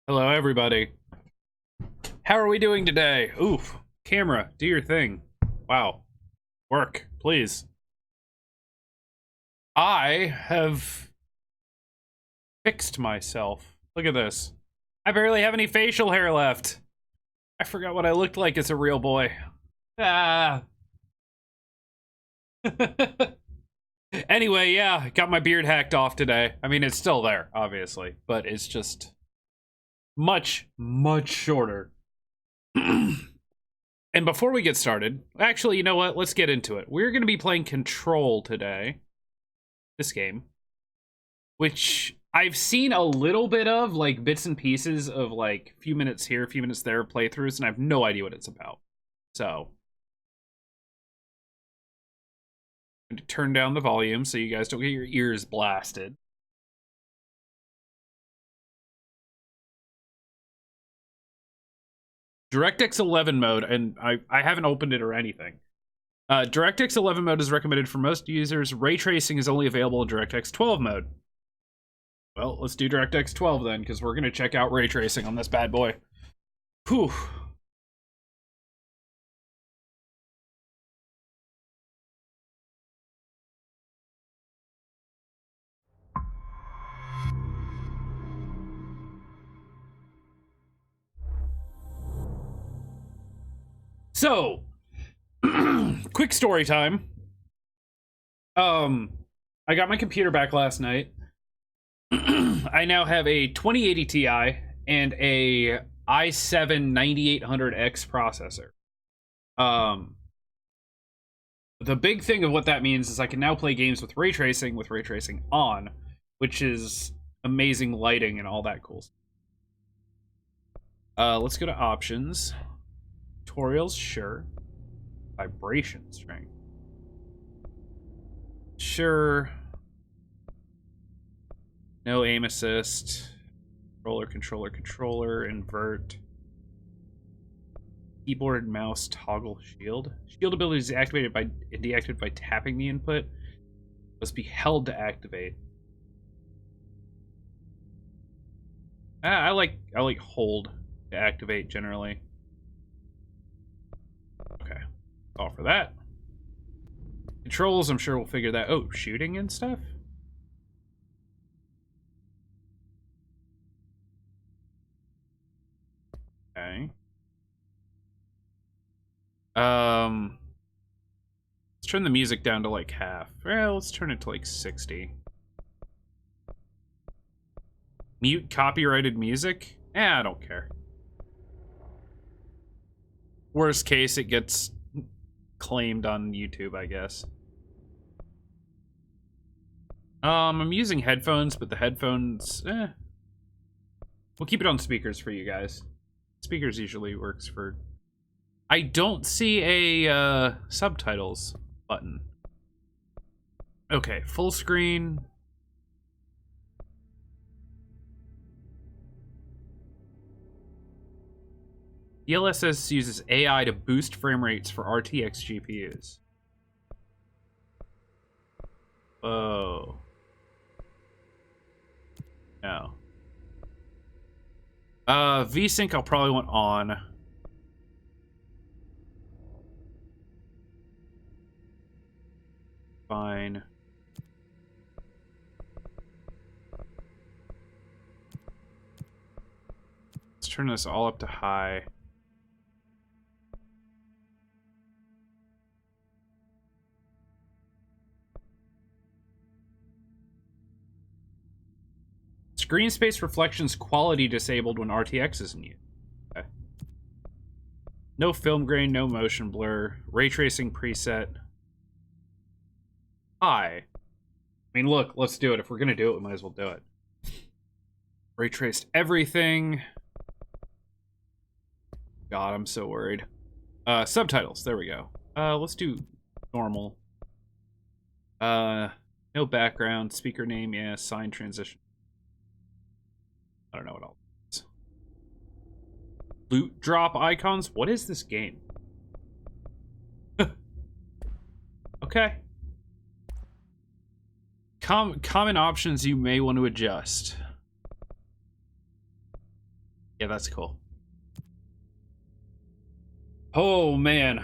Hello, everybody. How are we doing today? Oof. Camera, do your thing. Wow. Work, please. I have fixed myself. Look at this. I barely have any facial hair left. I forgot what I looked like as a real boy. Ah. Anyway, yeah, got my beard hacked off today. I mean, it's still there, obviously, but it's just much, much shorter. And before we get started, actually, you know what? Let's get into it. We're going to be playing Control today. This game. Which I've seen a little bit of, like, bits and pieces of, like, a few minutes here, a few minutes there playthroughs, and I have no idea what it's about. So. I'm going to turn down the volume so you guys don't get your ears blasted. DirectX 11 mode, and I haven't opened it or anything. DirectX 11 mode is recommended for most users. Ray tracing is only available in DirectX 12 mode. Well, let's do DirectX 12 then, because we're going to check out ray tracing on this bad boy. Whew. So, quick story time. I got my computer back last night. I now have a 2080 Ti and a i7-9800X processor. The big thing of what that means is I can now play games with ray tracing on, which is amazing lighting and all that cool stuff. Let's go to options. Tutorials, sure. Vibration strength. Sure. No aim assist. Controller, invert. Keyboard and mouse toggle shield. Shield ability is activated by deactivated by tapping the input. Must be held to activate. I like hold to activate generally. Okay. All for that. Controls, I'm sure we'll figure that. Oh, shooting and stuff? Okay. Let's turn the music down to like half. Well, let's turn it to like 60. Mute copyrighted music? I don't care. Worst case, it gets claimed on YouTube, I guess. I'm using headphones, but the headphones, we'll keep it on speakers for you guys. Speakers usually works for... I don't see a subtitles button. Okay, full screen. DLSS uses AI to boost frame rates for RTX GPUs. Oh. No. VSync I'll probably want on. Fine. Let's turn this all up to high. Screen space reflections quality disabled when RTX is in use. Okay. No film grain, no motion blur. Ray tracing preset. High. I mean, look, let's do it. If we're gonna do it, we might as well do it. Ray traced everything. God, I'm so worried. Subtitles, there we go. Let's do normal. No background, speaker name, yeah, sign transition. I don't know what else. Loot drop icons? What is this game? Okay. Common options you may want to adjust. Yeah, that's cool. Oh, man.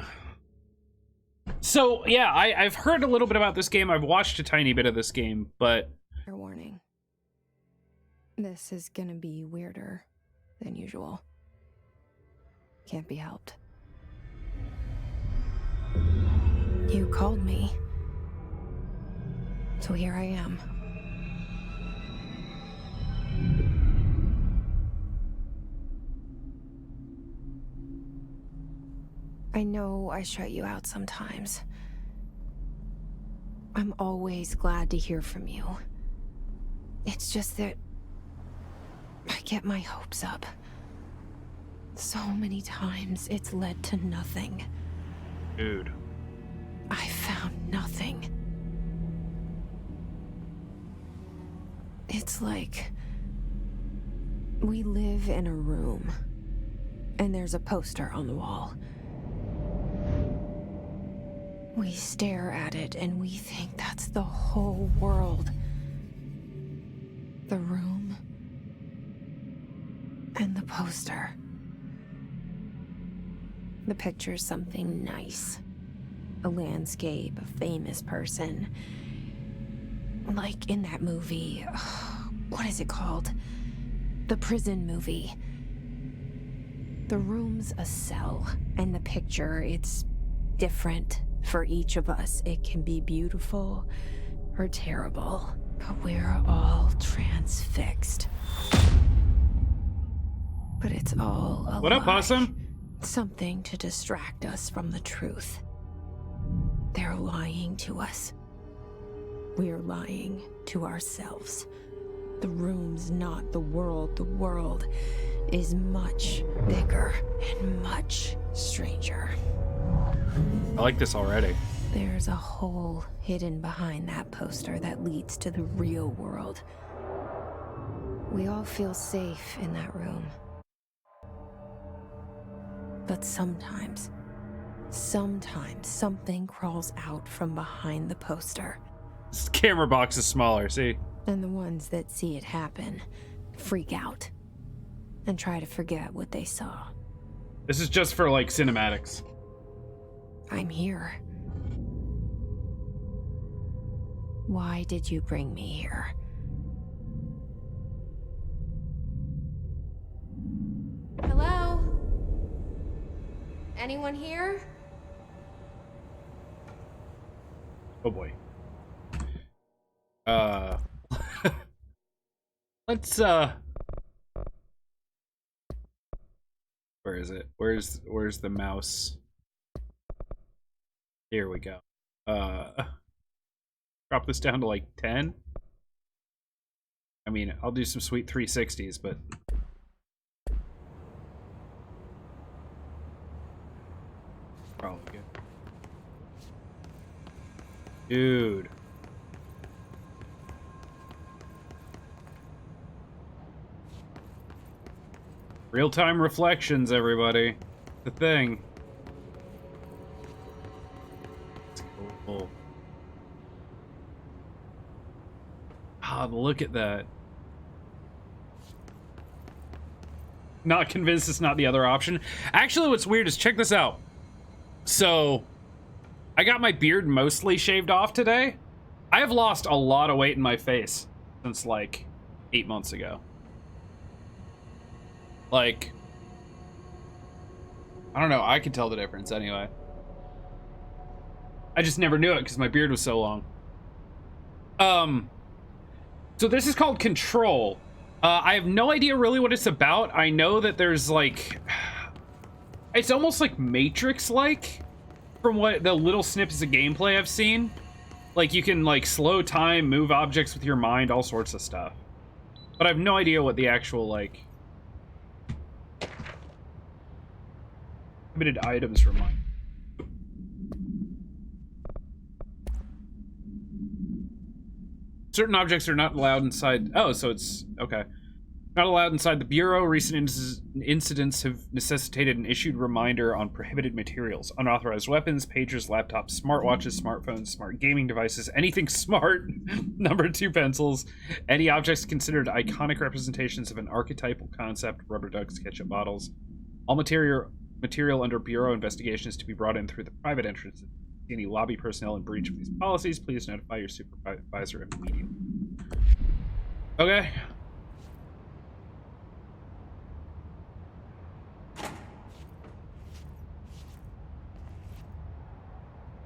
So, yeah, I've heard a little bit about this game. I've watched a tiny bit of this game, but... Fair warning. This is gonna be weirder than usual. Can't be helped. You called me. So here I am. I know I shut you out sometimes. I'm always glad to hear from you. It's just that I get my hopes up. So many times it's led to nothing. Dude. I found nothing. It's like we live in a room, and there's a poster on the wall. We stare at it and we think that's the whole world. The room and the poster. The picture's something nice. A landscape, a famous person. Like in that movie, what is it called? The prison movie. The room's a cell, and the picture, it's different for each of us. It can be beautiful or terrible, but we're all transfixed. But it's all a What up, lie. Possum? Something to distract us from the truth. They're lying to us. We're lying to ourselves. The room's not the world. The world is much bigger and much stranger. I like this already. There's a hole hidden behind that poster that leads to the real world. We all feel safe in that room. But sometimes something crawls out from behind the poster. This camera box is smaller, see? And the ones that see it happen freak out and try to forget what they saw. This is just for, like, cinematics. I'm here. Why did you bring me here? Hello? Anyone here? Oh boy. Let's where is it? Where's the mouse? Here we go. Drop this down to like 10. I mean, I'll do some sweet 360s, but probably good. Dude. Real-time reflections, everybody. The thing. It's cool. Ah, look at that. Not convinced it's not the other option. Actually, what's weird is, check this out. So, I got my beard mostly shaved off today. I have lost a lot of weight in my face since, like, 8 months ago. Like, I don't know, I could tell the difference anyway. I just never knew it because my beard was so long. So this is called Control. I have no idea really what it's about. I know that there's like, it's almost like Matrix-like from what the little snippets of gameplay I've seen. Like you can like slow time, move objects with your mind, all sorts of stuff. But I have no idea what the actual like limited items remind. Certain objects are not allowed inside. Oh, so it's okay. Not allowed inside the Bureau. Recent incidents have necessitated an issued reminder on prohibited materials. Unauthorized weapons, pagers, laptops, smartwatches, smartphones, smart gaming devices, anything smart. Number 2 pencils. Any objects considered iconic representations of an archetypal concept. Rubber ducks, ketchup bottles. All material under Bureau investigation is to be brought in through the private entrances. Any lobby personnel in breach of these policies, please notify your supervisor immediately. Okay.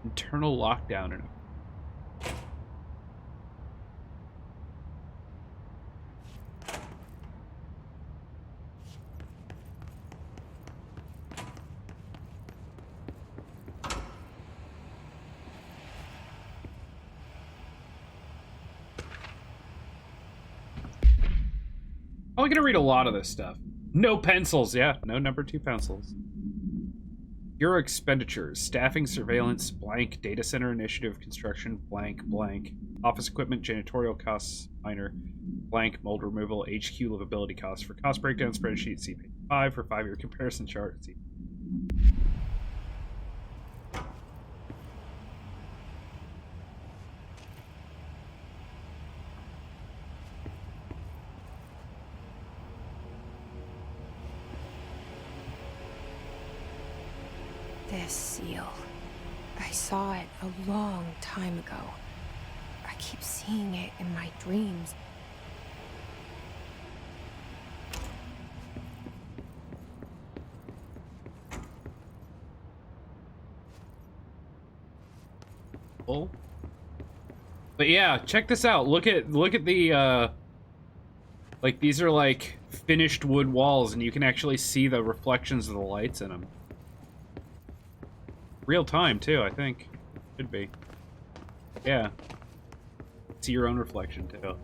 Internal lockdown. I'm gonna read a lot of this stuff. No pencils, yeah, no number 2 pencils. Bureau expenditures, staffing, surveillance, blank, data center initiative, construction, blank, blank, office equipment, janitorial costs, minor, blank, mold removal, HQ livability costs. For cost breakdown spreadsheet, see page 5 for 5-year comparison chart. See. This seal. I saw it a long time ago. I keep seeing it in my dreams. Oh. But yeah, check this out. Look at the like these are like finished wood walls and you can actually see the reflections of the lights in them. Real time, too, I think. Should be. Yeah. See your own reflection, too.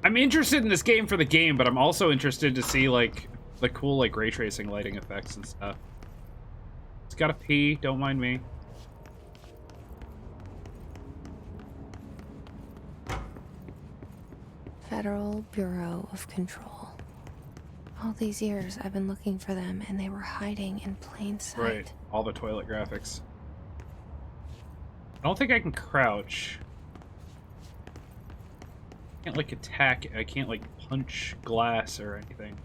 I'm interested in this game for the game, but I'm also interested to see, like, the cool, like, ray tracing lighting effects and stuff. It's gotta pee, don't mind me. Federal Bureau of Control. All these years I've been looking for them, and they were hiding in plain sight. Right. All the toilet graphics. I don't think I can crouch. I can't, like, attack. I can't, like, punch glass or anything.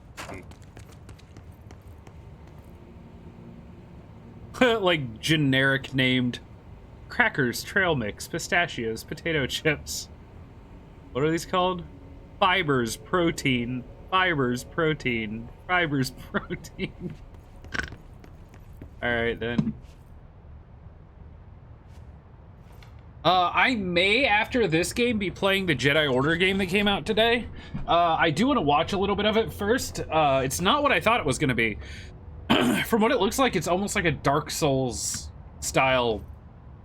Like, generic named crackers, trail mix, pistachios, potato chips. What are these called? Fibers, protein. Fibers, protein. Fibers, protein. Alright, then. I may, after this game, be playing the Jedi Order game that came out today. I do want to watch a little bit of it first. It's not what I thought it was going to be. From what it looks like, it's almost like a Dark Souls style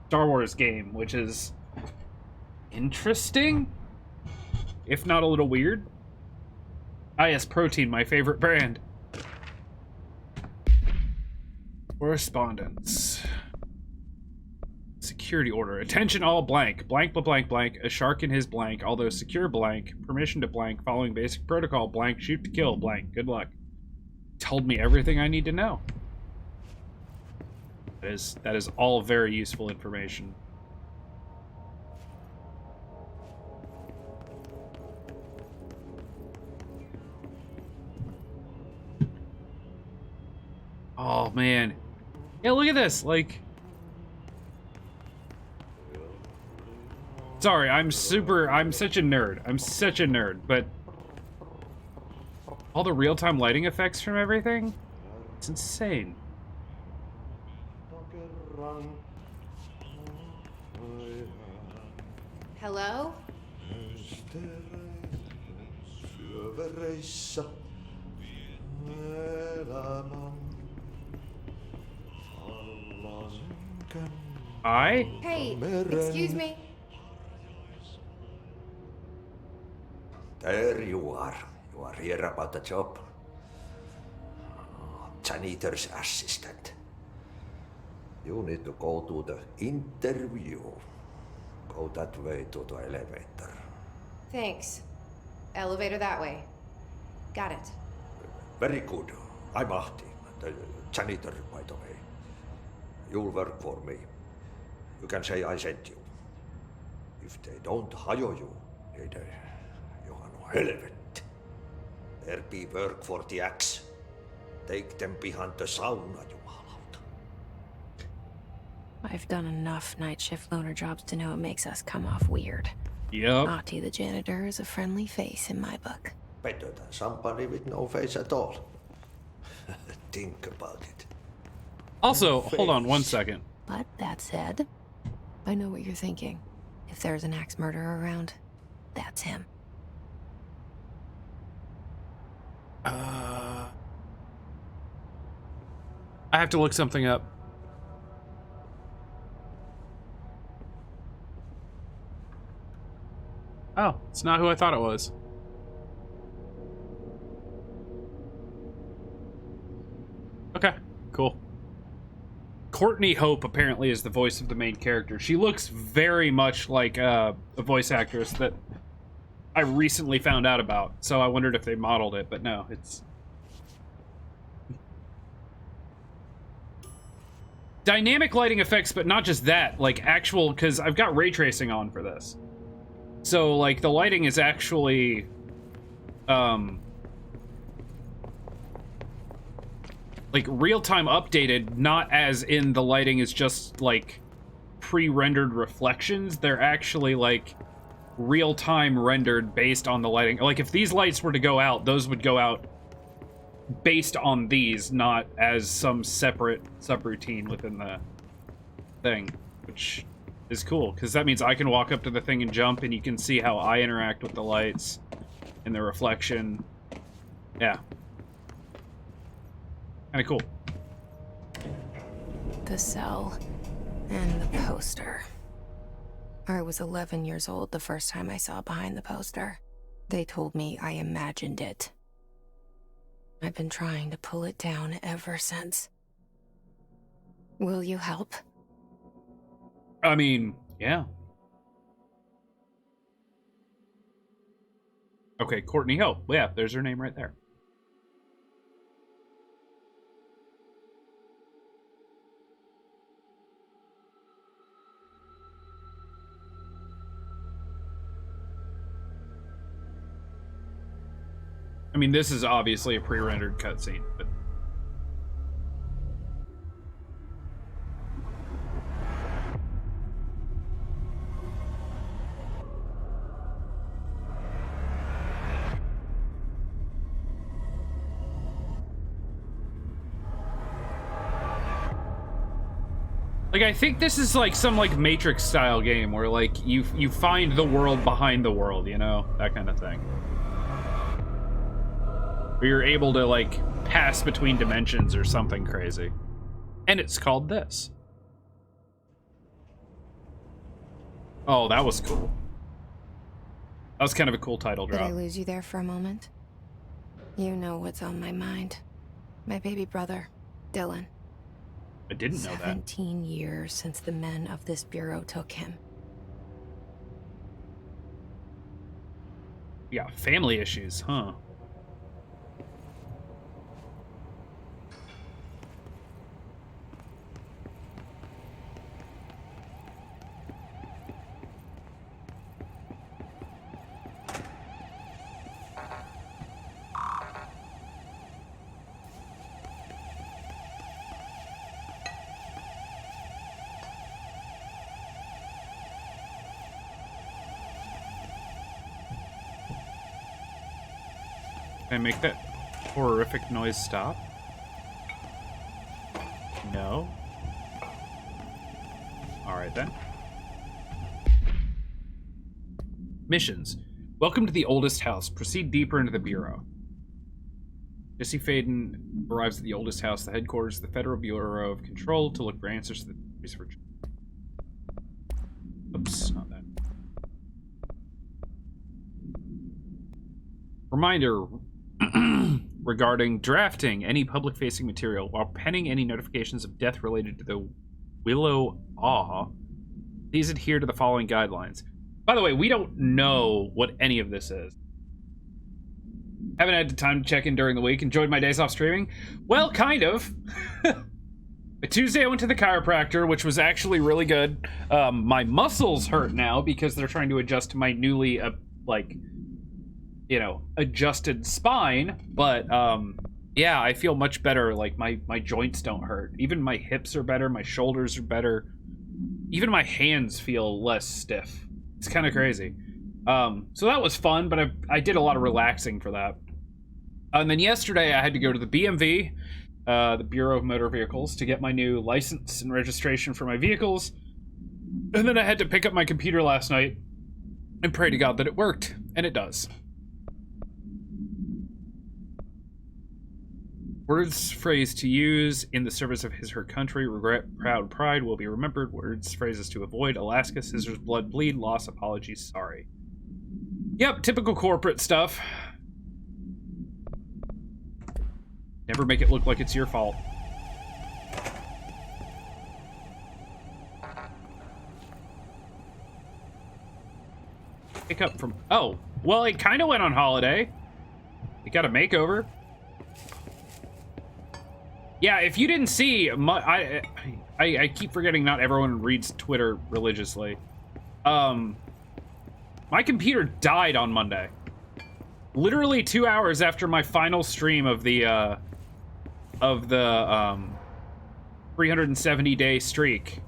Star Wars game, which is interesting, if not a little weird. Ah, yes, Protein, my favorite brand. Correspondence. Security order. Attention all blank. Blank, blank, blank, blank. A shark in his blank. Although secure blank. Permission to blank. Following basic protocol blank. Shoot to kill blank. Good luck. Told me everything I need to know. That is all very useful information. Oh man. Yeah, look at this. Like, sorry, I'm such a nerd. I'm such a nerd, but all the real-time lighting effects from everything, it's insane. Hello? I? Hey, excuse me. There you are. You are here about the job. Janitor's assistant. You need to go to the interview. Go that way to the elevator. Thanks. Elevator that way. Got it. Very good. I'm Ahti, the janitor, by the way. You'll work for me. You can say I sent you. If they don't hire you, niin Johan on helvet. There be work for the axe. Take them behind the sauna, jumalauta. I've done enough night shift loner jobs to know it makes us come off weird. Yep. Ahti the janitor is a friendly face in my book. Better than somebody with no face at all. Think about it. Also, hold on one second. But that said, I know what you're thinking. If there's an axe murderer around, that's him. I have to look something up. Oh, it's not who I thought it was. Okay, cool. Courtney Hope apparently is the voice of the main character. She looks very much like a voice actress that I recently found out about. So I wondered if they modeled it, but no, it's... Dynamic lighting effects, but not just that. Like, actual... Because I've got ray tracing on for this. So, like, the lighting is actually... like, real-time updated, not as in the lighting is just, like, pre-rendered reflections. They're actually, like, real-time rendered based on the lighting. Like, if these lights were to go out, those would go out based on these, not as some separate subroutine within the thing, which is cool, because that means I can walk up to the thing and jump, and you can see how I interact with the lights and the reflection. Yeah. Kind of cool. The cell and the poster. I was 11 years old the first time I saw behind the poster. They told me I imagined it. I've been trying to pull it down ever since. Will you help? I mean, yeah. Okay, Courtney Hope. Yeah, there's her name right there. I mean, this is obviously a pre-rendered cutscene, but... Like, I think this is like some like Matrix style game where like you find the world behind the world, you know, that kind of thing. Where you're able to like pass between dimensions or something crazy. And it's called this. Oh, that was cool. That was kind of a cool title Did drop. I lose you there for a moment? You know what's on my mind. My baby brother, Dylan. I didn't know that. 17 years since the men of this bureau took him. Yeah, family issues, huh? Can I make that horrific noise stop? No. Alright then. Missions. Welcome to the oldest house. Proceed deeper into the Bureau. Jesse Faden arrives at the oldest house, the headquarters of the Federal Bureau of Control, to look for answers to the research. Oops, not that. Reminder regarding drafting any public-facing material while penning any notifications of death related to the Willow Awe. Please adhere to the following guidelines. By the way, we don't know what any of this is. Haven't had the time to check in during the week. Enjoyed my days off streaming? Well, kind of. Tuesday I went to the chiropractor, which was actually really good. My muscles hurt now because they're trying to adjust to my newly, adjusted spine. But, yeah, I feel much better. Like, my joints don't hurt. Even my hips are better. My shoulders are better. Even my hands feel less stiff. It's kind of crazy. So that was fun, but I did a lot of relaxing for that. And then yesterday I had to go to the BMV, the Bureau of Motor Vehicles, to get my new license and registration for my vehicles. And then I had to pick up my computer last night and pray to God that it worked. And it does. Words, phrase to use in the service of his, her country. Regret, proud, pride will be remembered. Words, phrases to avoid. Alaska, scissors, blood, bleed, loss, apologies, sorry. Yep, typical corporate stuff. Never make it look like it's your fault. Pick up from... Oh, well, it kind of went on holiday. It got a makeover. Yeah, if you didn't see... I keep forgetting not everyone reads Twitter religiously. My computer died on Monday. Literally 2 hours after my final stream of the 370-day streak,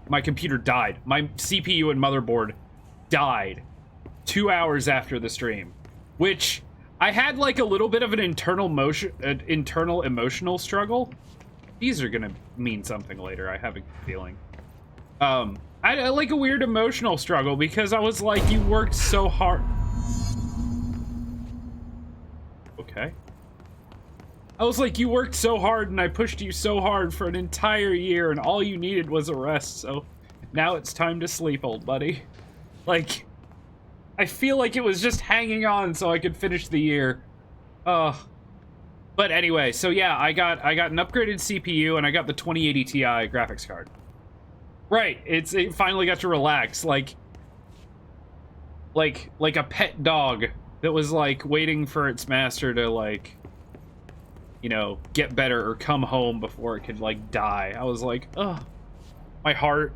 my computer died. My CPU and motherboard died 2 hours after the stream, which I had like a little bit of an internal emotional struggle. These are gonna mean something later, I have a feeling. I had like a weird emotional struggle because I was like, you worked so hard. Okay. I was like, you worked so hard and I pushed you so hard for an entire year and all you needed was a rest, so now it's time to sleep, old buddy. Like, I feel like it was just hanging on so I could finish the year. But anyway, so yeah, I got an upgraded CPU and I got the 2080 Ti graphics card. Right, it finally got to relax, like a pet dog that was like waiting for its master to like, you know, get better or come home before it could like die. I was like, ugh, my heart.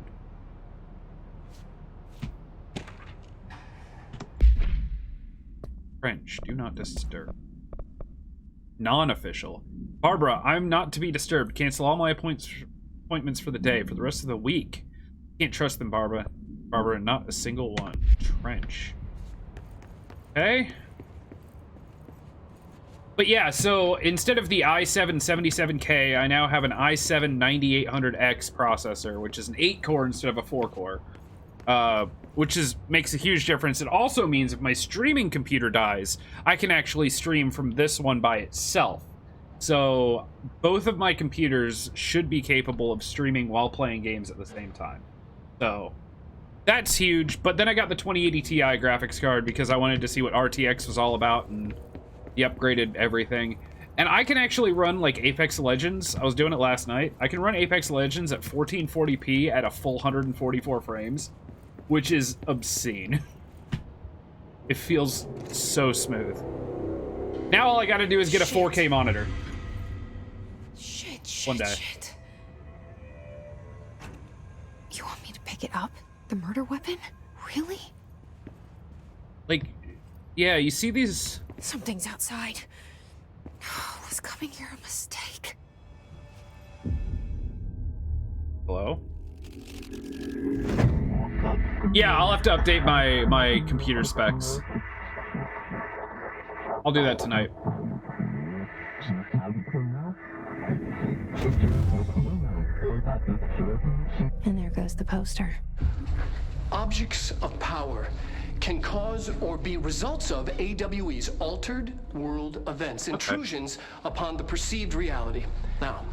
French, do not disturb. Non-official. Barbara, I'm not to be disturbed. Cancel all my appointments for the day, for the rest of the week. Can't trust them, Barbara. Barbara, not a single one. Trench. Okay. But yeah, so instead of the i7 77K, I now have an i7 9800X processor, which is an 8-core instead of a 4-core. Which makes a huge difference. It also means if my streaming computer dies, I can actually stream from this one by itself. So both of my computers should be capable of streaming while playing games at the same time. So that's huge. But then I got the 2080 Ti graphics card because I wanted to see what RTX was all about, and he upgraded everything. And I can actually run like Apex Legends. I was doing it last night. I can run Apex Legends at 1440p at a full 144 frames, which is obscene. It feels so smooth. Now all I gotta do is get a 4K monitor. One day. Shit. You want me to pick it up? The murder weapon? Really? Like, yeah, you see these... Something's outside. Was coming here a mistake? Hello? Yeah, I'll have to update my computer specs. I'll do that tonight. And there goes the poster. Objects of power can cause or be results of AWE's altered world events, intrusions upon the perceived reality. Now,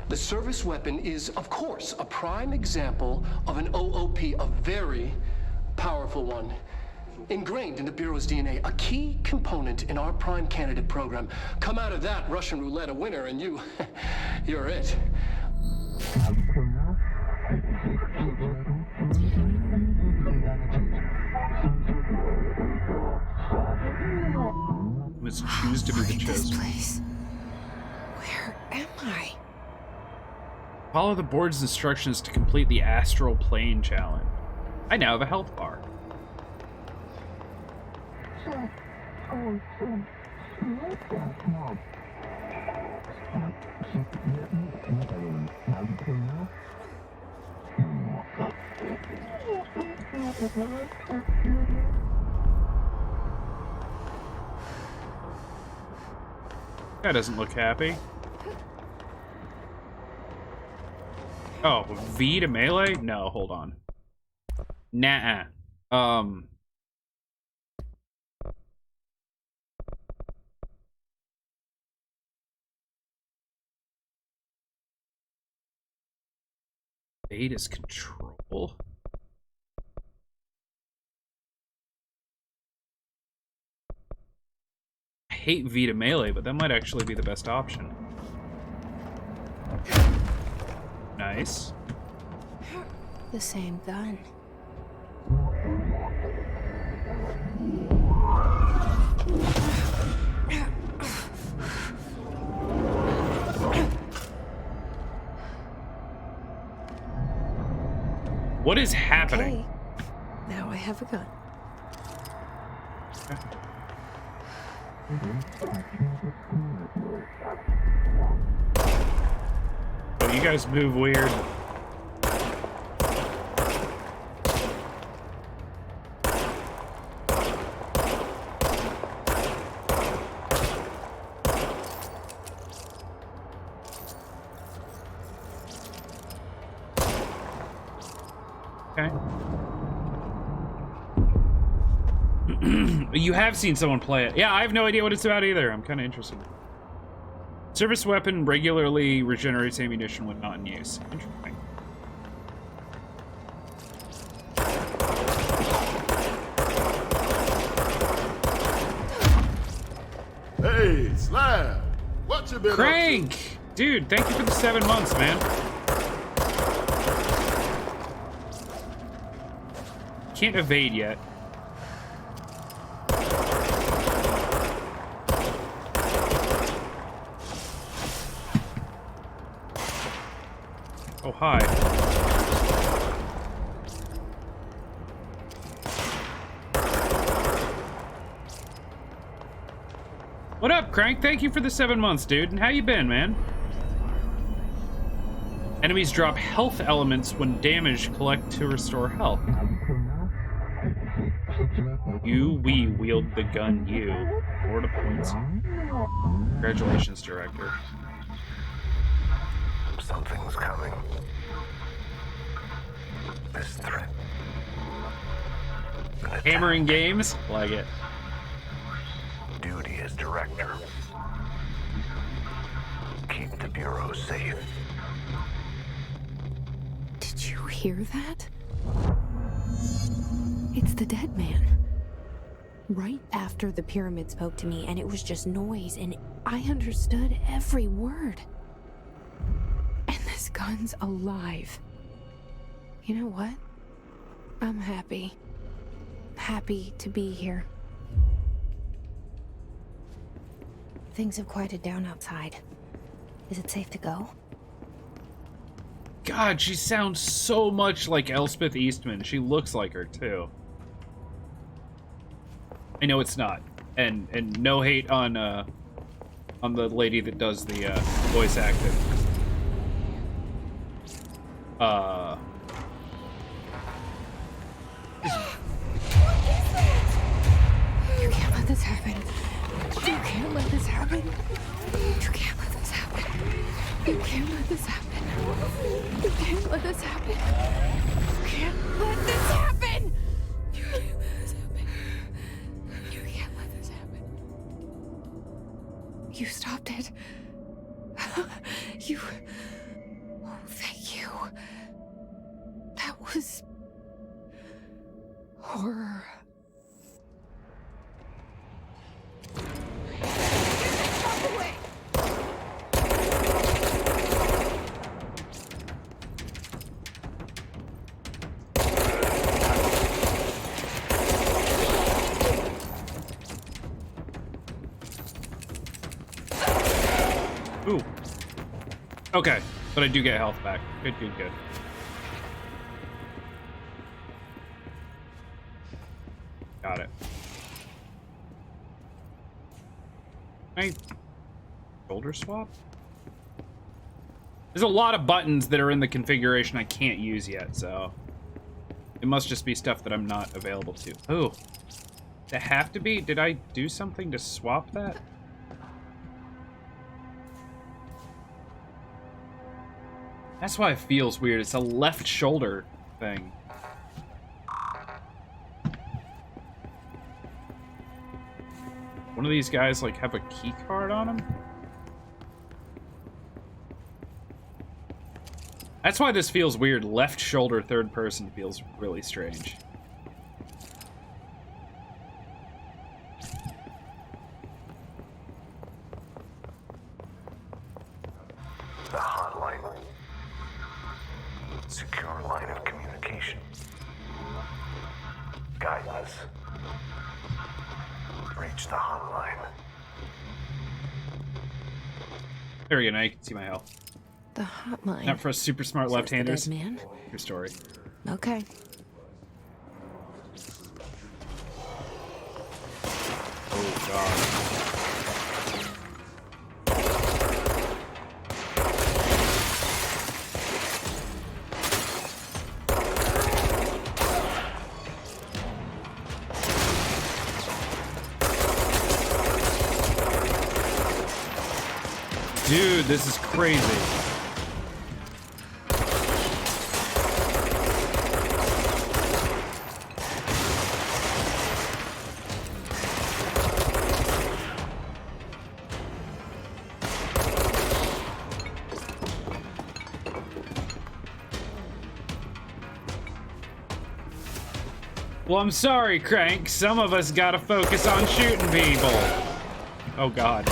the service weapon is, of course, a prime example of an OOP, a very powerful one. Ingrained in the Bureau's DNA, a key component in our prime candidate program. Come out of that Russian roulette a winner and you're it. must choose to be the Look at this chosen. place. Where am I? Follow the board's instructions to complete the astral plane challenge. I now have a health bar. That doesn't look happy. Oh, V to melee? No, hold on. Nah. Eight is control. I hate V to melee, but that might actually be the best option. Nice. The same gun. What is happening? Okay. Now I have a gun. Oh, you guys move weird. Okay. You have seen someone play it. Yeah, I have no idea what it's about either. I'm kind of interested. Service weapon regularly regenerates ammunition when not in use. Interesting. Hey, Slab! What you been Crank! Dude, thank you for the 7 months, man. Can't evade yet. Oh, hi. What up, Crank? Thank you for the 7 months, dude. And how you been, man? Enemies drop health elements when damaged. Collect to restore health. We wield the gun, you. Florida points. Congratulations, director. Something's coming. This threat. Hammering games? Like it. Duty as director. Keep the Bureau safe. Did you hear that? It's the dead man. Right after the pyramid spoke to me, and it was just noise, and I understood every word. And this gun's alive. You know what? I'm happy. Happy to be here. Things have quieted down outside. Is it safe to go? God, she sounds so much like Elspeth Eastman. She looks like her, too. I know it's not. And no hate on the lady that does the voice acting. You can't let this happen. You can't let this happen. You can't let this happen. You can't let this happen. You can't let this happen. You can't let this happen. You can't let this happen. You can't let this happen. You stopped it. You... Oh, thank you. That was... horror. Ooh. Okay, but I do get health back. Good, good, good. Got it. Can I shoulder swap? There's a lot of buttons that are in the configuration I can't use yet, so it must just be stuff that I'm not available to. Oh, they have to be? Did I do something to swap that? That's why it feels weird. It's a left shoulder thing. One of these guys, like, have a key card on him? That's why this feels weird. Left shoulder, third person feels really strange. The hotline. Secure line of communication. Guidance. Reach the hotline. There we go, now you can see my health. The hotline. Not for us super smart left-handers. Dead man? Your story. Okay. Oh, God. Dude, this is crazy. Well, I'm sorry, Crank. Some of us gotta focus on shooting people. Oh, God.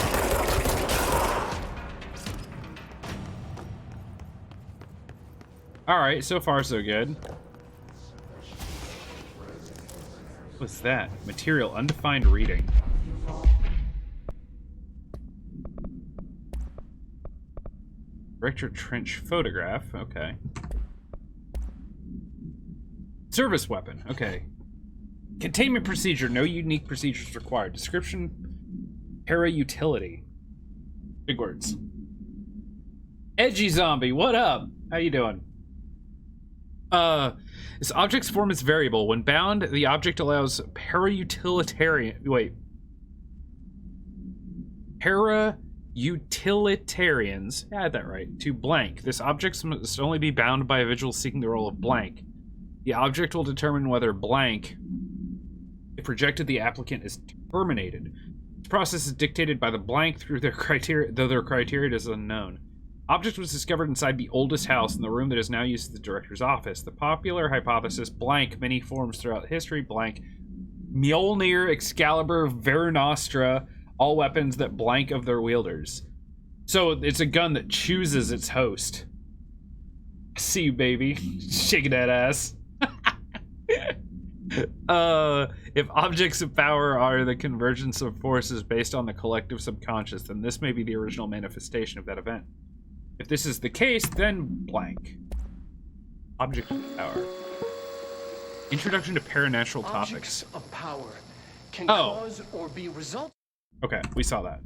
Alright, so far so good. What's that? Material, undefined reading. Rector trench photograph, okay. Service weapon, okay. Containment procedure, no unique procedures required. Description, para-utility. Big words. Edgy zombie, what up? How you doing? This object's form is variable. When bound, the object allows para-utilitarians, I had that right, to blank. This object must only be bound by a visual seeking the role of blank. The object will determine whether blank, if rejected, the applicant is terminated. This process is dictated by the blank through their criteria, though their criteria is unknown. Object was discovered inside the oldest house in the room that is now used as the director's office. The popular hypothesis, blank, many forms throughout history, blank, Mjolnir, Excalibur, Verenostra, all weapons that blank of their wielders. So it's a gun that chooses its host. See you, baby. Shaking that ass. If objects of power are the convergence of forces based on the collective subconscious, then this may be the original manifestation of that event. If this is the case, then blank. Object of power. Introduction to paranatural topics. Objects of power can cause or be result. Okay, we saw that.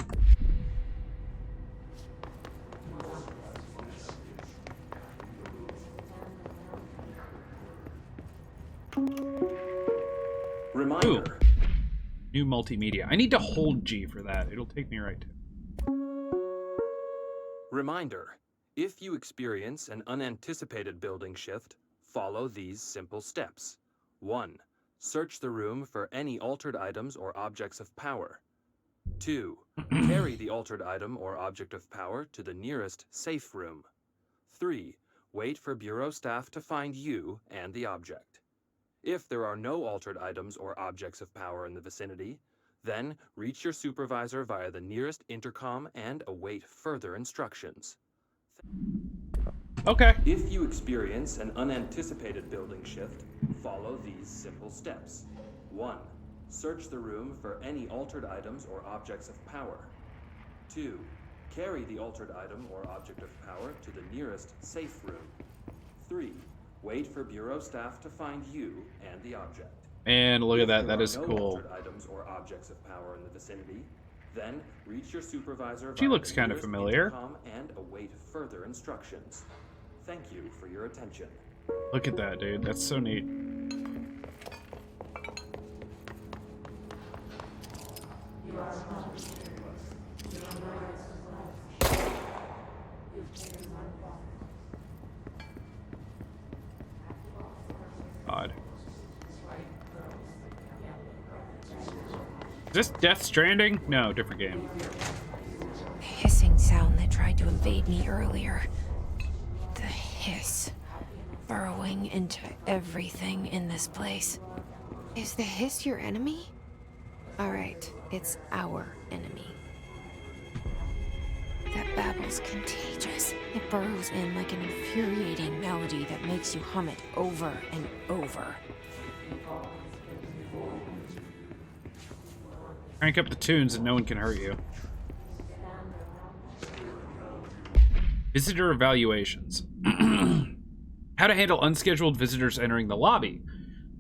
Reminder. Ooh. New multimedia. I need to hold G for that. It'll take me right to. Reminder. If you experience an unanticipated building shift, follow these simple steps. 1. Search the room for any altered items or objects of power. 2. Carry the altered item or object of power to the nearest safe room. 3. Wait for Bureau staff to find you and the object. If there are no altered items or objects of power in the vicinity, then reach your supervisor via the nearest intercom and await further instructions. Okay. If you experience an unanticipated building shift, follow these simple steps. 1. Search the room for any altered items or objects of power. 2. Carry the altered item or object of power to the nearest safe room. 3. Wait for Bureau staff to find you and the object. And look at that. If That there is are no cool. altered items or objects of power in the vicinity, then reach your supervisor. She via looks the kind of nearest familiar. intercom and await further instructions. Thank you for your attention. Look at that, dude. That's so neat. Odd. Is this Death Stranding? No, different game. The hissing sound that tried to invade me earlier. The hiss. Burrowing into everything in this place. Is the hiss your enemy? Alright, it's our enemy. That babble's contagious. It burrows in like an infuriating melody that makes you hum it over and over. Crank up the tunes and no one can hurt you. Visitor evaluations. How to handle unscheduled visitors entering the lobby.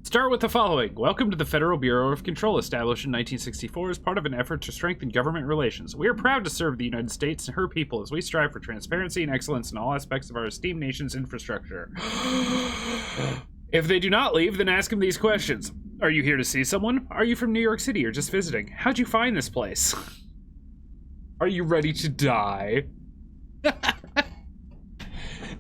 Start with the following. Welcome to the Federal Bureau of Control, established in 1964 as part of an effort to strengthen government relations. We are proud to serve the United States and her people as we strive for transparency and excellence in all aspects of our esteemed nation's infrastructure. If they do not leave, then ask them these questions. Are you here to see someone? Are you from New York City or just visiting? How'd you find this place? Are you ready to die?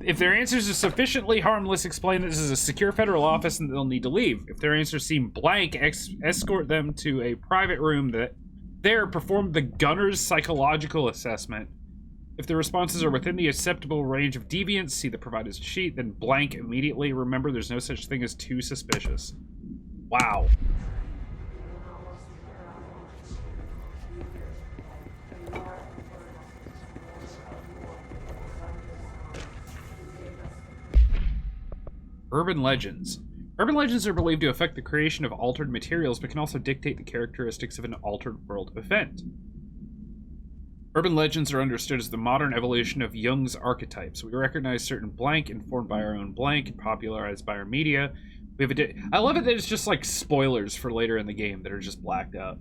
If their answers are sufficiently harmless, explain that this is a secure federal office and they'll need to leave. If their answers seem blank, escort them to a private room that there perform the gunner's psychological assessment. If the responses are within the acceptable range of deviance, see the provided sheet, then blank immediately. Remember, there's no such thing as too suspicious. Wow. Urban legends. Urban legends are believed to affect the creation of altered materials, but can also dictate the characteristics of an altered world event. Urban legends are understood as the modern evolution of Jung's archetypes. We recognize certain blank, informed by our own blank, and popularized by our media. We have I love it that it's just like spoilers for later in the game that are just blacked out.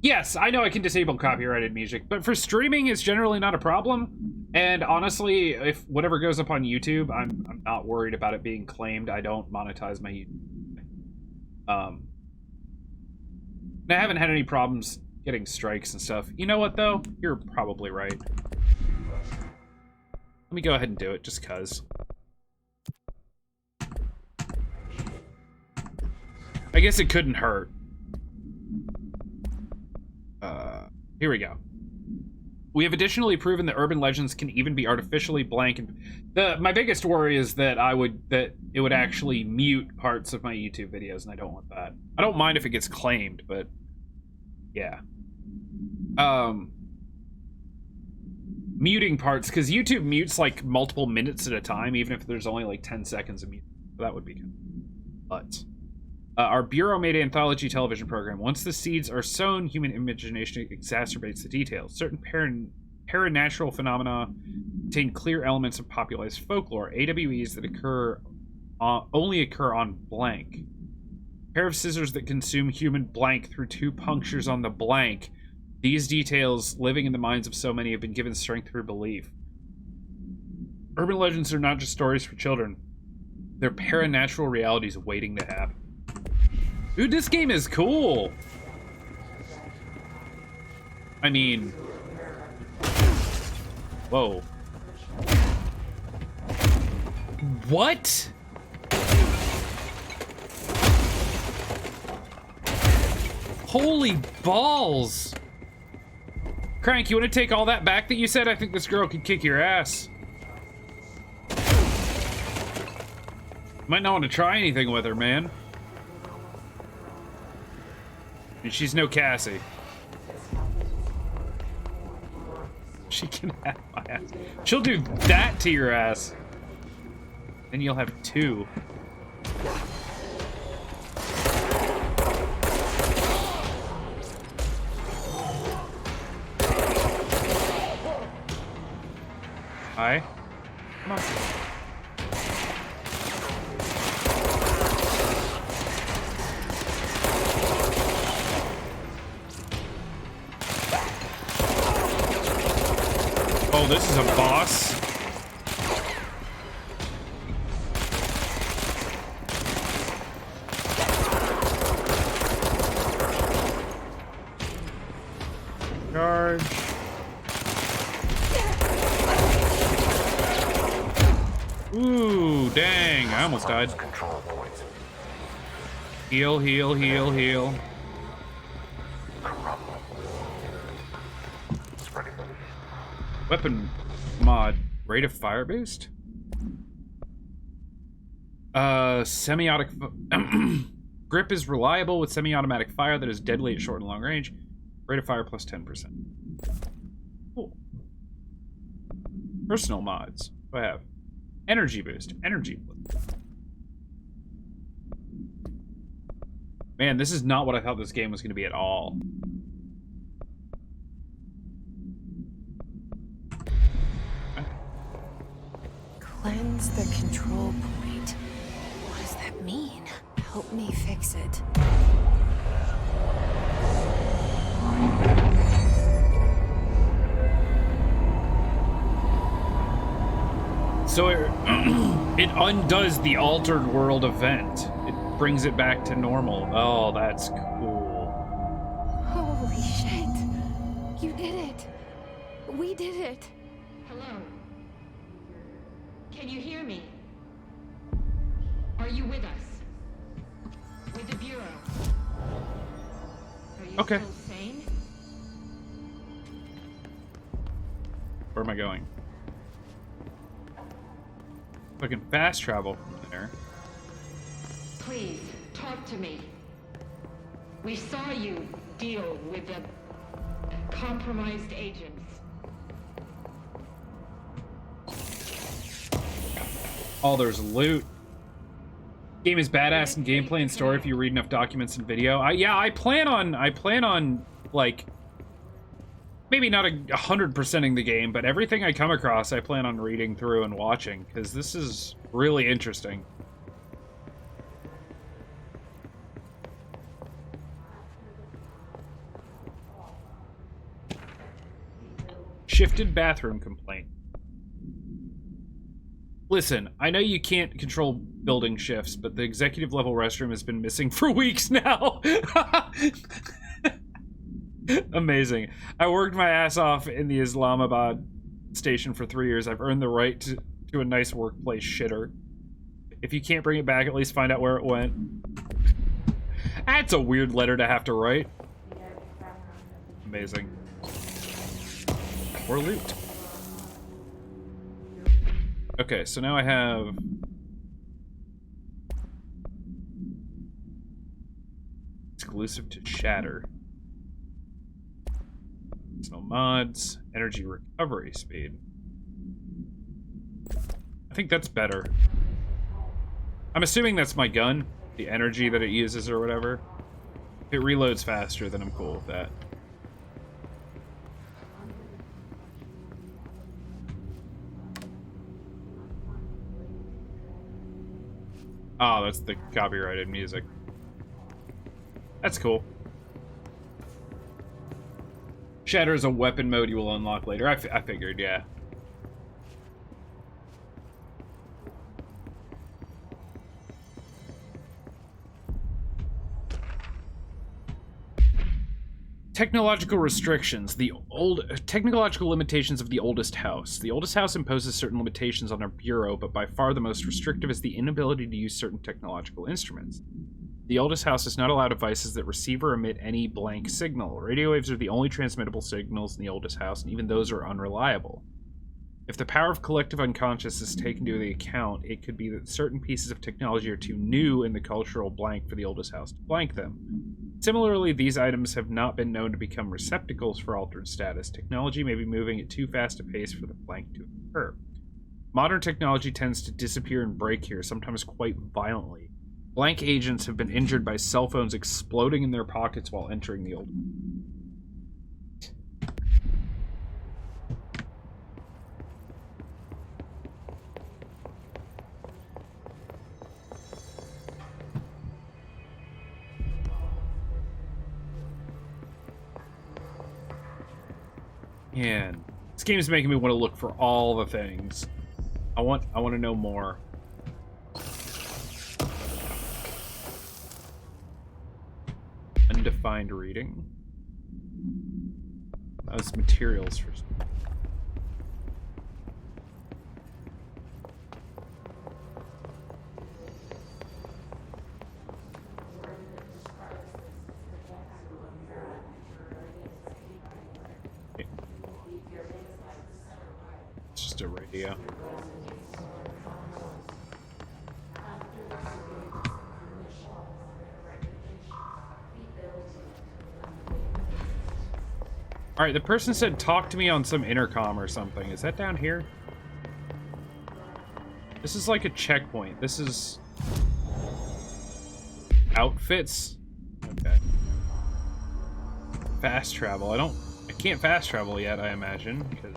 Yes, I know I can disable copyrighted music, but for streaming, it's generally not a problem. And honestly, if whatever goes up on YouTube, I'm not worried about it being claimed. I don't monetize my YouTube. And I haven't had any problems getting strikes and stuff. You know what, though? You're probably right. Let me go ahead and do it, just cuz. I guess it couldn't hurt. Here we go. We have additionally proven that urban legends can even be artificially blank. And my biggest worry is that it would actually mute parts of my YouTube videos, and I don't want that. I don't mind if it gets claimed, but yeah. Muting parts, because YouTube mutes like multiple minutes at a time, even if there's only like 10 seconds of mute. So that would be kind of nuts. Our Bureau-made anthology television program. Once the seeds are sown, human imagination exacerbates the details. Certain paranatural phenomena contain clear elements of popularized folklore. AWEs that only occur on blank. A pair of scissors that consume human blank through 2 punctures on the blank. These details, living in the minds of so many, have been given strength through belief. Urban legends are not just stories for children. They're paranatural realities waiting to happen. Dude, this game is cool. I mean... Whoa. What? Holy balls. Crank, you want to take all that back that you said? I think this girl could kick your ass. Might not want to try anything with her, man. And she's no Cassie. She can have my ass. She'll do that to your ass. Then you'll have 2. Hi. Come on. Oh, this is a boss. Charge. Ooh, dang. I almost died. Control points. Heal, heal, heal, heal. Spreading. Weapon mod. Rate of fire boost? Semi-automatic... Grip is reliable with semi-automatic fire that is deadly at short and long range. Rate of fire plus 10%. Cool. Personal mods. What do I have? Energy boost. Energy boost. Man, this is not what I thought this game was going to be at all. Cleanse the control point. What does that mean? Help me fix it. So it, it undoes the altered world event. It brings it back to normal. Oh, that's cool. Holy shit. You did it. We did it. Hello? Can you hear me? Are you with us? With the Bureau? Are you Okay. still sane? Where am I going? I can fast travel from there. Please, talk to me. We saw you deal with the compromised agents. Oh, there's loot. Game is badass in gameplay and story if you read enough documents and video. I plan on like maybe not 100%ing the game, but everything I come across I plan on reading through and watching because this is really interesting. Shifted bathroom complaint. Listen, I know you can't control building shifts, but the executive level restroom has been missing for weeks now. Amazing. I worked my ass off in the Islamabad station for 3 years. I've earned the right to a nice workplace shitter. If you can't bring it back, at least find out where it went. That's a weird letter to have to write. Amazing. Or loot. Okay, so now I have... exclusive to Shatter. So mods, energy recovery speed. I think that's better. I'm assuming that's my gun, the energy that it uses or whatever. If it reloads faster, then I'm cool with that. Oh, that's the copyrighted music. That's cool. Shatter is a weapon mode you will unlock later. I figured, yeah. Technological restrictions. Technological limitations of the oldest house. The oldest house imposes certain limitations on our bureau, but by far the most restrictive is the inability to use certain technological instruments. The oldest house does not allow devices that receive or emit any blank signal. Radio waves are the only transmittable signals in the oldest house, and even those are unreliable. If the power of collective unconscious is taken into account, it could be that certain pieces of technology are too new in the cultural blank for the oldest house to blank them. Similarly, these items have not been known to become receptacles for altered status. Technology may be moving at too fast a pace for the blank to occur. Modern technology tends to disappear and break here, sometimes quite violently. Blank agents have been injured by cell phones exploding in their pockets while entering the old... Man, this game is making me want to look for all the things. I want to know more. Undefined reading. That was materials for. It's just a radio. Alright, the person said talk to me on some intercom or something. Is that down here? This is like a checkpoint. This is... outfits? Okay. Fast travel. I can't fast travel yet, I imagine, because...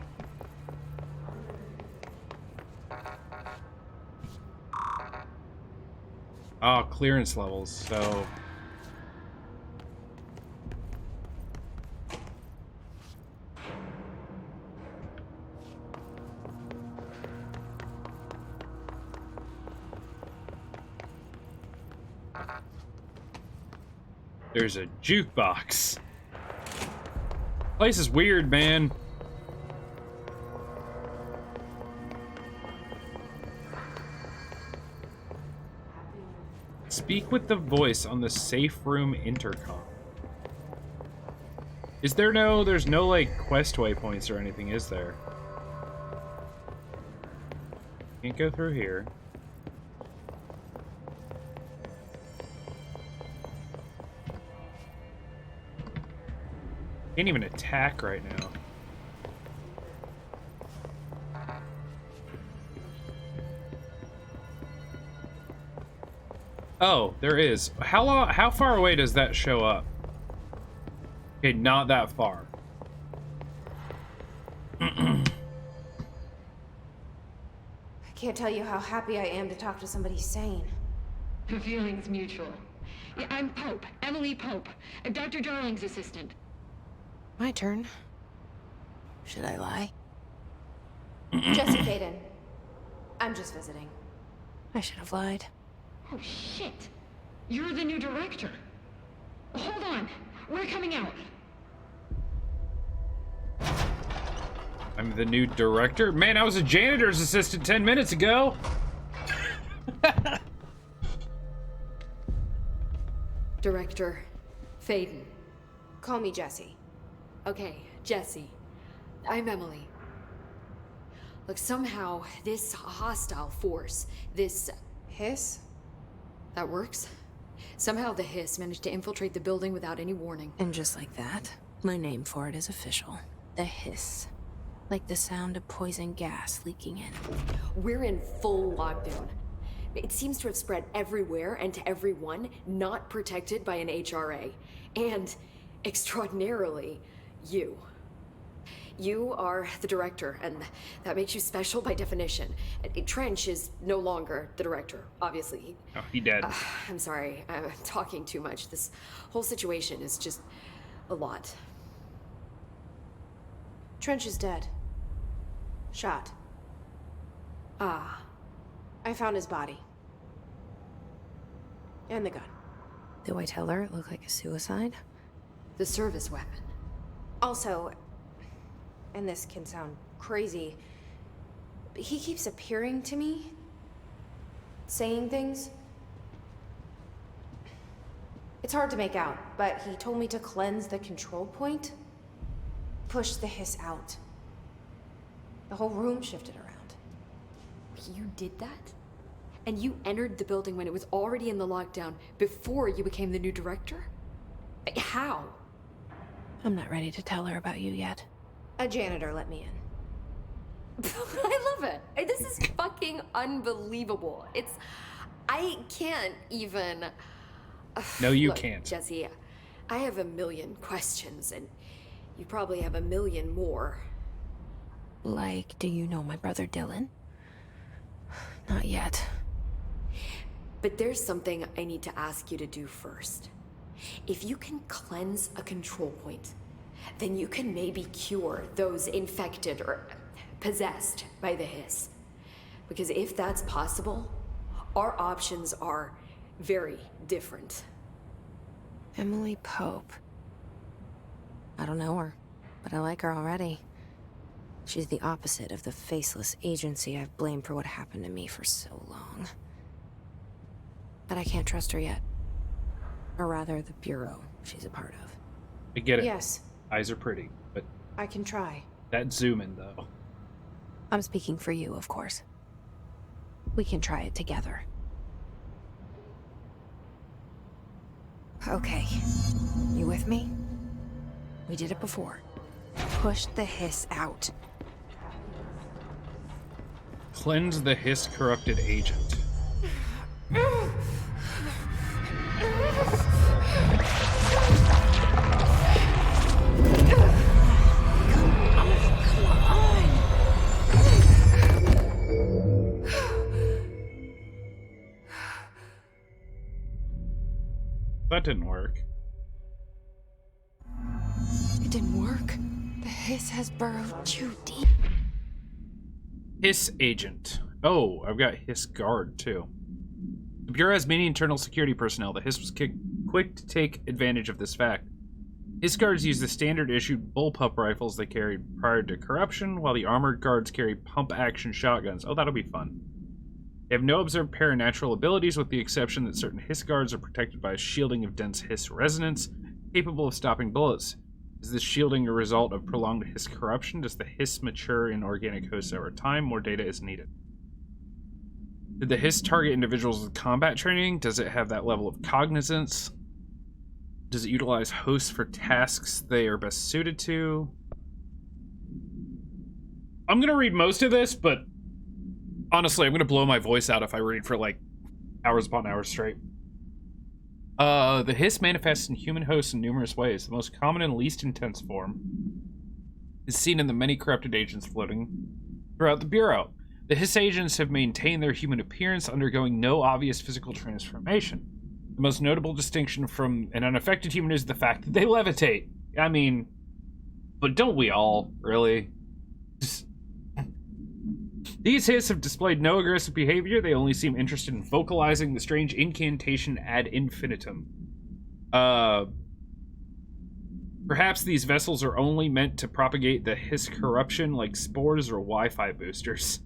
Oh, clearance levels, so... There's a jukebox. Place is weird, man. Speak with the voice on the safe room intercom. Is there no, there's no like quest waypoints or anything, is there? Can't go through here. Can't even attack right now. Oh, there is. How far away does that show up? Okay, not that far. I can't tell you how happy I am to talk to somebody sane. The feeling's mutual. Yeah, I'm Pope, Emily Pope, Dr. Darling's assistant. My turn. Should I lie? Jesse Faden. I'm just visiting. I should have lied. Oh, shit. You're the new director. Hold on. We're coming out. I'm the new director? Man, I was a janitor's assistant 10 minutes ago. Director Faden. Call me Jesse. Okay, Jesse. I'm Emily. Look, somehow this hostile force, this Hiss? that works. Somehow the hiss managed to infiltrate the building without any warning. And just like that, my name for it is official. The hiss. Like the sound of poison gas leaking in. We're in full lockdown. It seems to have spread everywhere and to everyone not protected by an HRA. And, extraordinarily, you. You are the director, and that makes you special by definition. Trench is no longer the director, obviously. Oh, he dead. I'm sorry, I'm talking too much. This whole situation is just a lot. Trench is dead. Shot. Ah. I found his body. And the gun. Do I tell her it looked like a suicide? The service weapon. Also, and this can sound crazy, but he keeps appearing to me, saying things. It's hard to make out, but he told me to cleanse the control point, push the hiss out. The whole room shifted around. You did that? And you entered the building when it was already in the lockdown before you became the new director? How? I'm not ready to tell her about you yet. A janitor let me in. I love it. This is fucking unbelievable. I can't even... No, you Look, can't. Jesse, I have a million questions, and you probably have a million more. Like, do you know my brother Dylan? Not yet. But there's something I need to ask you to do first. If you can cleanse a control point, then you can maybe cure those infected or possessed by the hiss. Because if that's possible, our options are very different. Emily Pope. I don't know her, but I like her already. She's the opposite of the faceless agency I've blamed for what happened to me for so long. But I can't trust her yet. Or rather, the Bureau she's a part of. I get it. Yes. Eyes are pretty, but I can try. that zoom in, though. I'm speaking for you, of course. We can try it together. Okay. You with me? We did it before. Push the hiss out. Cleanse the hiss-corrupted agent. That didn't work. It didn't work. The hiss has burrowed too deep. Hiss agent. Oh, I've got Hiss guard, too. The Bureau has many internal security personnel. The Hiss was quick to take advantage of this fact. Hiss guards use the standard-issued bullpup rifles they carried prior to corruption, while the armored guards carry pump-action shotguns. Oh, that'll be fun. They have no observed paranatural abilities, with the exception that certain Hiss guards are protected by a shielding of dense Hiss resonance, capable of stopping bullets. Is this shielding a result of prolonged Hiss corruption? Does the Hiss mature in organic hosts over time? More data is needed. Did the Hiss target individuals with combat training? Does it have that level of cognizance? Does it utilize hosts for tasks they are best suited to? I'm gonna read most of this, but honestly, I'm gonna blow my voice out if I read for like hours upon hours straight. The Hiss manifests in human hosts in numerous ways. The most common and least intense form is seen in the many corrupted agents floating throughout the Bureau. The Hiss agents have maintained their human appearance, undergoing no obvious physical transformation. The most notable distinction from an unaffected human is the fact that they levitate. I mean, but don't we all, really? These Hiss have displayed no aggressive behavior. They only seem interested in vocalizing the strange incantation ad infinitum. Perhaps these vessels are only meant to propagate the Hiss corruption like spores or Wi-Fi boosters.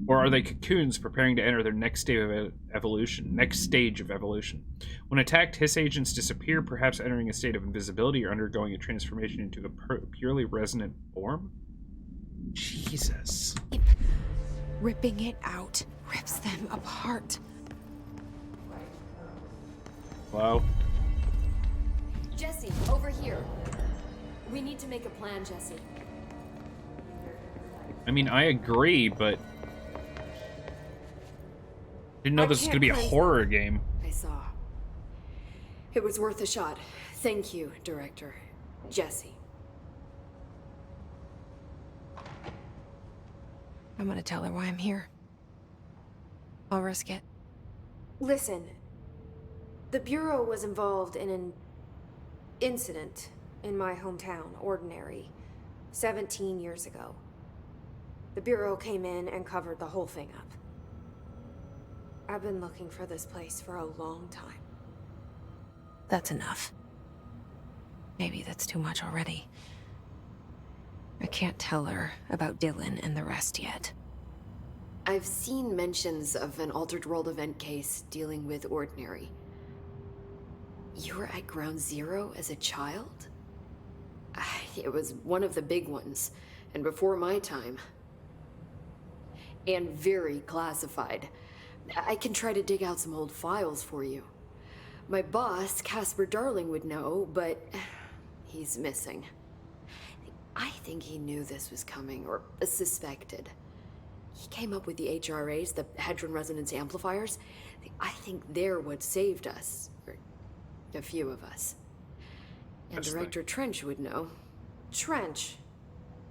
Or are they cocoons preparing to enter their next stage of evolution? When attacked, Hiss agents disappear, perhaps entering a state of invisibility or undergoing a transformation into a purely resonant form? Jesus. Ripping it out rips them apart. Hello? Jesse, over here. We need to make a plan, Jesse. I mean, I agree, but didn't know this was gonna be a horror game. I saw. It was worth a shot. Thank you, Director. Jesse. I'm gonna tell her why I'm here. I'll risk it. Listen, the Bureau was involved in an incident in my hometown, Ordinary, 17 years ago. The Bureau came in and covered the whole thing up. I've been looking for this place for a long time. That's enough. Maybe that's too much already. I can't tell her about Dylan and the rest yet. I've seen mentions of an Altered World event case dealing with Ordinary. You were at Ground Zero as a child? It was one of the big ones, and before my time. And very classified. I can try to dig out some old files for you. My boss, Casper Darling, would know, but he's missing. I think he knew this was coming, or suspected. He came up with the HRAs, the Hadron Resonance Amplifiers. I think they're what saved us. Or a few of us. And Director Trench would know. Trench,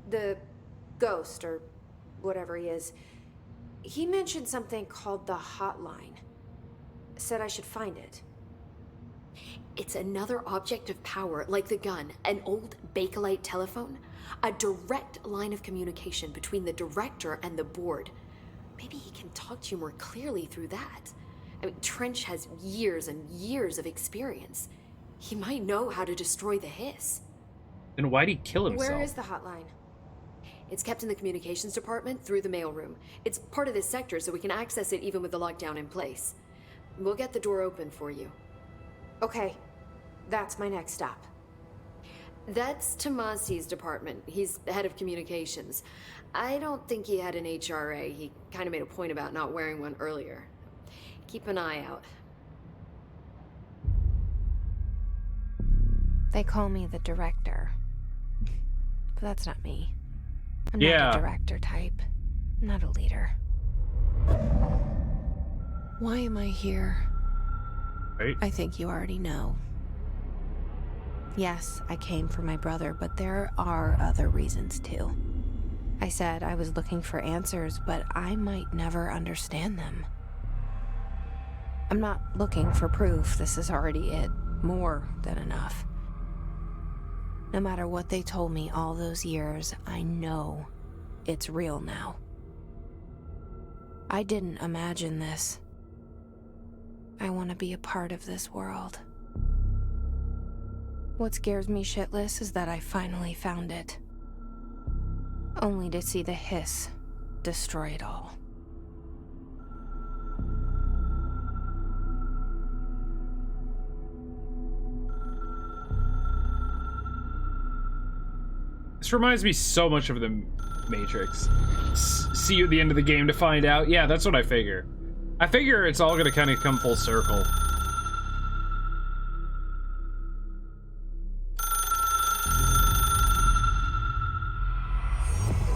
the ghost, or whatever he is, he mentioned something called the Hotline. Said I should find it. It's another object of power, like the gun. An old Bakelite telephone? A direct line of communication between the director and the board. Maybe he can talk to you more clearly through that. I mean, Trench has years and years of experience. He might know how to destroy the hiss. Then why'd he kill himself? Where is the hotline? It's kept in the communications department through the mailroom. It's part of this sector, so we can access it even with the lockdown in place. We'll get the door open for you. Okay, that's my next stop. That's Tomasi's department. He's head of communications. I don't think he had an HRA. He kind of made a point about not wearing one earlier. Keep an eye out. They call me the director. But that's not me. I'm not Yeah. a director type. I'm not a leader. Why am I here? Right? I think you already know. Yes, I came for my brother, but there are other reasons too. I said I was looking for answers, but I might never understand them. I'm not looking for proof. This is already it. More than enough. No matter what they told me all those years, I know it's real now. I didn't imagine this. I want to be a part of this world. What scares me shitless is that I finally found it. Only to see the hiss destroy it all. This reminds me so much of the Matrix. See you at the end of the game to find out. Yeah, that's what I figure. I figure it's all gonna kind of come full circle.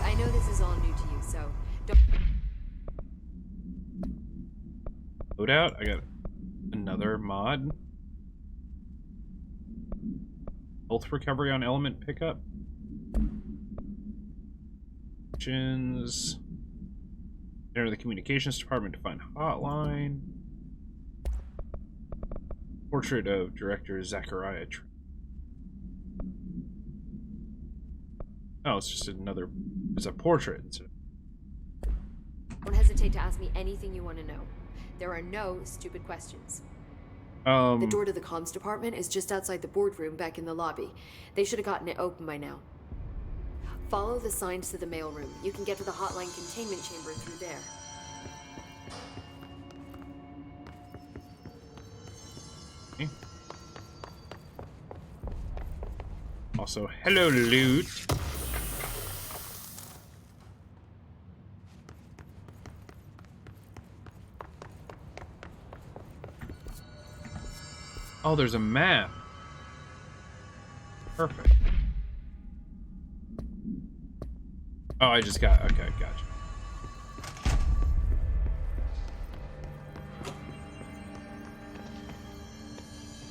I know this is all new to you, so don't... Loadout? I got another mod. Health recovery on element pickup. Options. Enter the communications department to find hotline. Portrait of director Zachariah. Oh, it's just another. It's a portrait. Don't hesitate to ask me anything you want to know. There are no stupid questions. The door to the comms department is just outside the boardroom back in the lobby. They should have gotten it open by now. Follow the signs to the mailroom. You can get to the hotline containment chamber through there. Okay. Also, hello, loot. Oh, there's a map. Perfect. Oh, I just got... Okay, gotcha.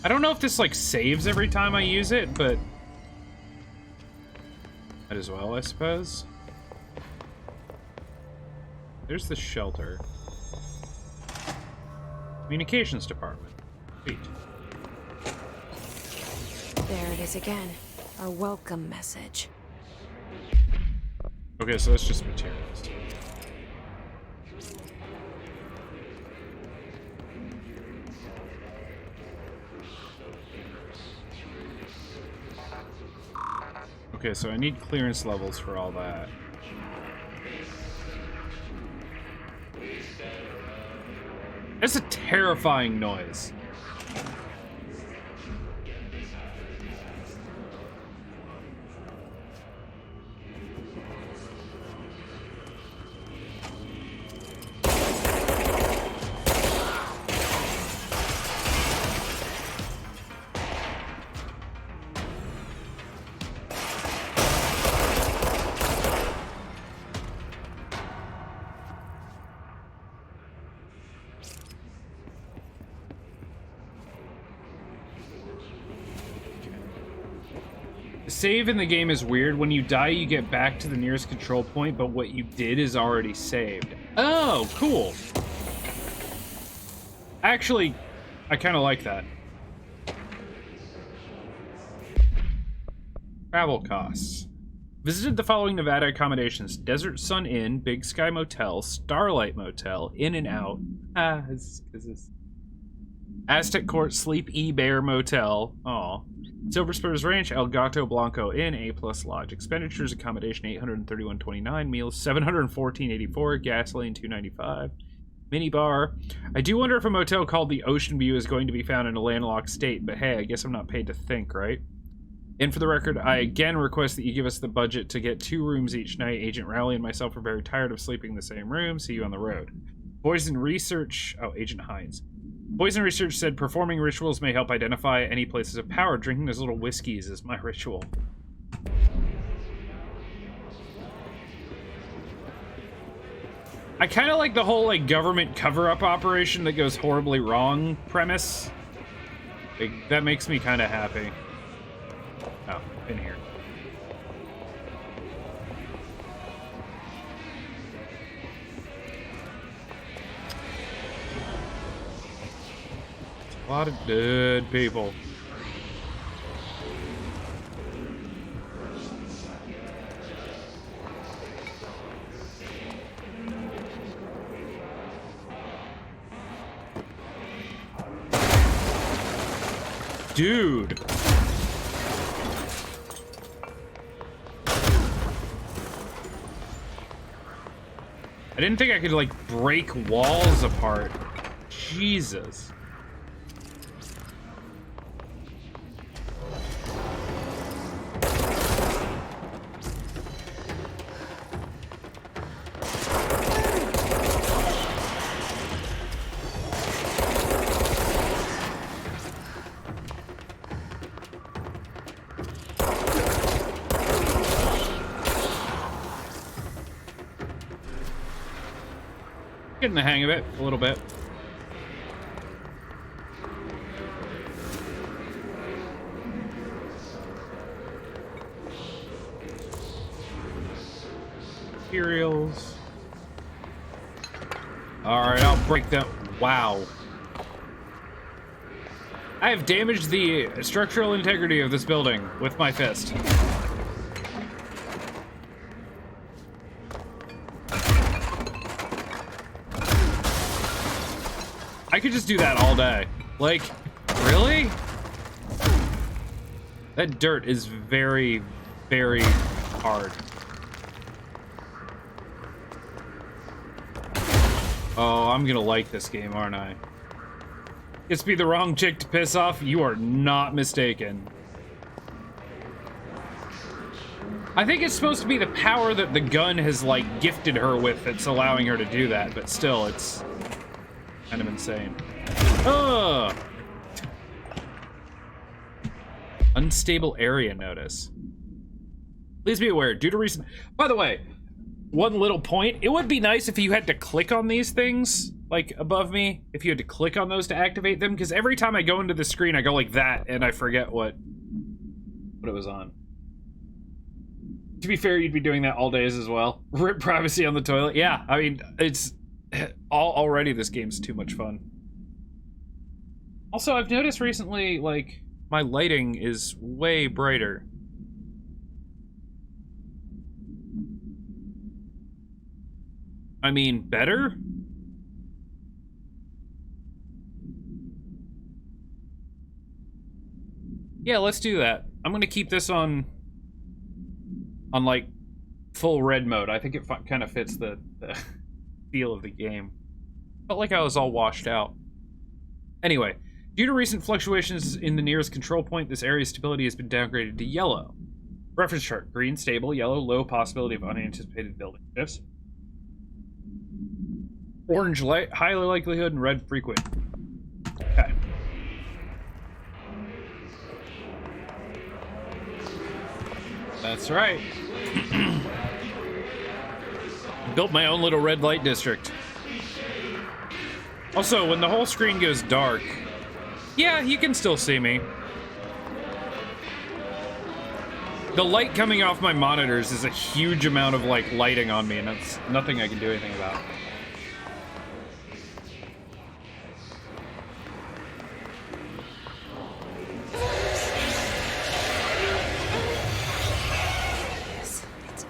I don't know if this, like, saves every time I use it, but... might as well, I suppose. There's the shelter. Communications department. Sweet. There it is again. Our welcome message. Okay, so that's just materials. Okay, so I need clearance levels for all that. That's a terrifying noise. Save in the game is weird. When you die, you get back to the nearest control point, but what you did is already saved. Oh, cool. Actually, I kind of like that. Travel costs. Visited the following Nevada accommodations: Desert Sun Inn, Big Sky Motel, Starlight Motel, In and Out. This Aztec Court, Sleep E Bear Motel. Aw. Silver Spurs Ranch, El Gato Blanco Inn, A+ Lodge. Expenditures, accommodation $831.29, meals $714.84, gasoline $2.95. Mini bar. I do wonder if a motel called the Ocean View is going to be found in a landlocked state, but hey, I guess I'm not paid to think, right? And for the record, I again request that you give us the budget to get 2 rooms each night. Agent Rowley and myself are very tired of sleeping in the same room. See you on the road. Poison research. Oh, Agent Hines. Poison research said performing rituals may help identify any places of power. Drinking those little whiskeys is my ritual. I kind of like the whole like government cover-up operation that goes horribly wrong premise. Like, that makes me kind of happy. Oh, in here. A lot of dead people. Dude. I didn't think I could, like, break walls apart. Jesus. Getting the hang of it a little bit. Materials. Alright, I'll break them. Wow. I have damaged the structural integrity of this building with my fist. I could just do that all day. Like, really? That dirt is very, very hard. Oh, I'm gonna like this game, aren't I? It's be the wrong chick to piss off? You are not mistaken. I think it's supposed to be the power that the gun has, like, gifted her with that's allowing her to do that, but still, it's kind of insane. Ugh! Unstable area notice. Please be aware, due to recent... By the way, one little point. It would be nice if you had to click on these things, like, above me. If you had to click on those to activate them, because every time I go into the screen, I go like that, and I forget what it was on. To be fair, you'd be doing that all days as well. Rip privacy on the toilet. Yeah, I mean, it's... already this game's too much fun. Also, I've noticed recently, like, my lighting is way brighter. I mean, better? Yeah, let's do that. I'm gonna keep this on like, full red mode. I think it kind of fits the feel of the game. Felt like I was all washed out. Anyway, due to recent fluctuations in the nearest control point, this area's stability has been downgraded to yellow. Reference chart: green stable, yellow low possibility of unanticipated building shifts. Orange light, high likelihood, and red frequent. Okay. That's right. Built my own little red light district. Also, when the whole screen goes dark, yeah, you can still see me. The light coming off my monitors is a huge amount of, like, lighting on me, and that's nothing I can do anything about.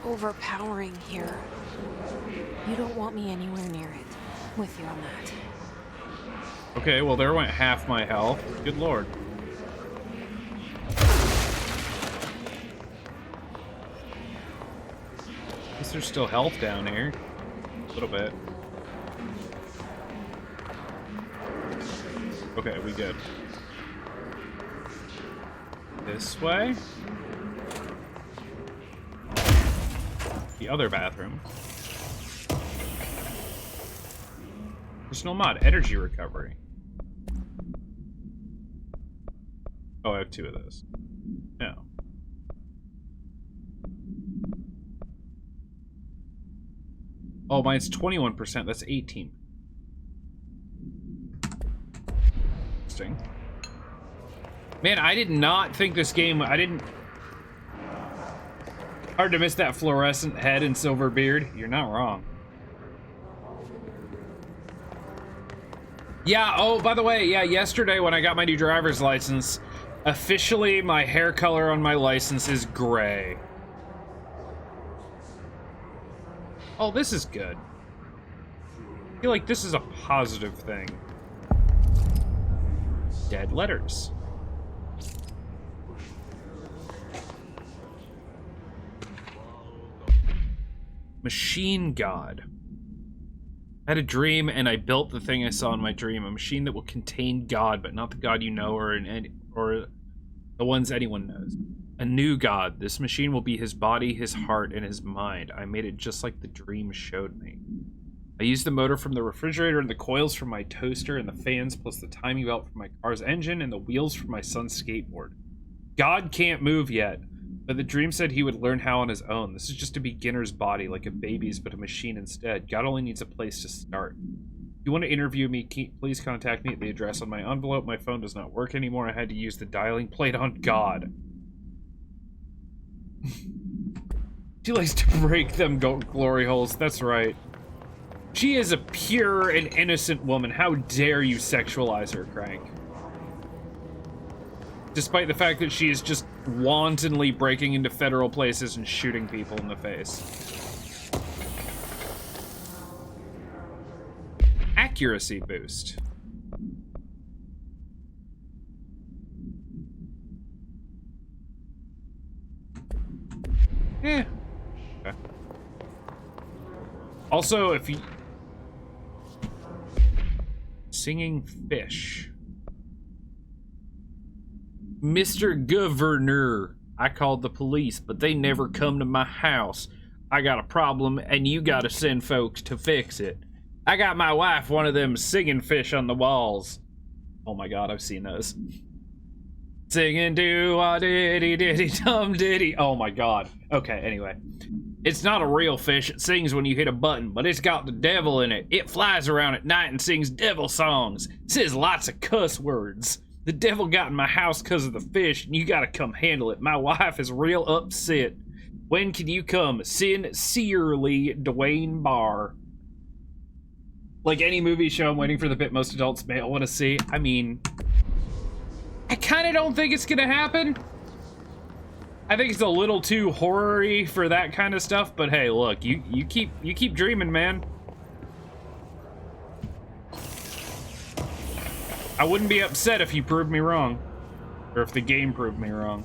overpowering here. You don't want me anywhere near it. With you on that. Okay, well there went half my health. Good lord. At least there's still health down here. A little bit. Okay, we good. This way? The other bathroom. Personal mod, energy recovery. Oh, I have 2 of those. No. Oh, mine's 21%. That's 18. Interesting. Man, I did not think this game... Hard to miss that fluorescent head and silver beard. You're not wrong. Yeah, oh, by the way, yeah, yesterday when I got my new driver's license, officially my hair color on my license is gray. Oh, this is good. I feel like this is a positive thing. Dead letters. Machine God. I had a dream and I built the thing I saw in my dream. A machine that will contain God, but not the God you know or the ones anyone knows. A new God. This machine will be his body, his heart, and his mind. I made it just like the dream showed me. I used the motor from the refrigerator and the coils from my toaster and the fans plus the timing belt from my car's engine and the wheels from my son's skateboard. God can't move yet, but the dream said he would learn how on his own. This is just a beginner's body, like a baby's, but a machine instead. God only needs a place to start. If you want to interview me, please contact me at the address on my envelope. My phone does not work anymore. I had to use the dialing plate on God. She likes to break them glory holes. That's right. She is a pure and innocent woman. How dare you sexualize her, Crank? Despite the fact that she is just wantonly breaking into federal places and shooting people in the face. Accuracy boost. Yeah. Okay. Also, if you... Singing fish. Mr. Governor, I called the police, but they never come to my house. I got a problem, and you gotta send folks to fix it. I got my wife one of them singing fish on the walls. Oh my god, I've seen those. Singing do-a-diddy-diddy-dum-diddy. Oh my god. Okay, anyway. It's not a real fish. It sings when you hit a button, but it's got the devil in it. It flies around at night and sings devil songs. Says lots of cuss words. The devil got in my house because of the fish, and you gotta come handle it. My wife is real upset. When can you come? Sincerely, Dwayne Barr. Like any movie show, I'm waiting for the bit most adults may want to see. I mean, I kind of don't think it's gonna happen. I think it's a little too horror-y for that kind of stuff, but hey, look, you keep dreaming, man. I wouldn't be upset if you proved me wrong. Or if the game proved me wrong.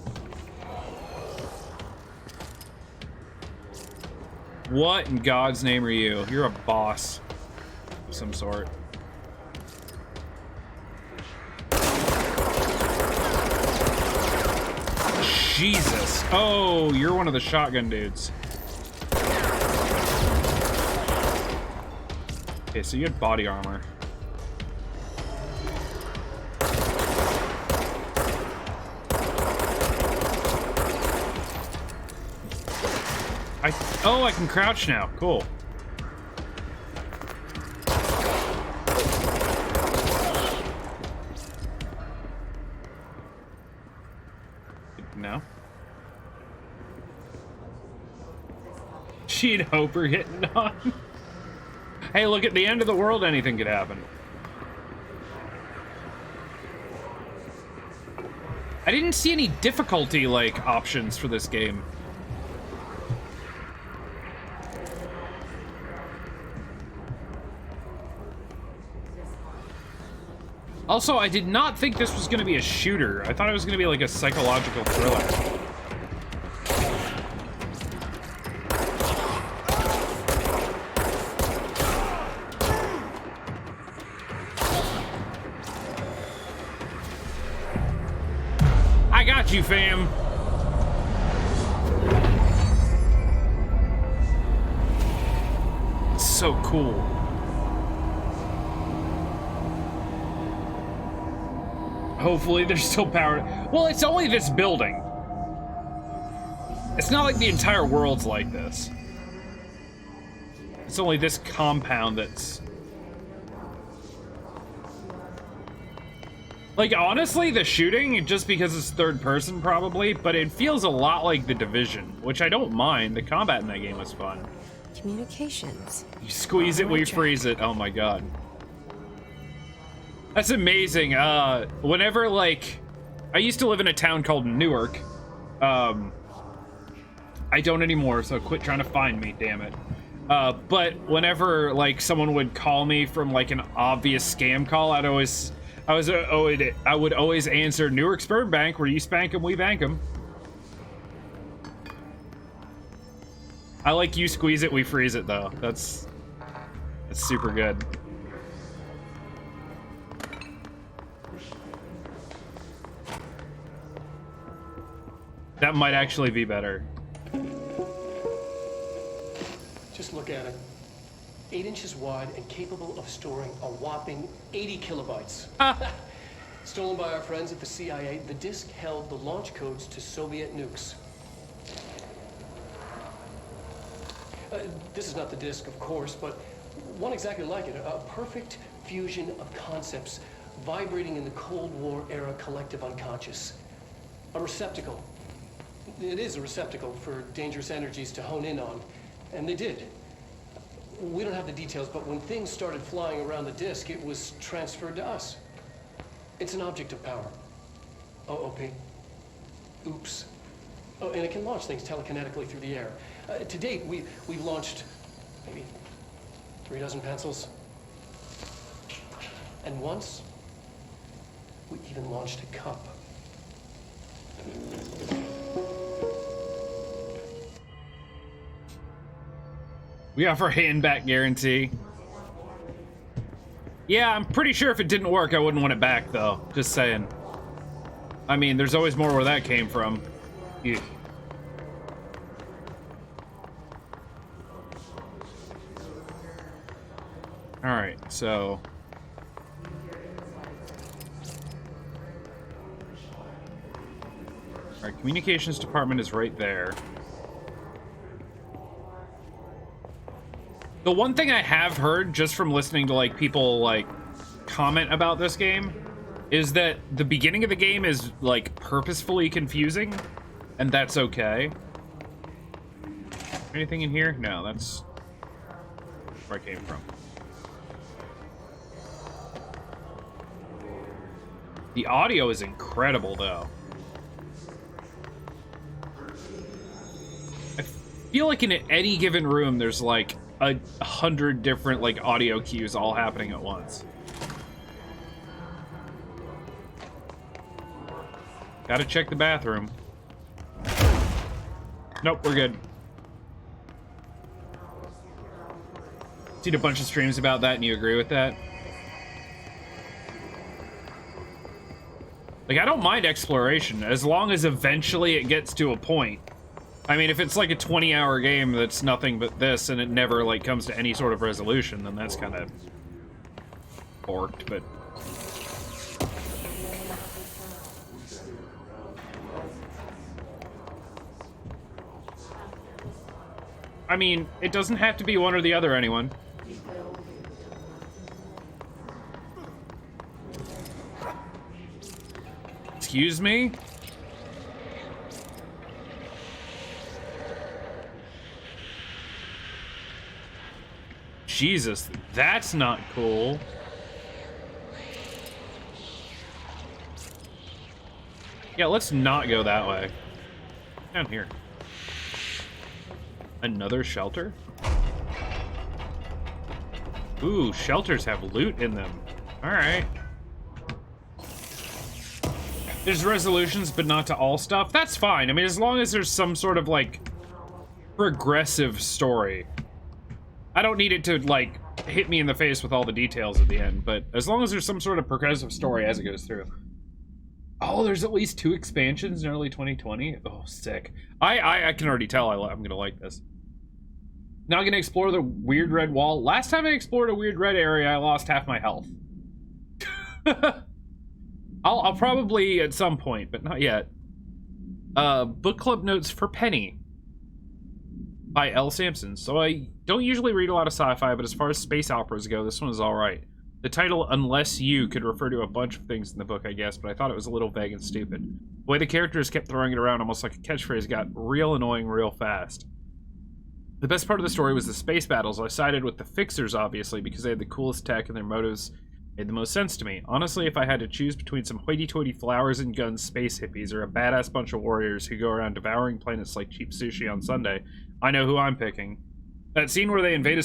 What in God's name are you? You're a boss of some sort. Jesus. Oh, you're one of the shotgun dudes. Okay, so you had body armor. Oh, I can crouch now. Cool. No. She'd hope her getting on. Hey, look, at the end of the world, anything could happen. I didn't see any difficulty, like, options for this game. Also, I did not think this was going to be a shooter. I thought it was going to be like a psychological thriller. I got you, fam. It's so cool. Hopefully there's still power. Well, it's only this building. It's not like the entire world's like this. It's only this compound that's... Like, honestly, the shooting, just because it's third person probably, but it feels a lot like The Division, which I don't mind. The combat in that game was fun. Communications. You squeeze it, we freeze it. Oh my god. That's amazing. Whenever, like, I used to live in a town called Newark. I don't anymore, so quit trying to find me, damn it. But whenever, like, someone would call me from, like, an obvious scam call, I would always answer Newark Sperm Bank, where you spank 'em, we bank 'em. I like you squeeze it, we freeze it, though. That's super good. That might actually be better. Just look at it. 8 inches wide and capable of storing a whopping 80 kilobytes. Stolen by our friends at the CIA, the disk held the launch codes to Soviet nukes. This is not the disk, of course, but one exactly like it. A perfect fusion of concepts vibrating in the Cold War era collective unconscious. A receptacle. It is a receptacle for dangerous energies to hone in on, and they did. We don't have the details, but when things started flying around the disk, it was transferred to us. It's an object of power. OOP. Oops. Oh, and it can launch things telekinetically through the air. To date, we've launched maybe 3 dozen pencils. And once, we even launched a cup. We offer hand-back guarantee. Yeah, I'm pretty sure if it didn't work, I wouldn't want it back, though. Just saying. I mean, there's always more where that came from. Yeah. Alright, so... Alright, communications department is right there. The one thing I have heard just from listening to like people like comment about this game is that the beginning of the game is like purposefully confusing, and that's okay. Anything in here? No, that's where I came from. The audio is incredible though. I feel like in any given room there's like 100 different like audio cues all happening at once. Gotta check the bathroom. Nope, we're good. Seen a bunch of streams about that and you agree with that? Like, I don't mind exploration as long as eventually it gets to a point. I mean, if it's like a 20-hour game that's nothing but this and it never like comes to any sort of resolution, then that's kind of forked, but... I mean, it doesn't have to be one or the other, anyone. Excuse me? Jesus, that's not cool. Yeah, let's not go that way. Down here. Another shelter? Ooh, shelters have loot in them. Alright. There's resolutions, but not to all stuff. That's fine. I mean, as long as there's some sort of, like, progressive story. I don't need it to, like, hit me in the face with all the details at the end, but as long as there's some sort of progressive story as it goes through. Oh, there's at least 2 expansions in early 2020? Oh, sick. I can already tell I'm gonna like this. Now I'm gonna explore the weird red wall. Last time I explored a weird red area, I lost half my health. I'll probably at some point, but not yet. Book club notes for Penny by L. Sampson. So I don't usually read a lot of sci-fi, but as far as space operas go, this one is all right. The title, Unless You, could refer to a bunch of things in the book, I guess, but I thought it was a little vague and stupid. The way the characters kept throwing it around almost like a catchphrase got real annoying real fast. The best part of the story was the space battles. I sided with the Fixers, obviously, because they had the coolest tech and their motives made the most sense to me. Honestly, if I had to choose between some hoity-toity flowers and guns space hippies or a badass bunch of warriors who go around devouring planets like cheap sushi on Sunday, I know who I'm picking. That scene where they invade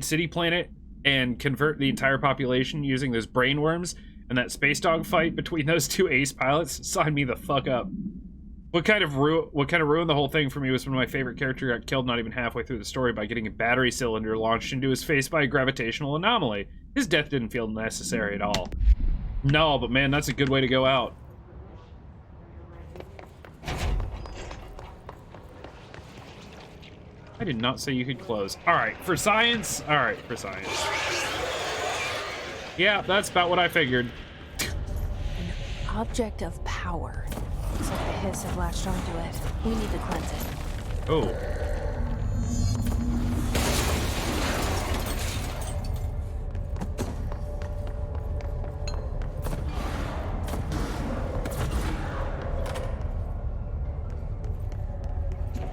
City Planet and convert the entire population using those brainworms, and that space dog fight between those 2 ace pilots, signed me the fuck up. What kind of ruined the whole thing for me was when my favorite character got killed not even halfway through the story by getting a battery cylinder launched into his face by a gravitational anomaly. His death didn't feel necessary at all. No, but man, that's a good way to go out. I did not say you could close. Alright, for science? Alright, for science. Yeah, that's about what I figured. An object of power. Looks like the hiss have latched onto it. We need to cleanse it. Oh.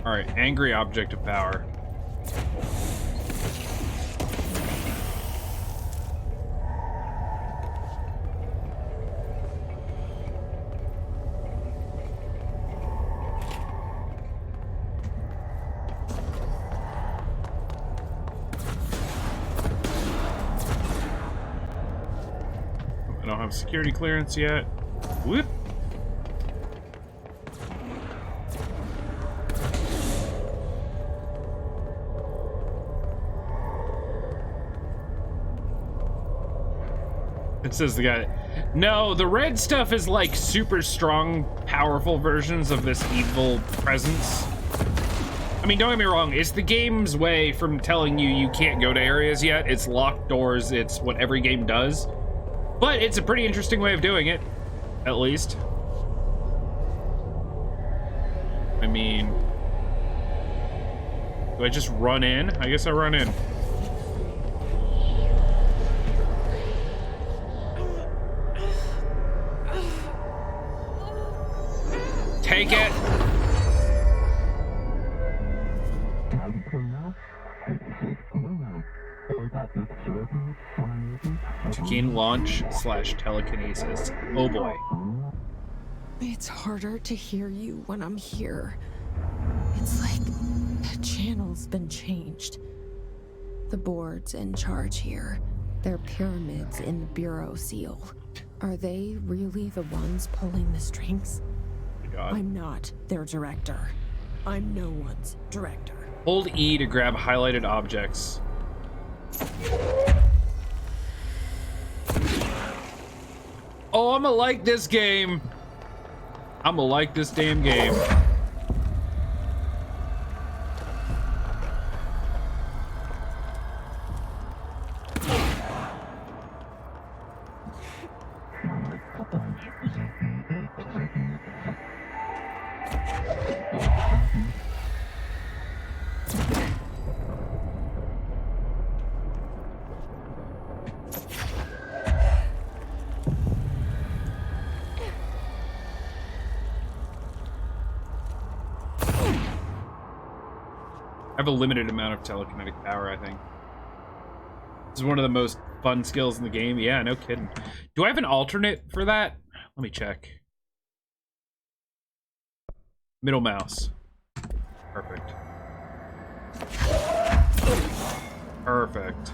Alright, angry object of power. I don't have security clearance yet. Whoop. It says the guy. No, the red stuff is like super strong, powerful versions of this evil presence. I mean, don't get me wrong, it's the game's way from telling you you can't go to areas yet. It's locked doors, it's what every game does. But it's a pretty interesting way of doing it, at least. I mean, do I just run in? I guess I run in. Take it. To gain launch / telekinesis. Oh boy. It's harder to hear you when I'm here. It's like the channel's been changed. The board's in charge here. They're pyramids in the Bureau seal. Are they really the ones pulling the strings? God. I'm not their director. I'm no one's director. Hold E to grab highlighted objects. Oh, I'ma like this game. I'ma like this damn game. I have a limited amount of telekinetic power, I think. This is one of the most fun skills in the game. Yeah, no kidding. Do I have an alternate for that? Let me check. Middle mouse. Perfect. Perfect.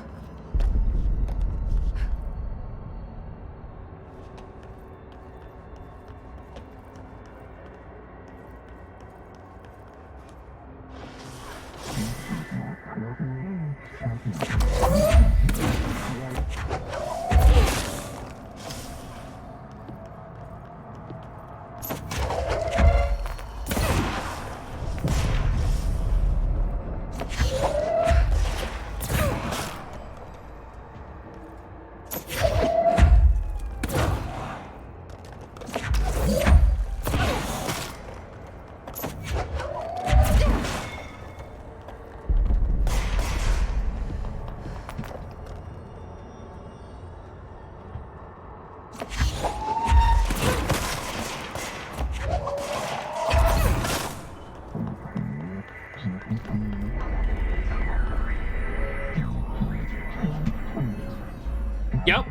Yep,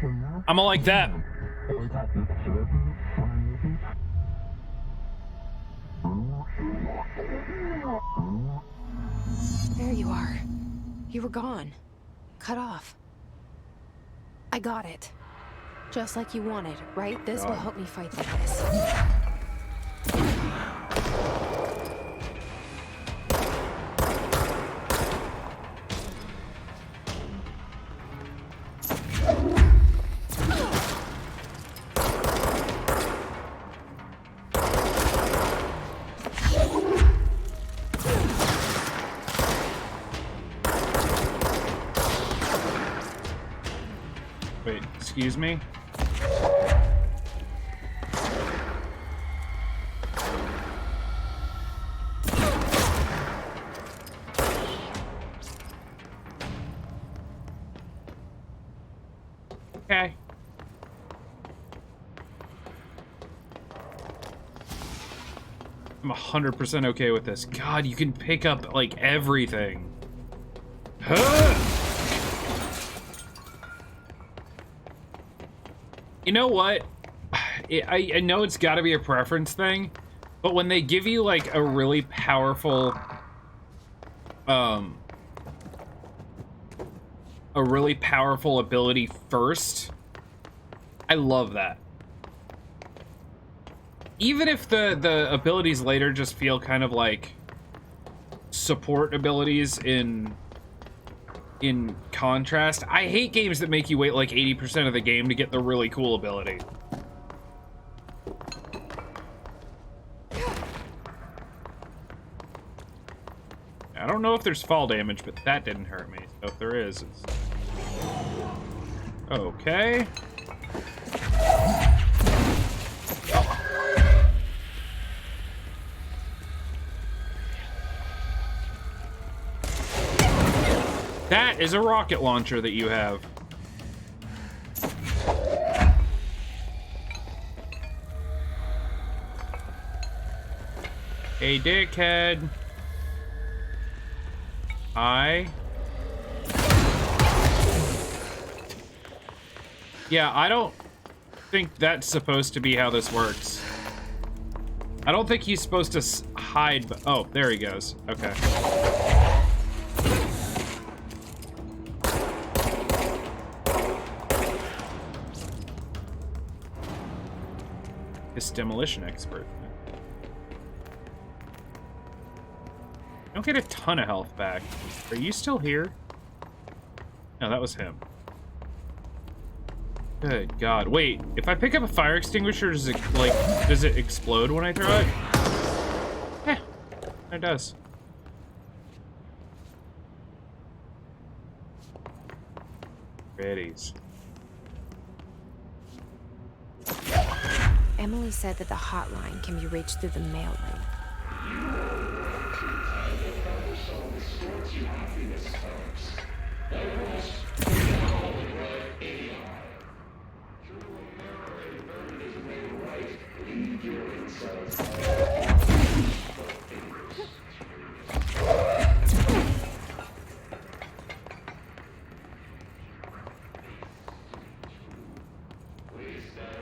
I'm all like that. There you are. You were gone. Cut off. I got it. Just like you wanted, right? This will help me fight this. Wait, excuse me? Okay. I'm 100% okay with this. God, you can pick up, like, everything. Huh! You know what? I know it's got to be a preference thing, but when they give you, like, a really powerful, ability first, I love that. Even if the abilities later just feel kind of like support abilities in contrast. I hate games that make you wait like 80% of the game to get the really cool ability. I don't know if there's fall damage, but that didn't hurt me. So if there is, it's... Okay. That is a rocket launcher that you have. Hey, dickhead. Yeah, I don't think that's supposed to be how this works. I don't think he's supposed to hide, but... Oh, there he goes. Okay. His demolition expert. I don't get a ton of health back. Are you still here? No, that was him. Good God. Wait, if I pick up a fire extinguisher, does it explode when I throw it? Yeah, it does. Pretties. Emily said that the hotline can be reached through the mailroom.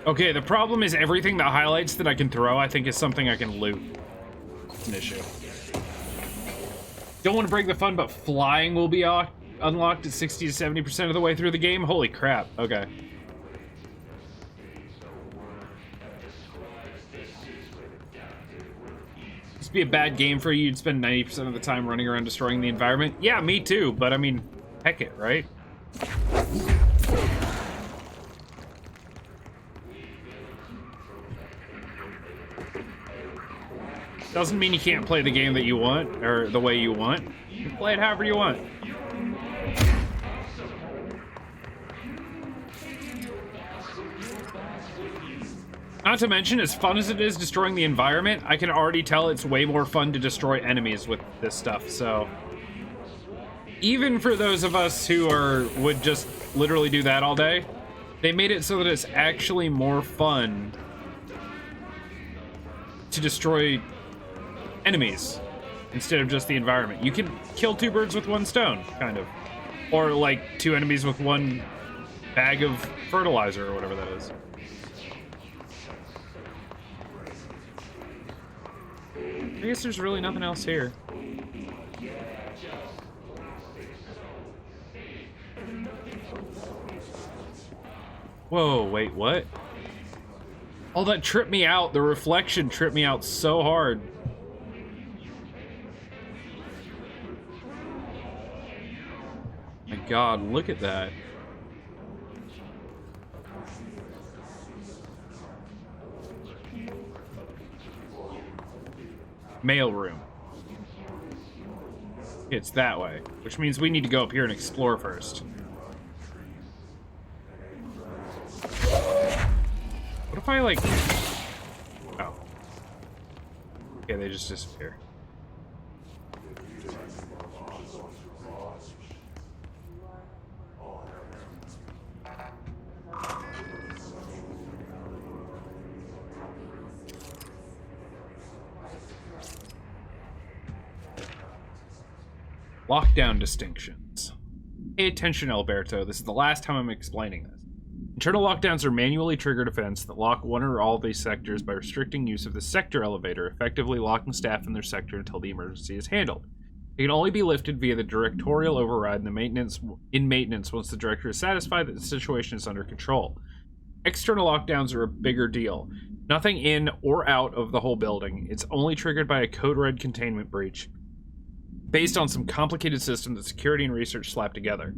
Okay, the problem is everything that highlights that I can throw, I think is something I can loot. It's an issue. Don't want to break the fun, but flying will be unlocked at 60 to 70% of the way through the game? Holy crap, okay. It'd be a bad game for you. You'd spend 90% of the time running around destroying the environment. Yeah, me too, but I mean, heck it, right? Doesn't mean you can't play the game that you want, or the way you want. You can play it however you want. Not to mention, as fun as it is destroying the environment, I can already tell it's way more fun to destroy enemies with this stuff, so... Even for those of us who would just literally do that all day, they made it so that it's actually more fun to destroy enemies instead of just the environment. You can kill two birds with one stone, kind of. Or like two enemies with one bag of fertilizer or whatever that is. I guess there's really nothing else here. Whoa, wait, what? Oh, that tripped me out. The reflection tripped me out so hard. My God, look at that. Mail room. It's that way, which means we need to go up here and explore first. What if I, like... Oh. Okay, they just disappear. Lockdown distinctions. Pay attention, Alberto. This is the last time I'm explaining this. Internal lockdowns are manually triggered events that lock one or all of these sectors by restricting use of the sector elevator, effectively locking staff in their sector until the emergency is handled. It can only be lifted via the directorial override in maintenance once the director is satisfied that the situation is under control. External lockdowns are a bigger deal. Nothing in or out of the whole building. It's only triggered by a code red containment breach, based on some complicated system that security and research slapped together.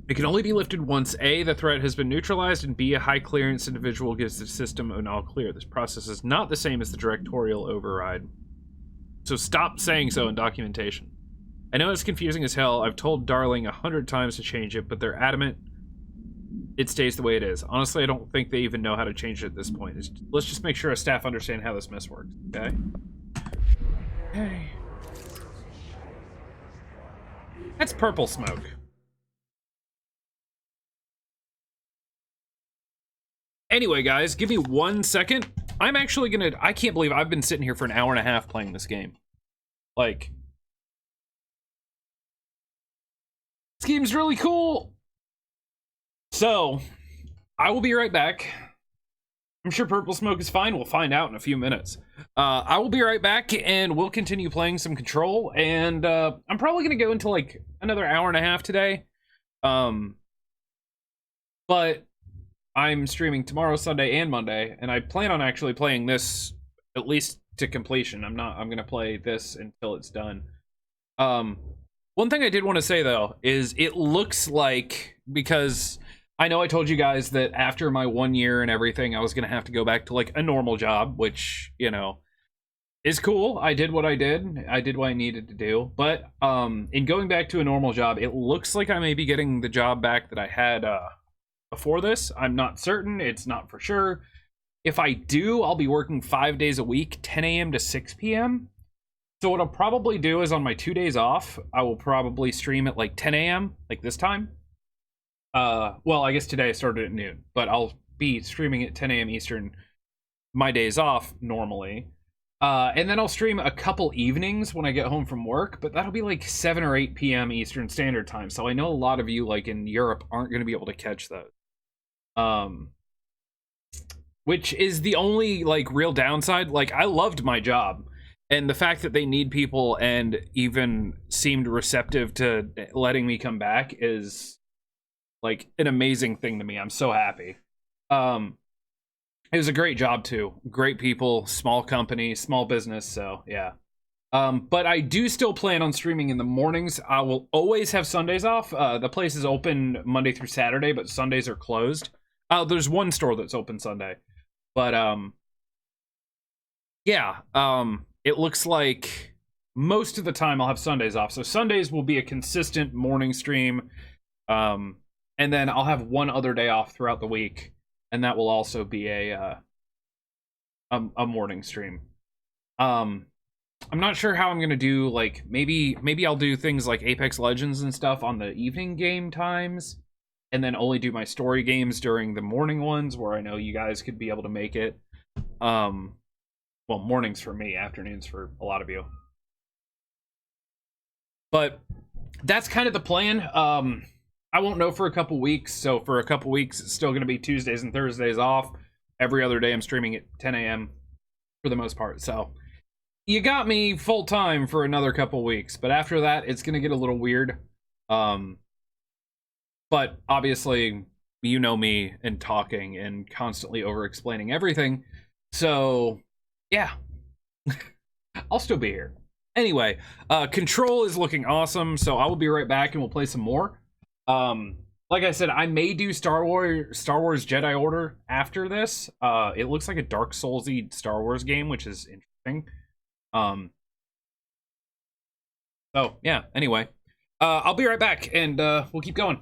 It can only be lifted once A, the threat has been neutralized, and B, a high clearance individual gives the system an all clear. This process is not the same as the directorial override. So stop saying so in documentation. I know it's confusing as hell. I've told Darling 100 times to change it, but they're adamant it stays the way it is. Honestly, I don't think they even know how to change it at this point. Let's just make sure our staff understand how this mess works, okay? Hey. That's purple smoke. Anyway, guys, give me 1 second. I'm actually gonna... I can't believe I've been sitting here for an hour and a half playing this game. Like... This game's really cool! So, I will be right back. I'm sure purple smoke is fine. We'll find out in a few minutes. I will be right back, and we'll continue playing some Control, and I'm probably gonna go into, like, another hour and a half today. But... I'm streaming tomorrow, Sunday, and Monday, and I plan on actually playing this at least to completion. I'm gonna play this until it's done. One thing I did want to say, though, is it looks like, because I know I told you guys that after my 1 year and everything, I was gonna have to go back to, like, a normal job, which, you know, is cool. I did what I did. I did what I needed to do. But, in going back to a normal job, it looks like I may be getting the job back that I had, before this. I'm not certain. It's not for sure. If I do, I'll be working 5 days a week, 10 a.m. to 6 p.m. So what I'll probably do is on my 2 days off, I will probably stream at like 10 a.m. like this time. Well, I guess today I started at noon, but I'll be streaming at 10 a.m. Eastern my days off normally. And then I'll stream a couple evenings when I get home from work, but that'll be like 7 or 8 p.m. Eastern Standard Time. So I know a lot of you, like in Europe, aren't going to be able to catch those. Which is the only, like, real downside. Like, I loved my job, and the fact that they need people and even seemed receptive to letting me come back is, like, an amazing thing to me. I'm so happy. It was a great job too. Great people, small company, small business. So yeah. But I do still plan on streaming in the mornings. I will always have Sundays off. The place is open Monday through Saturday, but Sundays are closed. There's one store that's open Sunday, but yeah. It looks like most of the time I'll have Sundays off. So Sundays will be a consistent morning stream. And then I'll have one other day off throughout the week, and that will also be a morning stream. I'm not sure how I'm gonna do, like, maybe I'll do things like Apex Legends and stuff on the evening game times, and then only do my story games during the morning ones where I know you guys could be able to make it. Well, mornings for me, afternoons for a lot of you. But that's kind of the plan. I won't know for a couple weeks, so for a couple weeks it's still gonna be Tuesdays and Thursdays off. Every other day I'm streaming at 10 a.m. for the most part, so you got me full time for another couple weeks, but after that, it's gonna get a little weird. But obviously, you know me and talking and constantly over-explaining everything, so yeah, I'll still be here. Anyway, Control is looking awesome, so I will be right back and we'll play some more. Like I said, I may do Star Wars Jedi Order after this. It looks like a Dark Souls-y Star Wars game, which is interesting. So yeah, anyway, I'll be right back and we'll keep going.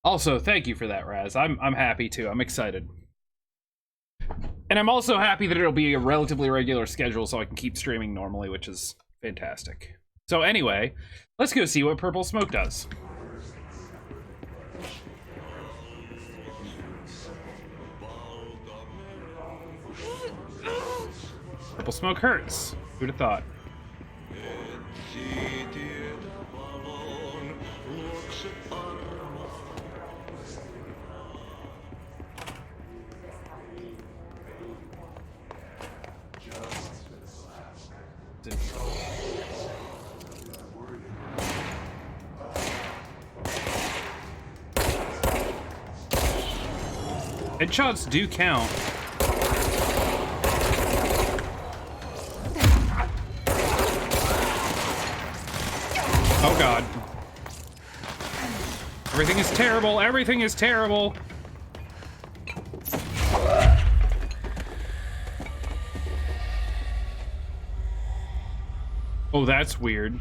Also, thank you for that, Raz. I'm happy too. I'm excited. And I'm also happy that it'll be a relatively regular schedule so I can keep streaming normally, which is fantastic. So anyway, let's go see what purple smoke does. Purple smoke hurts. Who'd have thought? Headshots do count. Oh god. Everything is terrible. Everything is terrible. Oh, that's weird.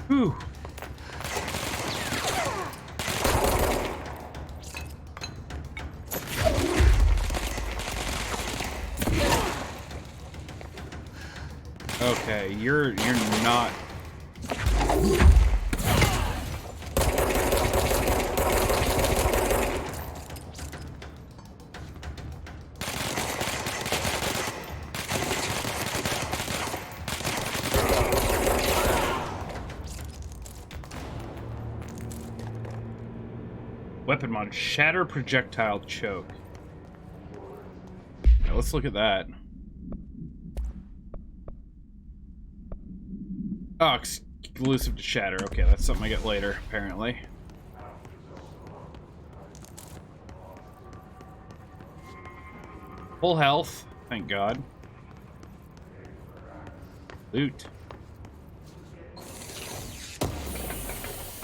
Whew. Okay, you're not. Weapon mod, shatter projectile choke. Now let's look at that. Oh, exclusive to shatter. Okay, that's something I get later, apparently. Full health, thank God. Loot.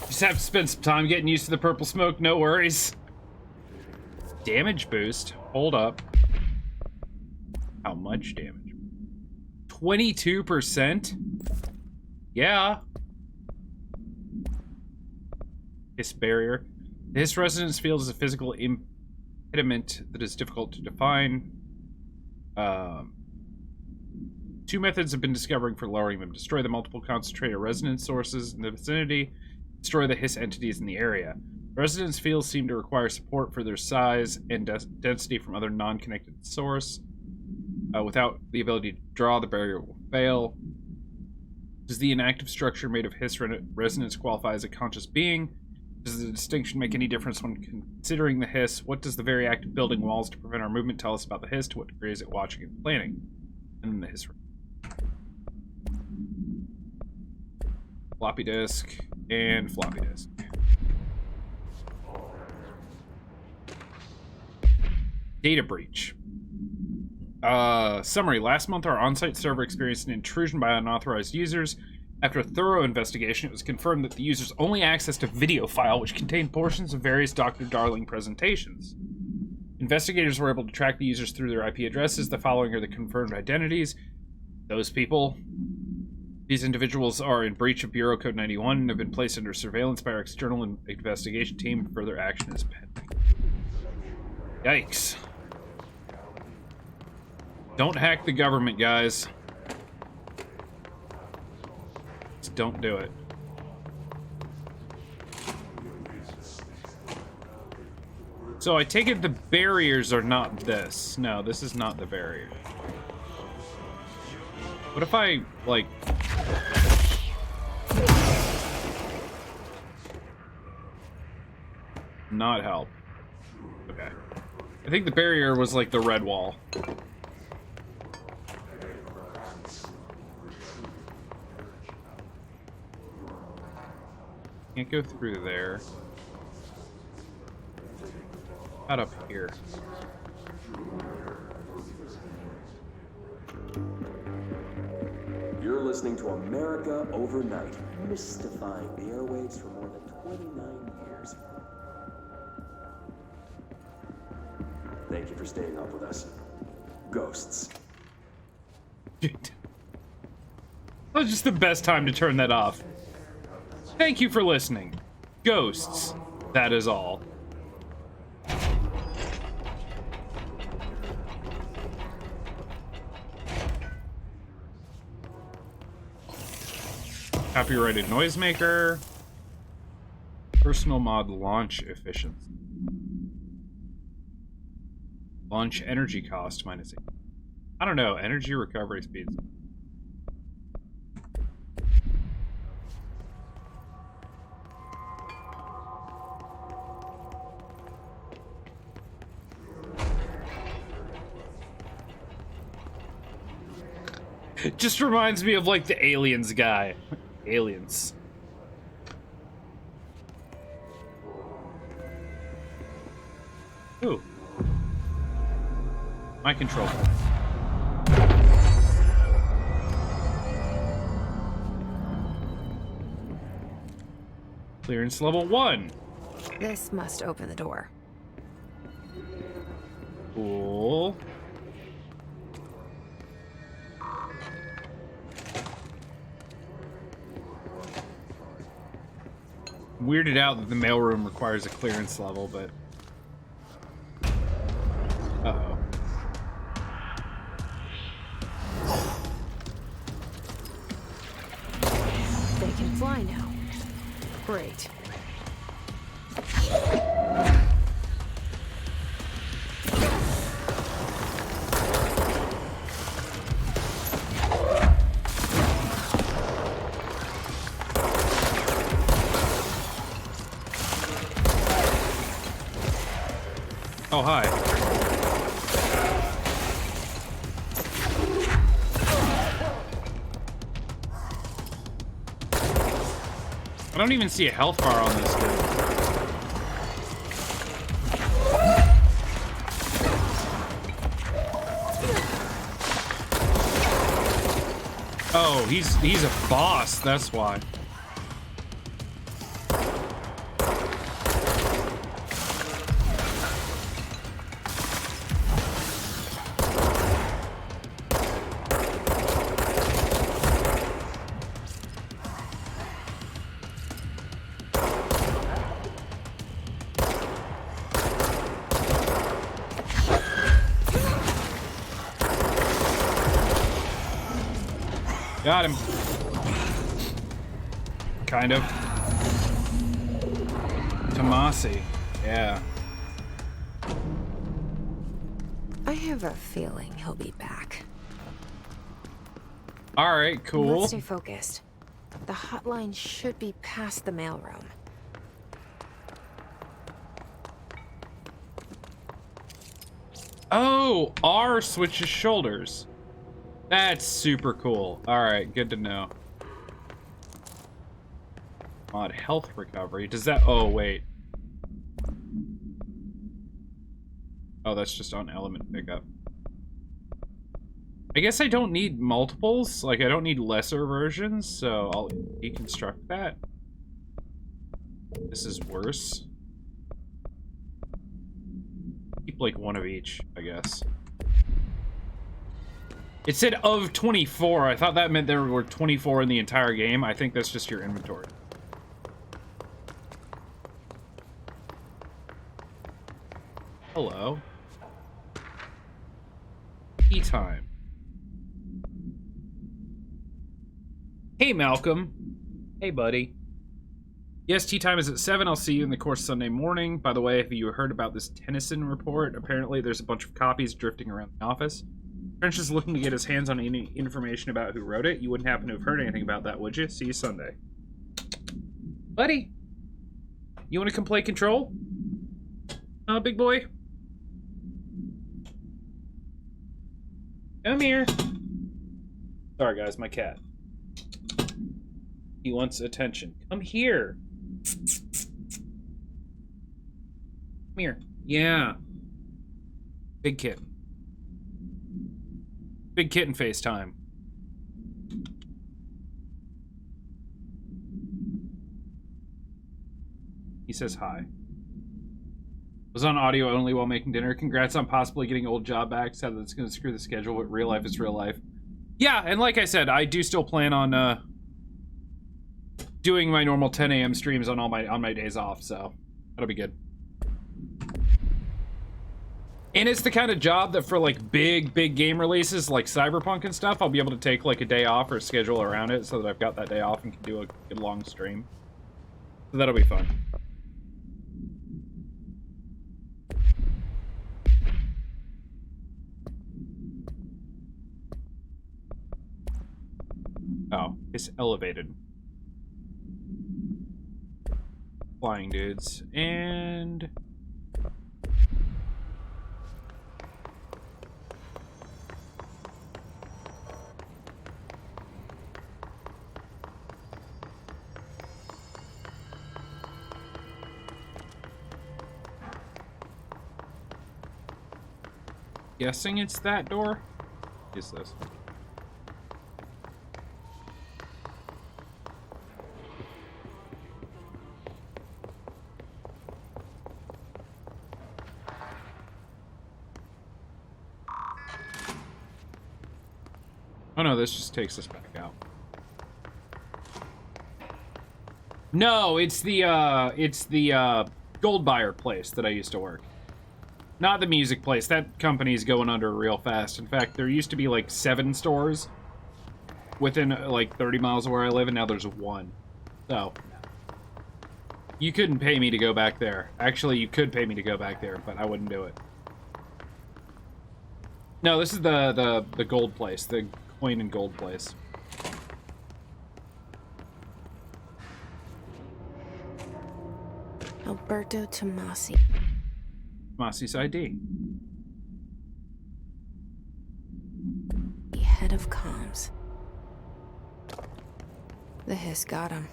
Just have to spend some time getting used to the purple smoke, no worries. Damage boost. Hold up. How much damage? 22%? Yeah. Hiss barrier. The hiss resonance field is a physical impediment that is difficult to define. Two methods have been discovering for lowering them. Destroy the multiple concentrated resonance sources in the vicinity. Destroy the hiss entities in the area. Resonance fields seem to require support for their size and density from other non-connected source. Without the ability to draw, the barrier will fail. Does the inactive structure made of hiss resonance qualify as a conscious being? Does the distinction make any difference when considering the hiss? What does the very act of building walls to prevent our movement tell us about the hiss? To what degree is it watching and planning? And then the hiss. Floppy disk and floppy disk. Data breach. Summary. Last month, our on-site server experienced an intrusion by unauthorized users. After a thorough investigation, it was confirmed that the users only accessed a video file which contained portions of various Dr. Darling presentations. Investigators were able to track the users through their IP addresses. The following are the confirmed identities. Those people. These individuals are in breach of Bureau Code 91 and have been placed under surveillance by our external investigation team. Further action is pending. Yikes. Don't hack the government, guys. Just don't do it. So I take it the barriers are not this. No, this is not the barrier. What if I, like... not help? Okay. I think the barrier was like the red wall. Can't go through there. Not up here. You're listening to America Overnight, mystifying the airwaves for more than 29 years. Thank you for staying up with us. Ghosts. That was just the best time to turn that off. Thank you for listening. Ghosts. That is all. Copyrighted noisemaker. Personal mod launch efficiency. Launch energy cost -8. I don't know. Energy recovery speeds. It just reminds me of like the Aliens guy. Aliens. Ooh. My control point. Clearance level 1. This must open the door. Cool. Weirded out that the mailroom requires a clearance level, but... Uh-oh. They can fly now. Great. Oh, hi. I don't even see a health bar on this dude. Oh, he's a boss, that's why. Got him. Kind of. Tomasi. Yeah. I have a feeling he'll be back. Alright, cool. Let's stay focused. The hotline should be past the mailroom. Oh, R switches shoulders. That's super cool. Alright, good to know. Mod health recovery. Does that... Oh, wait. Oh, that's just on element pickup. I guess I don't need multiples. Like, I don't need lesser versions, so I'll deconstruct that. This is worse. Keep, like, one of each, I guess. It said of 24. I thought that meant there were 24 in the entire game. I think that's just your inventory. Hello. Tea time. Hey, Malcolm. Hey, buddy. Yes, tea time is at 7. I'll see you in the course Sunday morning. By the way, if you heard about this Tennyson report, apparently there's a bunch of copies drifting around the office. French is looking to get his hands on any information about who wrote it. You wouldn't happen to have heard anything about that, would you? See you Sunday. Buddy, you want to come play Control? Big boy? Come here. Sorry, guys, my cat. He wants attention. Come here. Come here. Yeah. Big kitten. Big kitten FaceTime. He says hi. Was on audio only while making dinner. Congrats on possibly getting old job back. Sad that it's going to screw the schedule, but real life is real life. Yeah, and like I said, I do still plan on doing my normal 10 a.m. streams on my days off, so that'll be good. And it's the kind of job that for like big game releases like Cyberpunk and stuff, I'll be able to take like a day off or schedule around it so that I've got that day off and can do a good long stream. So that'll be fun. Oh, it's elevated. Flying dudes. And... guessing it's that door? What is this? Oh no, this just takes us back out. No, it's the gold buyer place that I used to work. Not the music place. That company's going under real fast. In fact, there used to be like 7 stores within like 30 miles of where I live, and now there's 1. So you couldn't pay me to go back there. Actually, you could pay me to go back there, but I wouldn't do it. No, this is the gold place, the coin and gold place. Alberto Tomasi. Tomasi's ID. The head of comms. The hiss got him.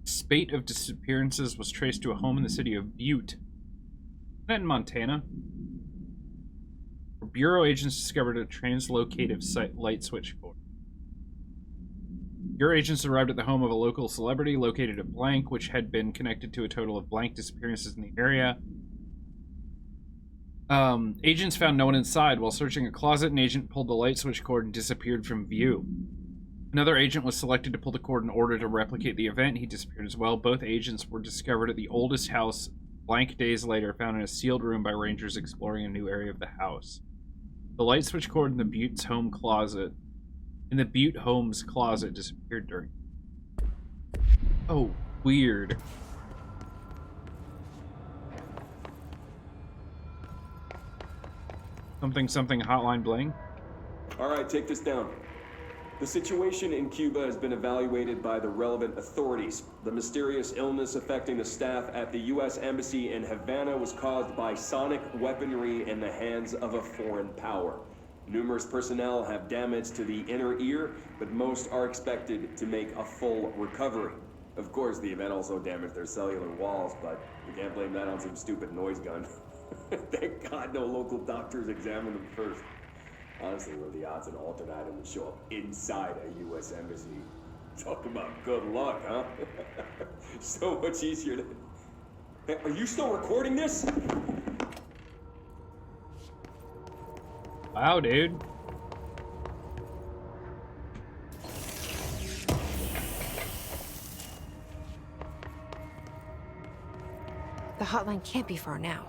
Spate of disappearances was traced to a home in the city of Butte. That in Montana. Bureau agents discovered a translocative light switch cord. Bureau agents arrived at the home of a local celebrity located at blank, which had been connected to a total of blank disappearances in the area. Agents found no one inside. While searching a closet, an agent pulled the light switch cord and disappeared from view. Another agent was selected to pull the cord in order to replicate the event. He disappeared as well. Both agents were discovered at the oldest house blank days later, found in a sealed room by rangers exploring a new area of the house. The light switch cord in the Butte's home closet, in the Butte home's closet, disappeared during... Oh, weird. Something hotline bling. All right, take this down. The situation in Cuba has been evaluated by the relevant authorities. The mysterious illness affecting the staff at the U.S. Embassy in Havana was caused by sonic weaponry in the hands of a foreign power. Numerous personnel have damage to the inner ear, but most are expected to make a full recovery. Of course, the event also damaged their cellular walls, but you can't blame that on some stupid noise gun. Thank God no local doctors examined them first. Honestly, what are the odds an alternate item would show up inside a U.S. embassy? Talk about good luck, huh? So much easier to... Hey, are you still recording this? Wow, dude. The hotline can't be far now.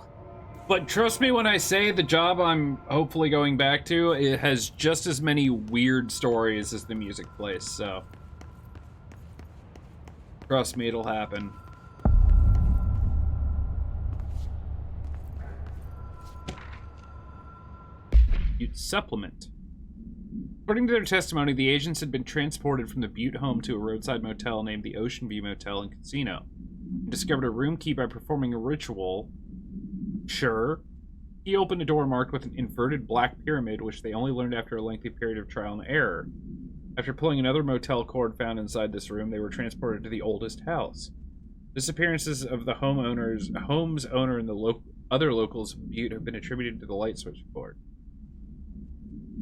But trust me when I say the job I'm hopefully going back to, it has just as many weird stories as the music place, so... Trust me, it'll happen. Butte supplement. According to their testimony, the agents had been transported from the Butte home to a roadside motel named the Ocean View Motel and Casino, and discovered a room key by performing a ritual. Sure. He opened a door marked with an inverted black pyramid, which they only learned after a lengthy period of trial and error. After pulling another motel cord found inside this room, they were transported to the oldest house. Disappearances of the home's owner and the other locals of Butte have been attributed to the light switch cord.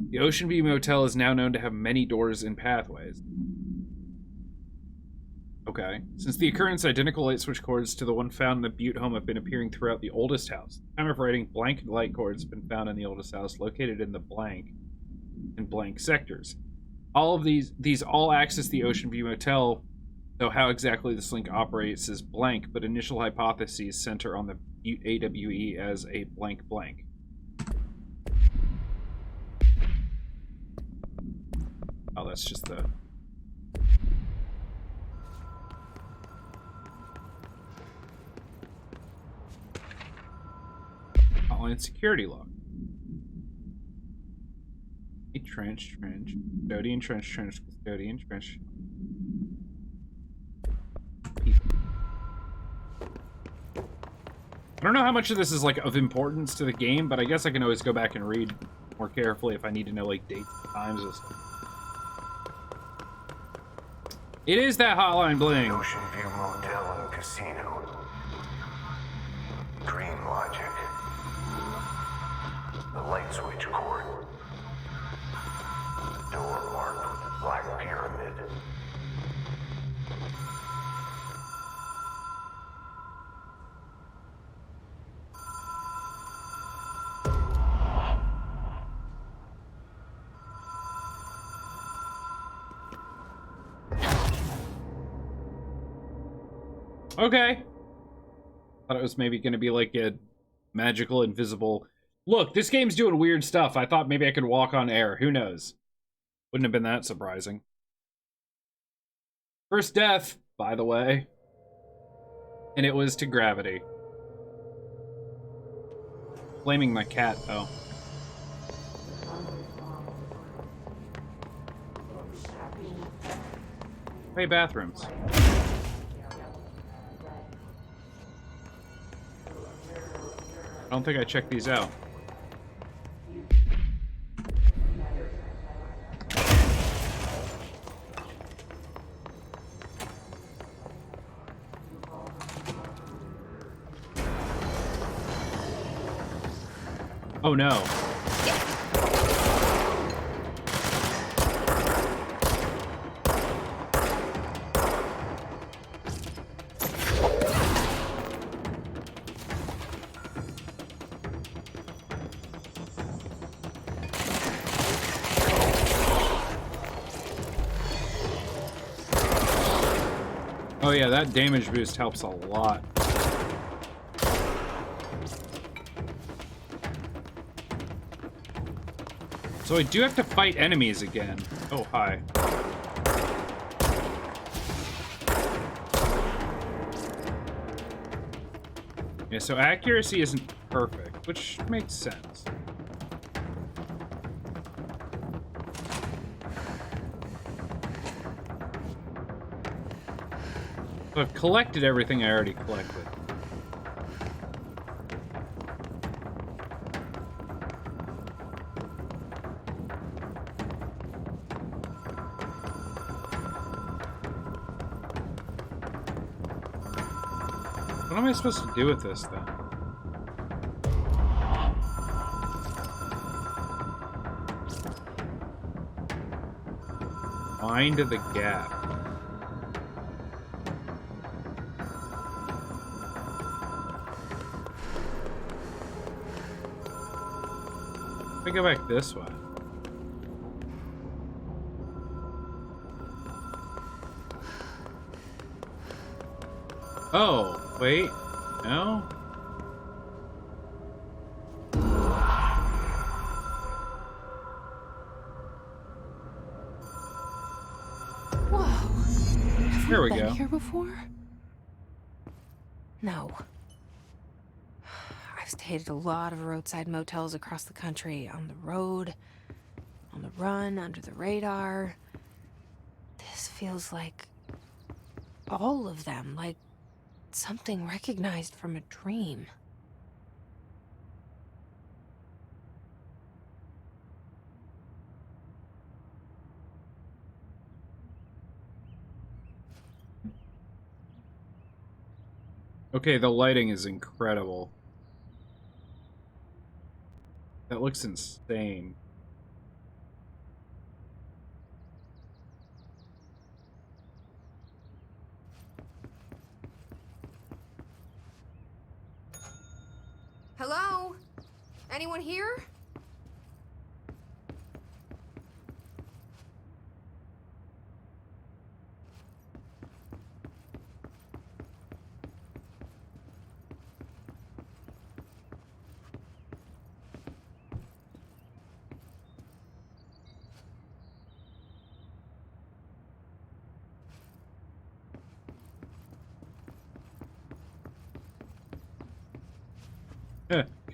The Ocean View Motel is now known to have many doors and pathways. Okay. Since the occurrence, identical light switch cords to the one found in the Butte home have been appearing throughout the oldest house. Time of writing, blank light cords have been found in the oldest house, located in the blank and blank sectors. All of these all access the Ocean View Motel, though how exactly this link operates is blank, but initial hypotheses center on the Butte AWE as a blank blank. Oh, that's just the... Hotline security log. A trench, custodian, trench, custodian, trench. People. I don't know how much of this is, like, of importance to the game, but I guess I can always go back and read more carefully if I need to know, like, dates and times and stuff. It is that hotline bling. Ocean View Motel and Casino. Dream logic. The light switch cord. Door marked with the black pyramid. Okay. Thought it was maybe going to be like a magical, invisible... Look, this game's doing weird stuff. I thought maybe I could walk on air. Who knows? Wouldn't have been that surprising. First death, by the way. And it was to gravity. Blaming my cat, though. Hey, bathrooms. I don't think I checked these out. Oh no. Oh yeah, that damage boost helps a lot. So I do have to fight enemies again. Oh, hi. Yeah, so accuracy isn't perfect, which makes sense. So I've collected everything I already collected. What am I supposed to do with this, then? Find the gap. Let me go back this way. Oh, wait. No? Whoa. Have Here we been go. here before? No. I've stayed at a lot of roadside motels across the country, on the road, on the run, under the radar. This feels like all of them, like something recognized from a dream. Okay, the lighting is incredible. That looks insane. Hello? Anyone here?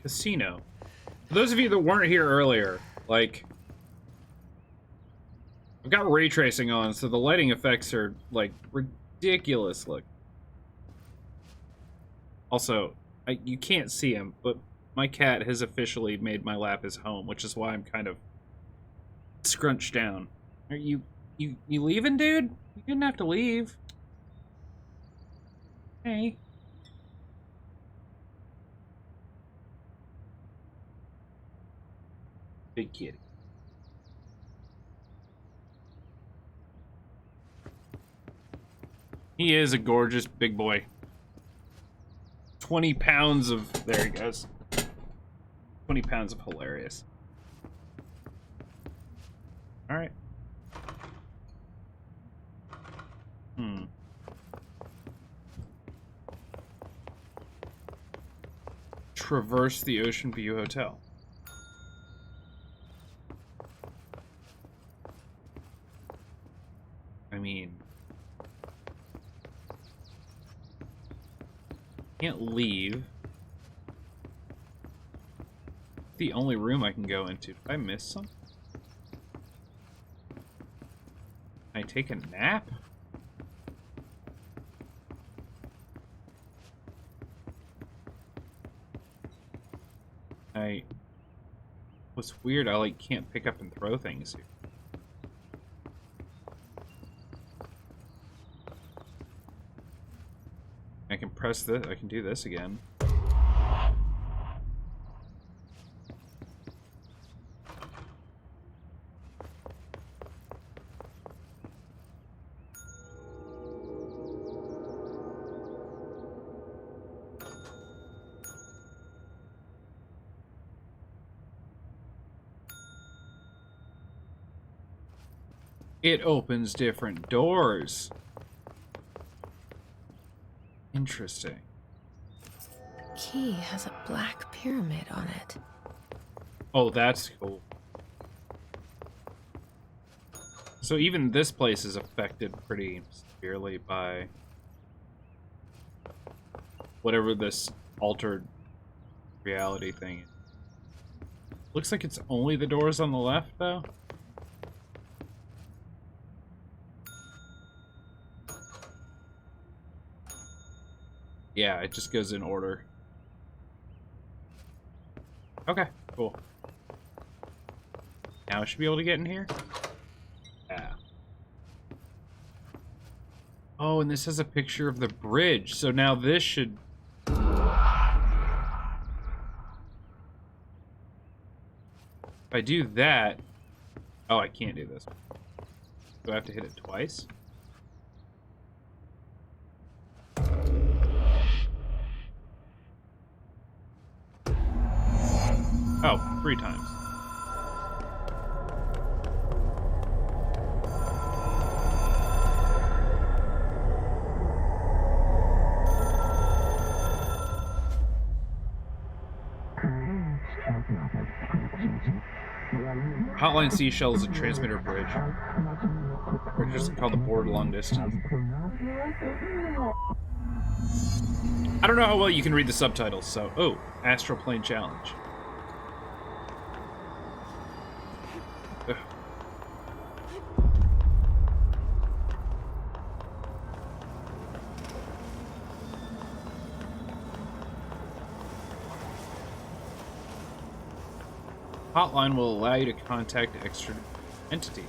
Casino. For those of you that weren't here earlier, like, I've got ray tracing on, so the lighting effects are, like, ridiculous look. Also, you can't see him, but my cat has officially made my lap his home, which is why I'm kind of scrunched down. Are you leaving, dude? You didn't have to leave. Hey. Big kitty. He is a gorgeous big boy. 20 pounds of... There he goes. 20 pounds of hilarious. Alright. Traverse the Ocean View Hotel. I mean... Can't leave. The only room I can go into. Did I miss something? Can I take a nap? What's weird, I like can't pick up and throw things here. I can press this, I can do this again. It opens different doors. Interesting. Key has a black pyramid on it. Oh, that's cool. So even this place is affected pretty severely by whatever this altered reality thing is. Looks like it's only the doors on the left, though. Yeah, it just goes in order. Okay, cool. Now I should be able to get in here? Yeah. Oh, and this has a picture of the bridge, so now this should... If I do that... Oh, I can't do this. Do I have to hit it twice? Oh, 3 times. Hotline Seashell is a transmitter bridge. Or just called the board long distance. I don't know how well you can read the subtitles, so... Oh, Astral Plane Challenge. Ugh. Hotline will allow you to contact extra entities.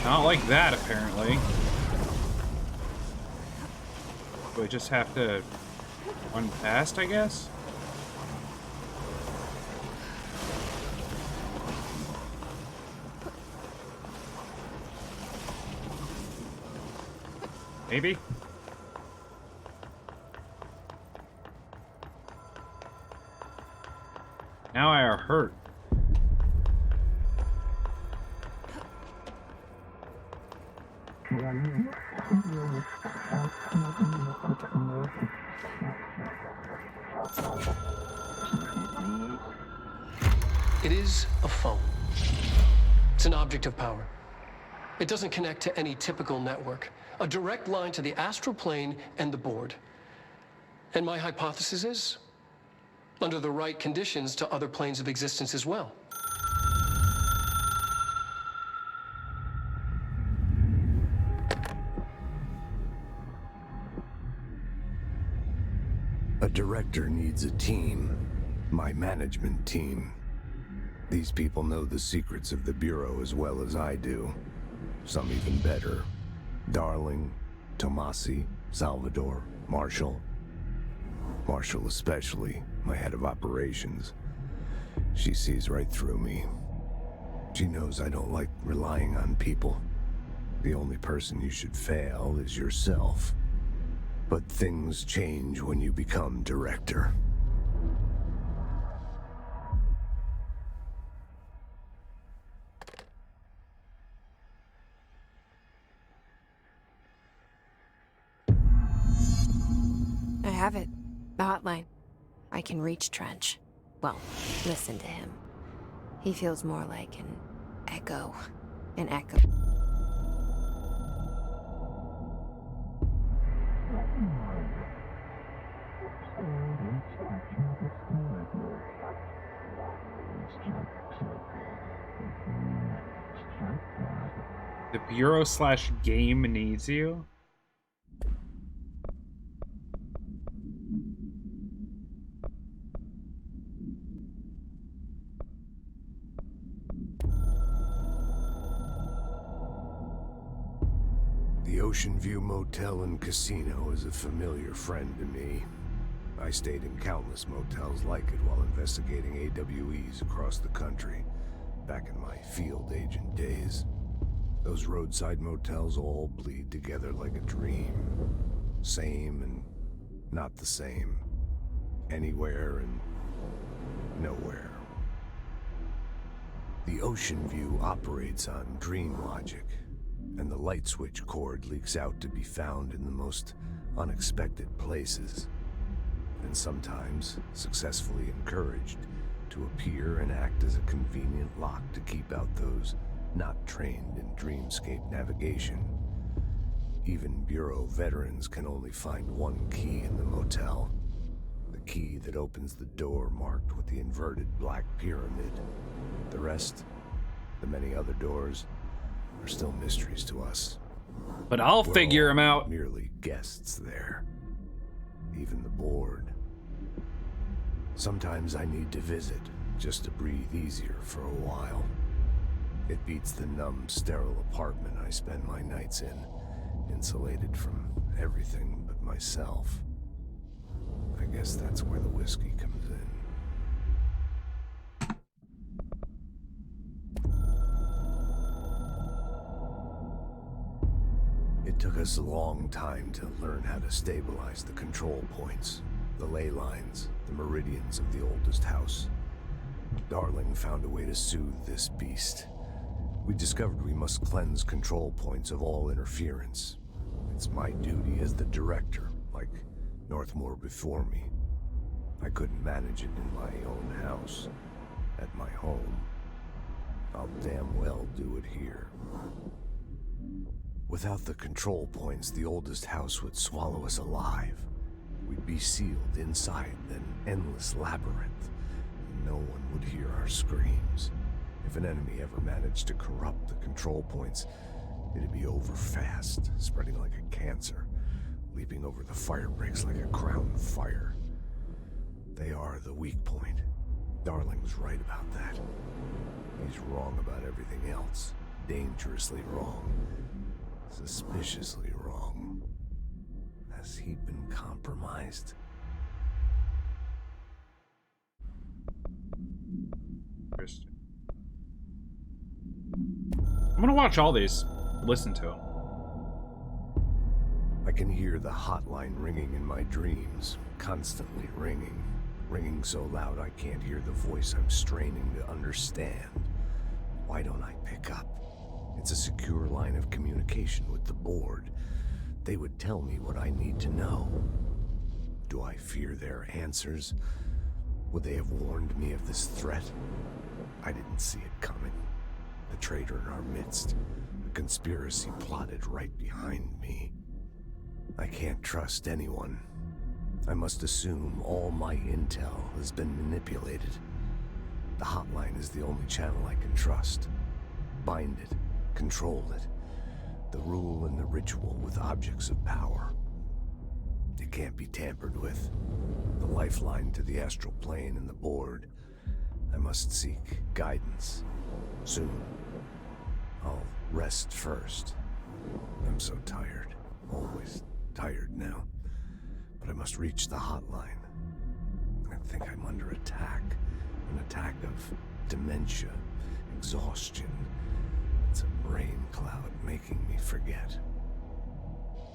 Not like that, apparently. Do I just have to run past, I guess? Maybe? Now I are hurt. It is a phone. It's an object of power. It doesn't connect to any typical network. A direct line to the astral plane and the board. And my hypothesis is, under the right conditions, to other planes of existence as well. A director needs a team. My management team. These people know the secrets of the Bureau as well as I do. Some even better. Darling, Tomasi, Salvador, Marshall. Marshall especially, my head of operations. She sees right through me. She knows I don't like relying on people. The only person you should fail is yourself. But things change when you become director. I have it. The hotline. I can reach Trench. Well, listen to him. He feels more like an echo. An echo. The Bureau/game needs you? The Ocean View Motel and Casino is a familiar friend to me. I stayed in countless motels like it while investigating AWEs across the country, back in my field agent days. Those roadside motels all bleed together like a dream. Same and not the same. Anywhere and nowhere. The Ocean View operates on dream logic, and the light switch cord leaks out to be found in the most unexpected places, and sometimes successfully encouraged to appear and act as a convenient lock to keep out those not trained in dreamscape navigation. Even Bureau veterans can only find one key in the motel. The key that opens the door marked with the inverted black pyramid. The rest, the many other doors, are still mysteries to us. But I'll We're figure all him out. Merely guests there. Even the board. Sometimes I need to visit, just to breathe easier for a while. It beats the numb, sterile apartment I spend my nights in, insulated from everything but myself. I guess that's where the whiskey comes in. It took us a long time to learn how to stabilize the control points, the ley lines, the meridians of the oldest house. Darling found a way to soothe this beast. We discovered we must cleanse control points of all interference. It's my duty as the director, like Northmore before me. I couldn't manage it in my own house, at my home. I'll damn well do it here. Without the control points, the oldest house would swallow us alive. We'd be sealed inside an endless labyrinth, and no one would hear our screams. If an enemy ever managed to corrupt the control points, it'd be over fast, spreading like a cancer, leaping over the fire breaks like a crown of fire. They are the weak point. Darling's right about that. He's wrong about everything else. Dangerously wrong. Suspiciously wrong. Has he been compromised? Interesting. I'm gonna watch all these. Listen to them. I can hear the hotline ringing in my dreams, constantly ringing. Ringing so loud I can't hear the voice I'm straining to understand. Why don't I pick up? It's a secure line of communication with the board. They would tell me what I need to know. Do I fear their answers? Would they have warned me of this threat? I didn't see it coming. The traitor in our midst. A conspiracy plotted right behind me. I can't trust anyone. I must assume all my intel has been manipulated. The hotline is the only channel I can trust. Bind it, control it. The rule and the ritual with objects of power. It can't be tampered with. The lifeline to the astral plane and the board. I must seek guidance. Soon. I'll rest first. I'm so tired. Always tired now. But I must reach the hotline. I think I'm under attack. An attack of dementia, exhaustion. It's a brain cloud making me forget.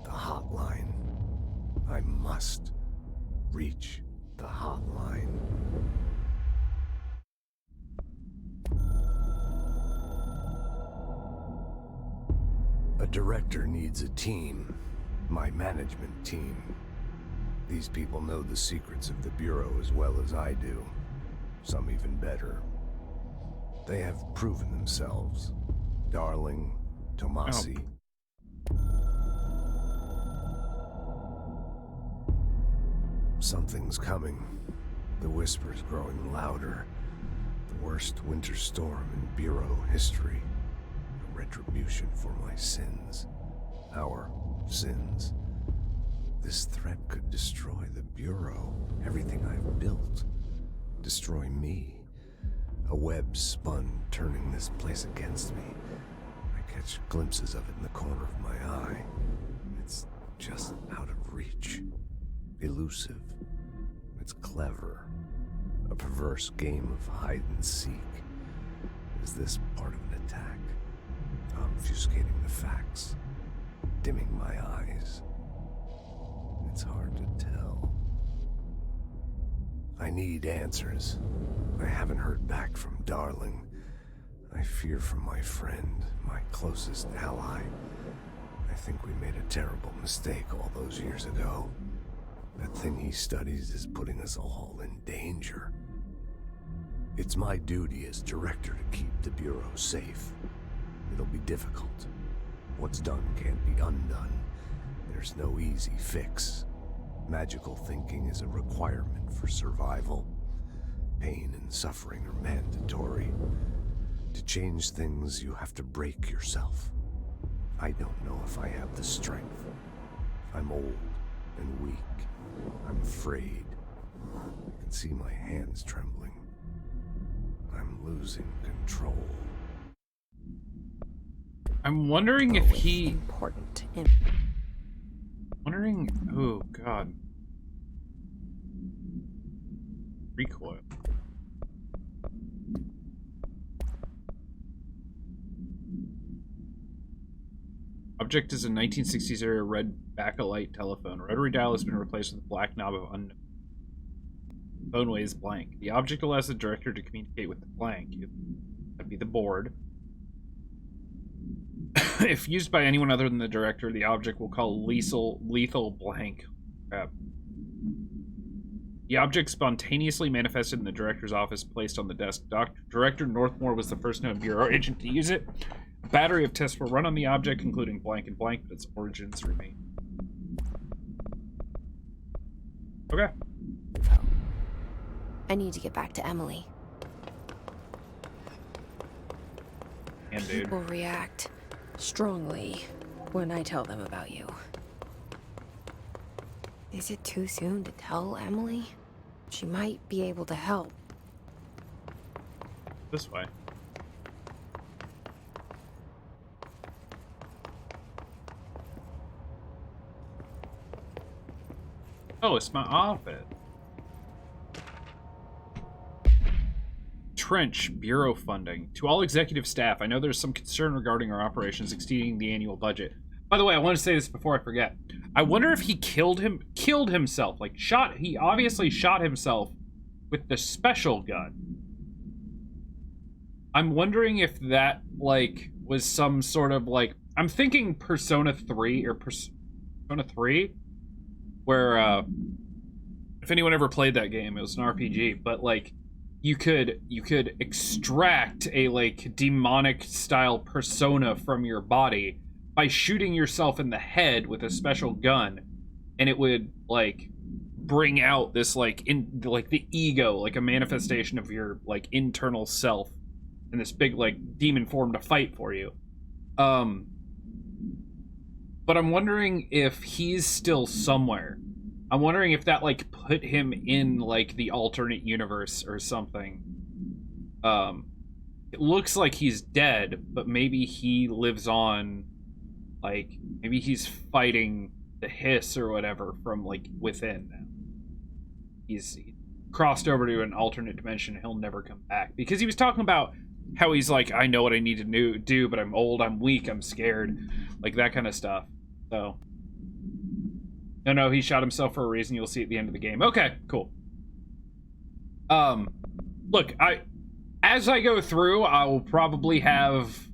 The hotline. I must reach the hotline. A director needs a team. My management team. These people know the secrets of the Bureau as well as I do. Some even better. They have proven themselves. Darling, Tomasi. Something's coming. The whispers growing louder. The worst winter storm in Bureau history. A retribution for my sins. Our sins. This threat could destroy the Bureau, everything I've built. Destroy me. A web spun, turning this place against me. I catch glimpses of it in the corner of my eye. It's just out of reach. Elusive. It's clever. A perverse game of hide and seek. Is this part of an attack? Obfuscating the facts. Dimming my eyes. It's hard to tell. I need answers. I haven't heard back from Darling. I fear for my friend, my closest ally. I think we made a terrible mistake all those years ago. That thing he studies is putting us all in danger. It's my duty as director to keep the Bureau safe. It'll be difficult. What's done can't be undone. There's no easy fix. Magical thinking is a requirement for survival. Pain and suffering are mandatory. To change things, you have to break yourself. I don't know if I have the strength. I'm old and weak. I'm afraid. I can see my hands trembling. I'm losing control. I'm wondering if he... Important. Wondering... Oh, God. Recoil. Object is a 1960s era red backlight telephone. Rotary dial has been replaced with a black knob of unknown. Phone weighs blank. The object allows the director to communicate with the blank. That'd be the board. If used by anyone other than the director, the object will call lethal blank. Crap. The object spontaneously manifested in the director's office, placed on the desk. Director Northmore was the first known Bureau agent to use it. A battery of tests were run on the object, including blank and blank, but its origins remain. Okay. I need to get back to Emily. And dude. People react strongly when I tell them about you. Is it too soon to tell Emily? She might be able to help. This way. Oh, it's my office. Trench, Bureau funding. To all executive staff, I know there's some concern regarding our operations exceeding the annual budget. By the way, I want to say this before I forget. I wonder if he killed himself. Like, he obviously shot himself with the special gun. I'm wondering if that, like, was some sort of, like... I'm thinking Persona 3, or Persona 3, where, if anyone ever played that game, it was an RPG, but, like, you could extract a, like, demonic-style persona from your body by shooting yourself in the head with a special gun, and it would, like, bring out this, like, the ego, like, a manifestation of your, like, internal self, in this big, like, demon form to fight for you. But I'm wondering if he's still somewhere. I'm wondering if that, like, put him in, like, the alternate universe or something. It looks like he's dead, but maybe he lives on, like, maybe he's fighting the hiss or whatever from, like, within now. He's crossed over to an alternate dimension. He'll never come back. Because he was talking about how he's like, I know what I need to do, but I'm old, I'm weak, I'm scared. Like, that kind of stuff. So... No, he shot himself for a reason. You'll see at the end of the game. Okay, cool. Look, as I go through, I will probably have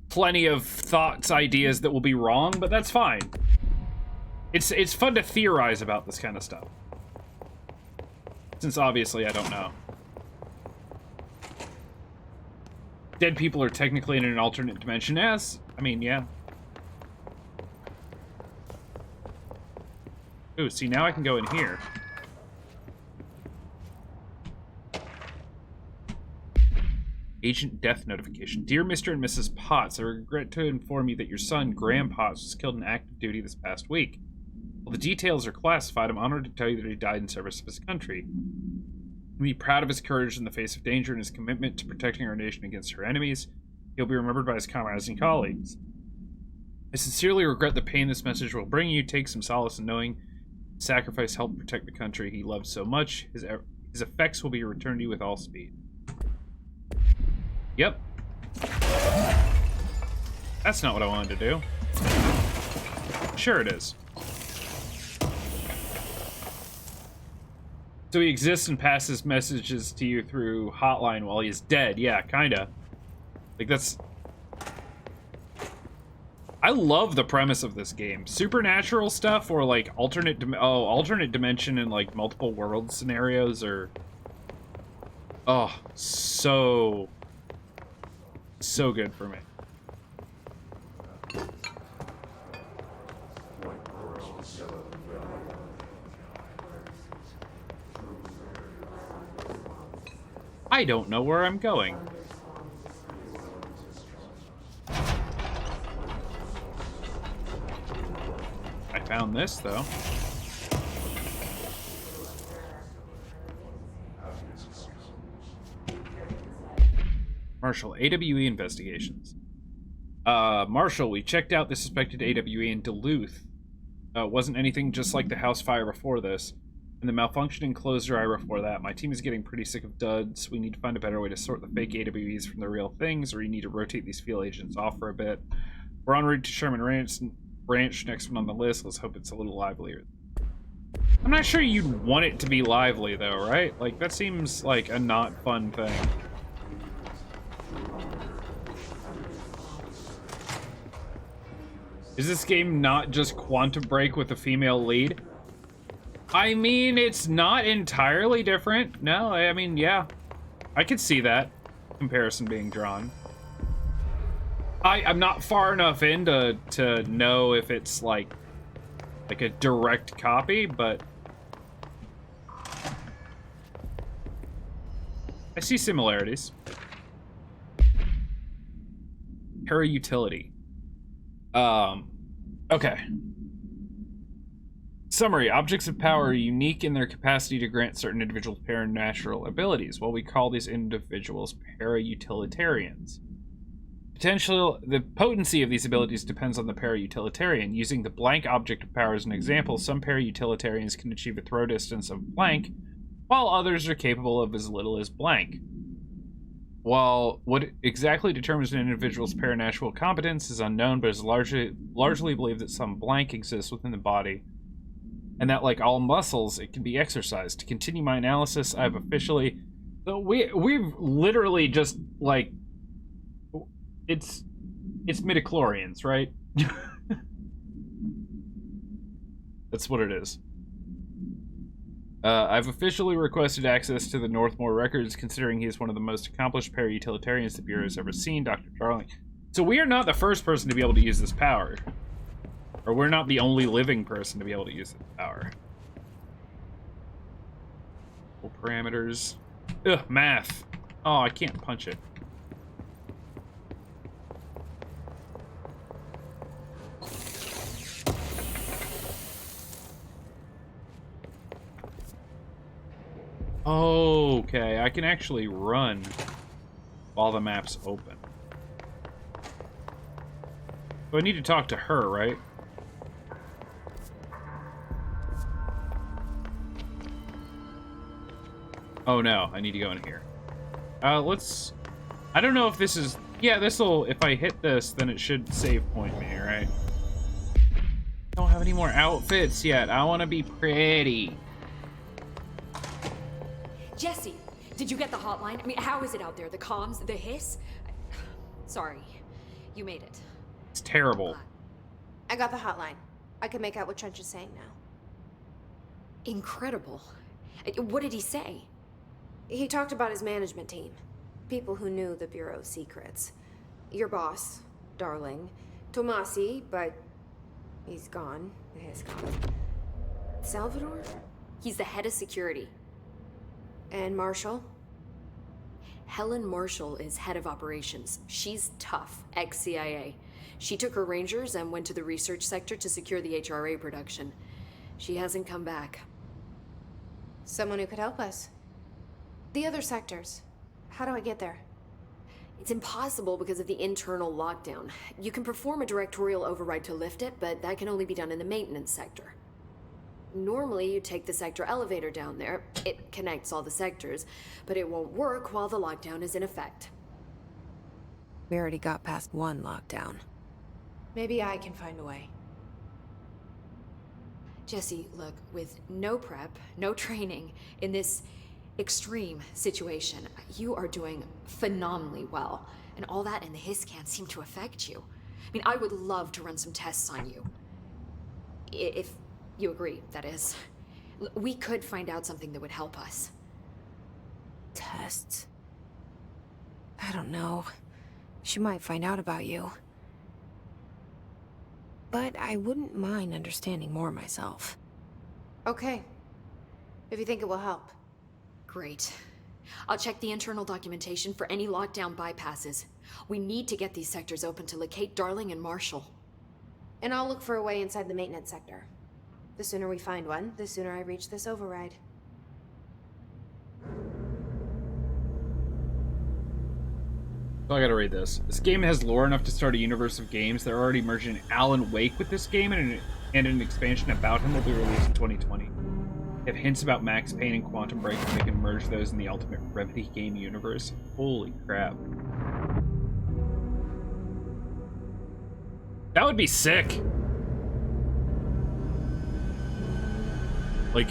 plenty of thoughts, ideas that will be wrong, but that's fine. It's fun to theorize about this kind of stuff. Since obviously I don't know. Dead people are technically in an alternate dimension, as... I mean, yeah. Ooh, see, now I can go in here. Agent death notification. Dear Mr. and Mrs. Potts, I regret to inform you that your son, Graham Potts, was killed in active duty this past week. While the details are classified, I'm honored to tell you that he died in service of his country. He'll be proud of his courage in the face of danger and his commitment to protecting our nation against her enemies. He'll be remembered by his comrades and colleagues. I sincerely regret the pain this message will bring you. Take some solace in knowing sacrifice helped protect the country he loved so much. His effects will be returned to you with all speed. Yep. That's not what I wanted to do. Sure it is. So he exists and passes messages to you through hotline while he's dead. Yeah, kinda. Like, that's... I love the premise of this game. Supernatural stuff or, like, alternate dimension and, like, multiple world scenarios are... Oh, so good for me. I don't know where I'm going. I found this, though. Marshall, AWE investigations. Marshall, we checked out the suspected AWE in Duluth. Wasn't anything just like the house fire before this, and the malfunctioning closed-eye before that. My team is getting pretty sick of duds. We need to find a better way to sort the fake AWEs from the real things, or we need to rotate these field agents off for a bit. We're en route to Sherman Ranch, next one on the list. Let's hope it's a little livelier. I'm not sure you'd want it to be lively, though, right? Like, that seems like a not fun thing. Is this game not just Quantum Break with a female lead? I mean, it's not entirely different. No, I mean, yeah. I could see that comparison being drawn. I'm not far enough in to know if it's like a direct copy, but I see similarities. Para-utility. Okay. Summary. Objects of power are unique in their capacity to grant certain individuals paranatural abilities. While we call these individuals para-utilitarians. The potency of these abilities depends on the para-utilitarian. Using the blank object of power as an example, some para-utilitarians can achieve a throw distance of blank, while others are capable of as little as blank. While what exactly determines an individual's paranatural competence is unknown, but is largely believed that some blank exists within the body, and that, like all muscles, it can be exercised. To continue my analysis, I've officially... So we've literally just, like... It's midichlorians, right? That's what it is. I've officially requested access to the Northmore records, considering he is one of the most accomplished para-utilitarians the Bureau has ever seen, Dr. Darling. So we are not the first person to be able to use this power. Or we're not the only living person to be able to use this power. Full parameters. Ugh, math. Oh, I can't punch it. Okay, I can actually run while the map's open. So I need to talk to her, right? Oh no, I need to go in here. Let's... I don't know if this is... Yeah, this'll... If I hit this, then it should save point me, right? Don't have any more outfits yet. I want to be pretty. Jesse, did you get the hotline? I mean, how is it out there? The comms, the hiss? Sorry, you made it. It's terrible. I got the hotline. I can make out what Trench is saying now. Incredible. What did he say? He talked about his management team. People who knew the Bureau's secrets. Your boss, Darling. Tomasi, but he's gone. The hiss gone. Salvador? He's the head of security. And Marshall? Helen Marshall is head of operations. She's tough, ex-CIA. She took her Rangers and went to the research sector to secure the HRA production. She hasn't come back. Someone who could help us. The other sectors. How do I get there? It's impossible because of the internal lockdown. You can perform a directorial override to lift it, but that can only be done in the maintenance sector. Normally, you take the sector elevator down there. It connects all the sectors, but it won't work while the lockdown is in effect. We already got past one lockdown. Maybe I can find a way. Jesse, look, with no prep, no training, in this extreme situation, you are doing phenomenally well. And all that and the hiss can't seem to affect you. I mean, I would love to run some tests on you. If you agree, that is. We could find out something that would help us. Tests? I don't know. She might find out about you. But I wouldn't mind understanding more myself. Okay. If you think it will help. Great. I'll check the internal documentation for any lockdown bypasses. We need to get these sectors open to locate Darling and Marshall. And I'll look for a way inside the maintenance sector. The sooner we find one, the sooner I reach this override. So I gotta read this. This game has lore enough to start a universe of games. They're already merging Alan Wake with this game, and an expansion about him will be released in 2020. They have hints about Max Payne and Quantum Break, and they can merge those in the Ultimate Remedy game universe. Holy crap. That would be sick. Like...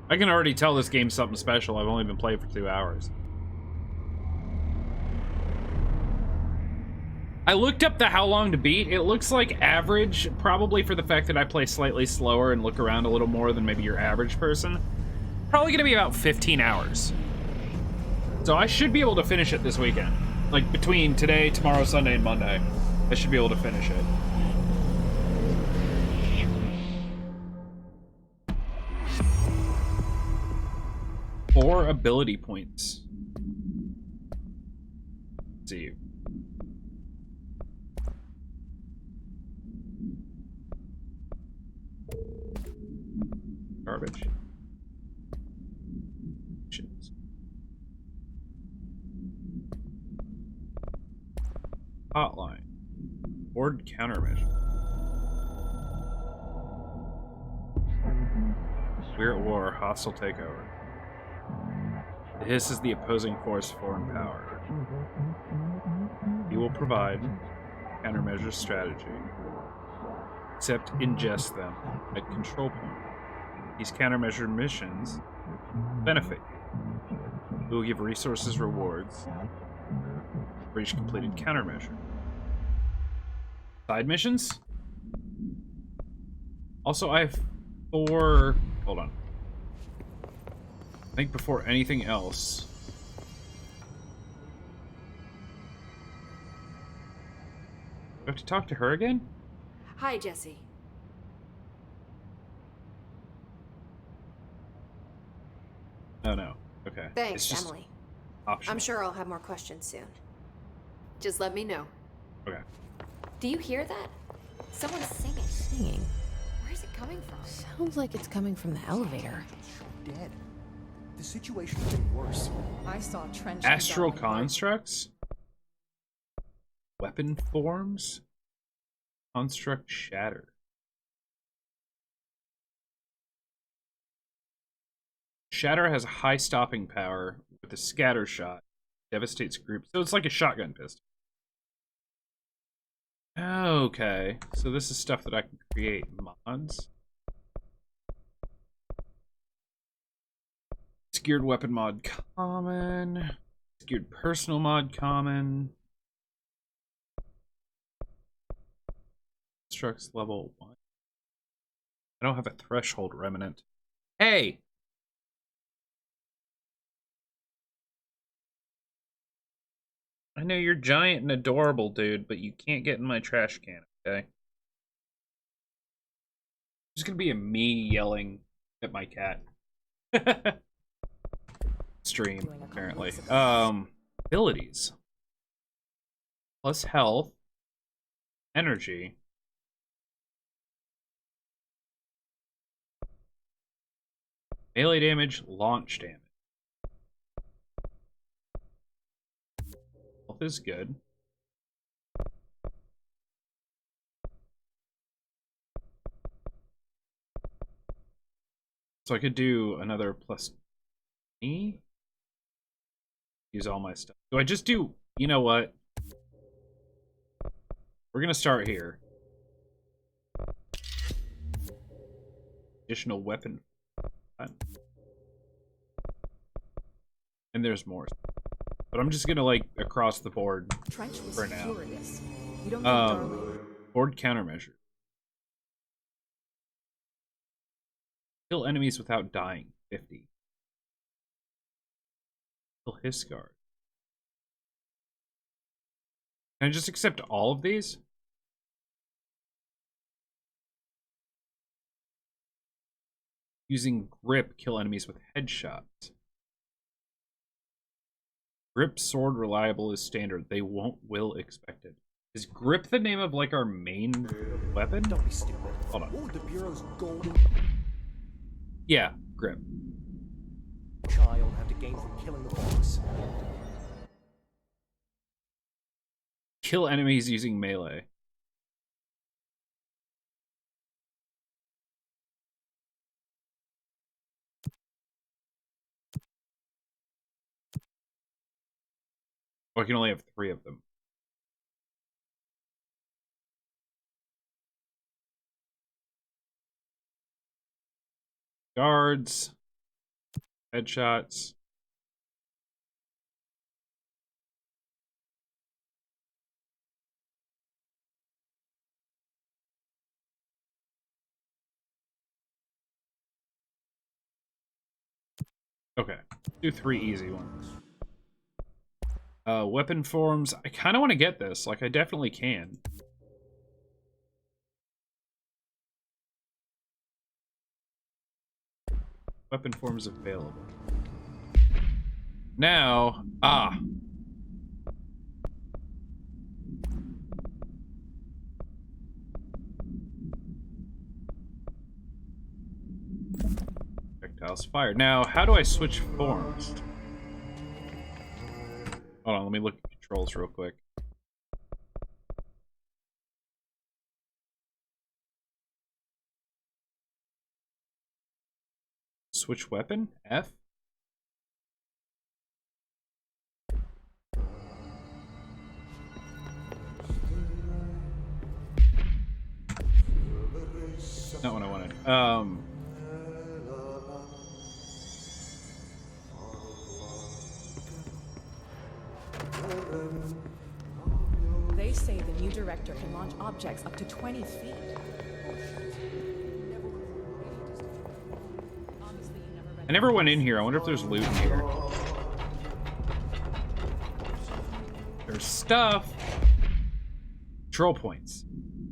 I can already tell this game's something special. I've only been playing for 2 hours. I looked up the how long to beat. It looks like average, probably for the fact that I play slightly slower and look around a little more than maybe your average person. Probably gonna be about 15 hours. So I should be able to finish it this weekend. Like between today, tomorrow, Sunday, and Monday. I should be able to finish it. Four ability points. Let's see. Garbage. Hotline. Board countermeasure. We're at war. Hostile takeover. The hiss is the opposing force, foreign power. You will provide countermeasure strategy. Except ingest them at control point. These countermeasure missions benefit you. We will give resources rewards for each completed countermeasure. Side missions? Also, I have 4... Hold on. I think before anything else... Do I have to talk to her again? Hi, Jesse. Oh, no. Okay. Thanks, It's just Emily. optional. I'm sure I'll have more questions soon. Just let me know. Okay. Do you hear that? Someone's singing. Singing. Where's it coming from? Sounds like it's coming from the elevator. Dead. The situation's getting worse. I saw trench. Astral constructs? Weapon forms? Construct shatter. Shatter has a high stopping power with a scatter shot. Devastates groups. So it's like a shotgun pistol. Okay. So this is stuff that I can create. Mods. Secured weapon mod common. Secured personal mod common. Constructs level 1. I don't have a threshold remnant. Hey! I know you're giant and adorable, dude, but you can't get in my trash can, okay? There's gonna be a me yelling at my cat. Stream, apparently. Abilities. Plus health. Energy. Melee damage, launch damage. Health is good. So I could do another plus me. Use all my stuff. Do I just do, you know what? We're gonna start here. Additional weapon. And there's more. But I'm just gonna like across the board for now. You don't think Board countermeasure. Kill enemies without dying. 50. Kill his guard. Can I just accept all of these? Using grip, kill enemies with headshots. Grip sword reliable is standard. They will expect it. Is grip the name of like our main weapon? Don't be stupid. Hold on. What would the Bureau's golden Yeah, grip. child have to gain from killing the boss? Kill enemies using melee. Oh, I can only have 3 of them. Guards. Headshots. Okay. Do 3 easy ones. Weapon forms. I kind of want to get this. Like, I definitely can. Weapon forms available. Now, projectiles fired. Now, how do I switch forms? Hold on, let me look at controls real quick. Switch weapon? F? Not what I wanted. They say the new director can launch objects up to 20 feet. I never went in here. I wonder if there's loot in here. There's stuff. Control points.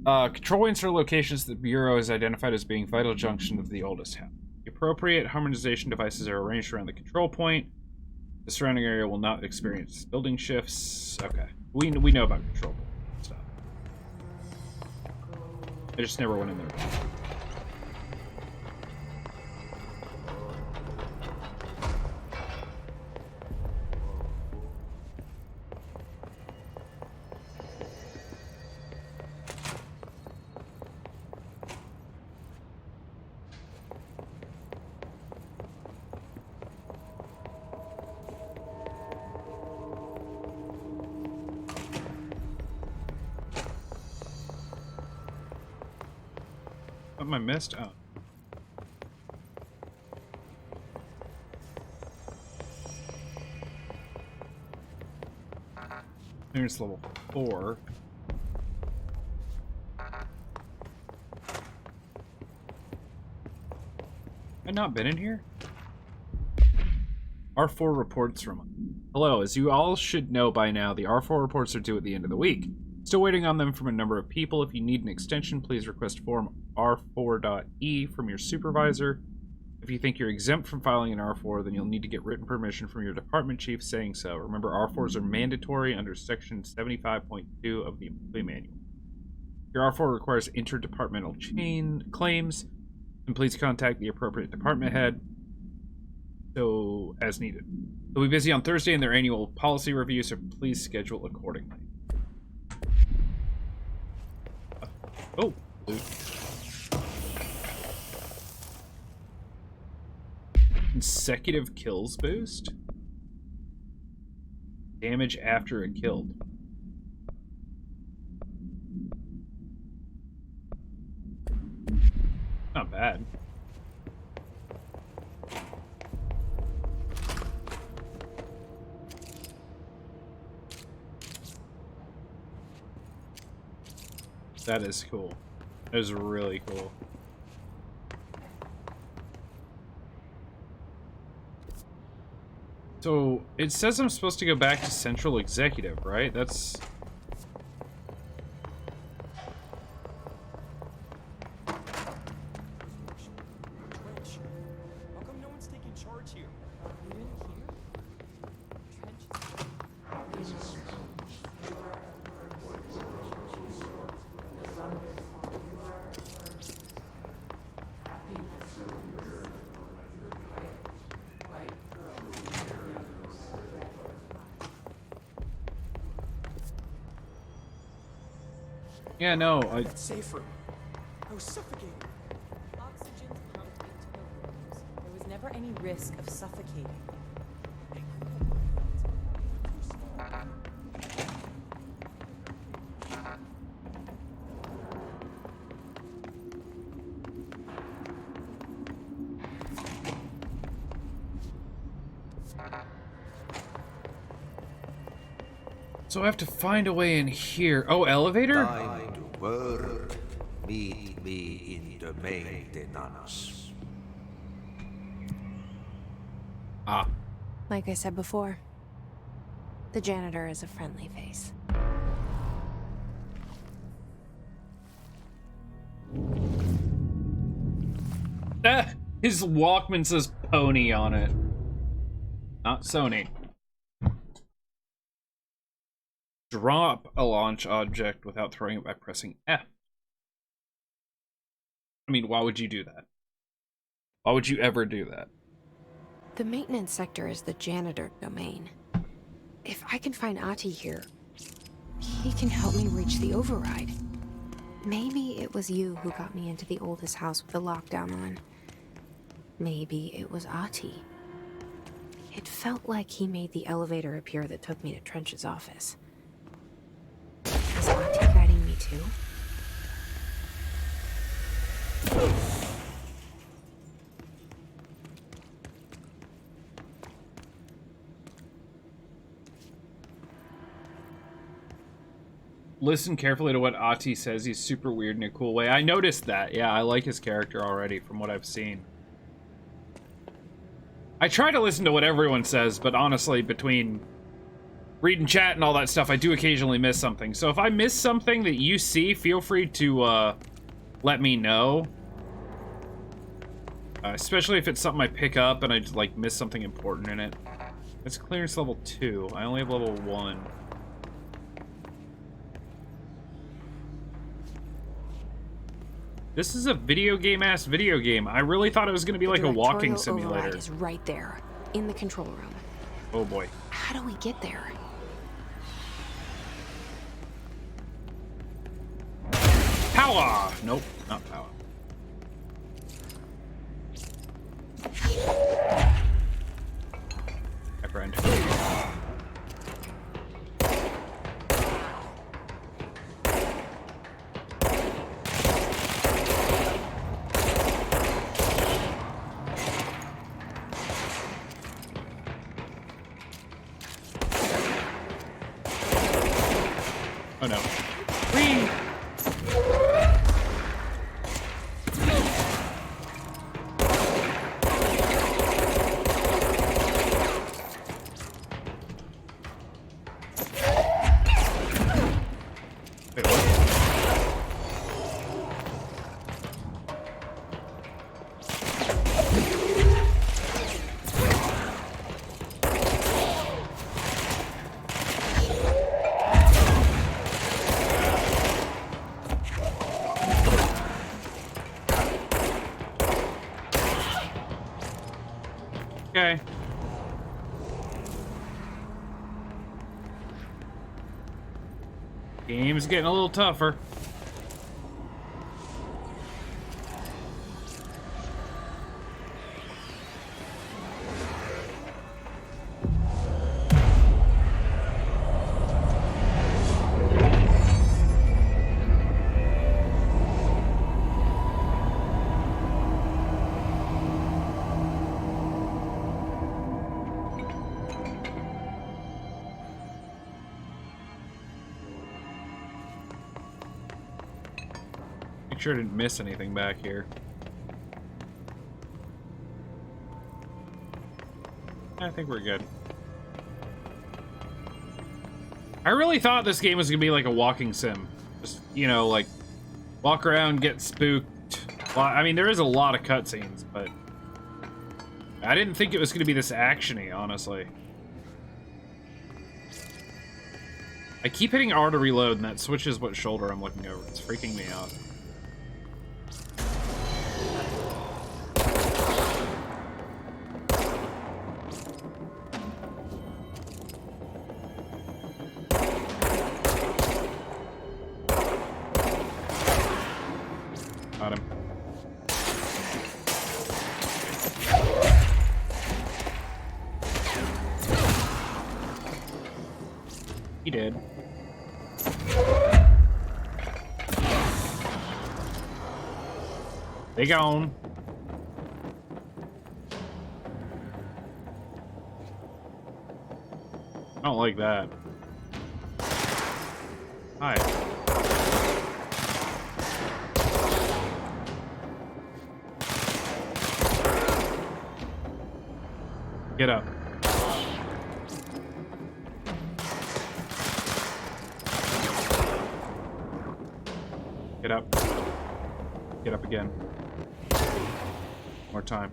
Control points are locations that the Bureau has identified as being vital junction of the oldest house. The appropriate harmonization devices are arranged around the control point. The surrounding area will not experience building shifts. Okay. We know about control point stuff. I just never went in there. Something I missed? Oh. Clearance level 4. I've not been in here? R4 reports from... Hello, as you all should know by now, the R4 reports are due at the end of the week. Still waiting on them from a number of people. If you need an extension, please request form R4.E from your supervisor. If you think you're exempt from filing an R4, then you'll need to get written permission from your department chief saying so. Remember, R4s are mandatory under Section 75.2 of the Employee Manual. If your R4 requires interdepartmental claims, then please contact the appropriate department head as needed. They'll be busy on Thursday in their annual policy review, so please schedule accordingly. Oh, loot. Consecutive kills boost? Damage after a killed. Not bad. That is cool. That is really cool. So, it says I'm supposed to go back to Central Executive, right? That's... Yeah, no, That safe room. I was suffocating. Oxygen's pumped into the rooms. There was never any risk of suffocating. So I have to find a way in here. Oh, elevator? Time to work. Meet me in the maintenance. Ah. Like I said before, the janitor is a friendly face. Ah, his Walkman says Pony on it. Not Sony. Drop a launch object without throwing it by pressing F. I mean, why would you do that? Why would you ever do that? The maintenance sector is the janitor domain. If I can find Ahti here, he can help me reach the override. Maybe it was you who got me into the oldest house with the lockdown on. maybe it was Ahti. It felt like he made the elevator appear that took me to Trench's office. Is Ahti guiding me too? Listen carefully to what Ahti says. He's super weird in a cool way. I noticed that. Yeah, I like his character already from what I've seen. I try to listen to what everyone says, but honestly, between reading chat and all that stuff, I do occasionally miss something. So if I miss something that you see, feel free to let me know. Especially if it's something I pick up and I just, like, miss something important in it. It's clearance level 2. I only have level 1. This is a video game-ass video game. I really thought it was going to be like a walking simulator. Override is right there, in the control room. Oh boy. How do we get there? Power! Nope, not power. Friend. Oh no. Whee! Okay. Game's getting a little tougher. Make sure I didn't miss anything back here. I think we're good. I really thought this game was gonna be like a walking sim. Just, you know, like, walk around, get spooked. Well, I mean, there is a lot of cutscenes, but I didn't think it was gonna be this action-y, honestly. I keep hitting R to reload, and that switches what shoulder I'm looking over. It's freaking me out. Got him. He did. They gone. I don't like that. Hi. Get up. Get up. Get up again. More time.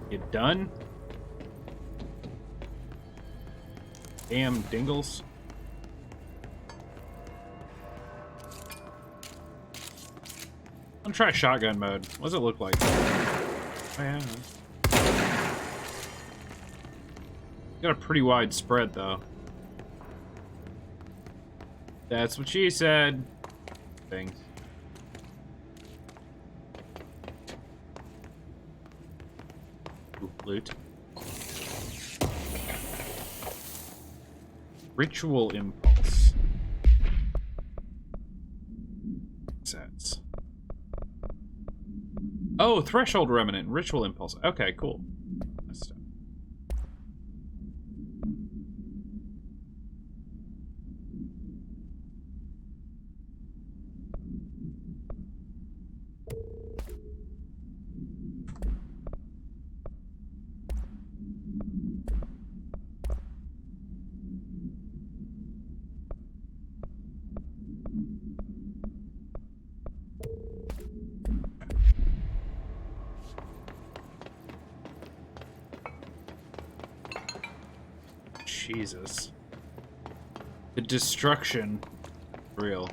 You done? Damn dingles. I'm gonna try shotgun mode. What does it look like? Oh, yeah. Got a pretty wide spread, though. That's what she said. things. Ooh, loot. Ritual impulse. Sets. Oh, threshold remnant, ritual impulse. Okay, cool. That's stuff. Jesus. The destruction. Real.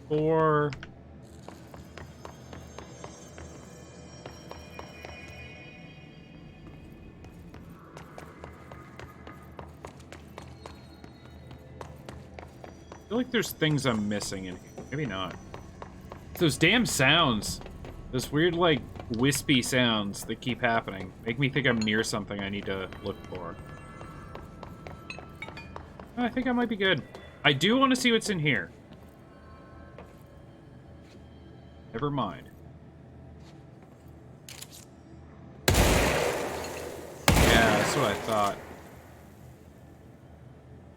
Four. I feel like there's things I'm missing in here. Maybe not. Those damn sounds. Those weird, like, wispy sounds that keep happening. Make me think I'm near something I need to look for. I think I might be good. I do want to see what's in here. Never mind. Yeah, that's what I thought.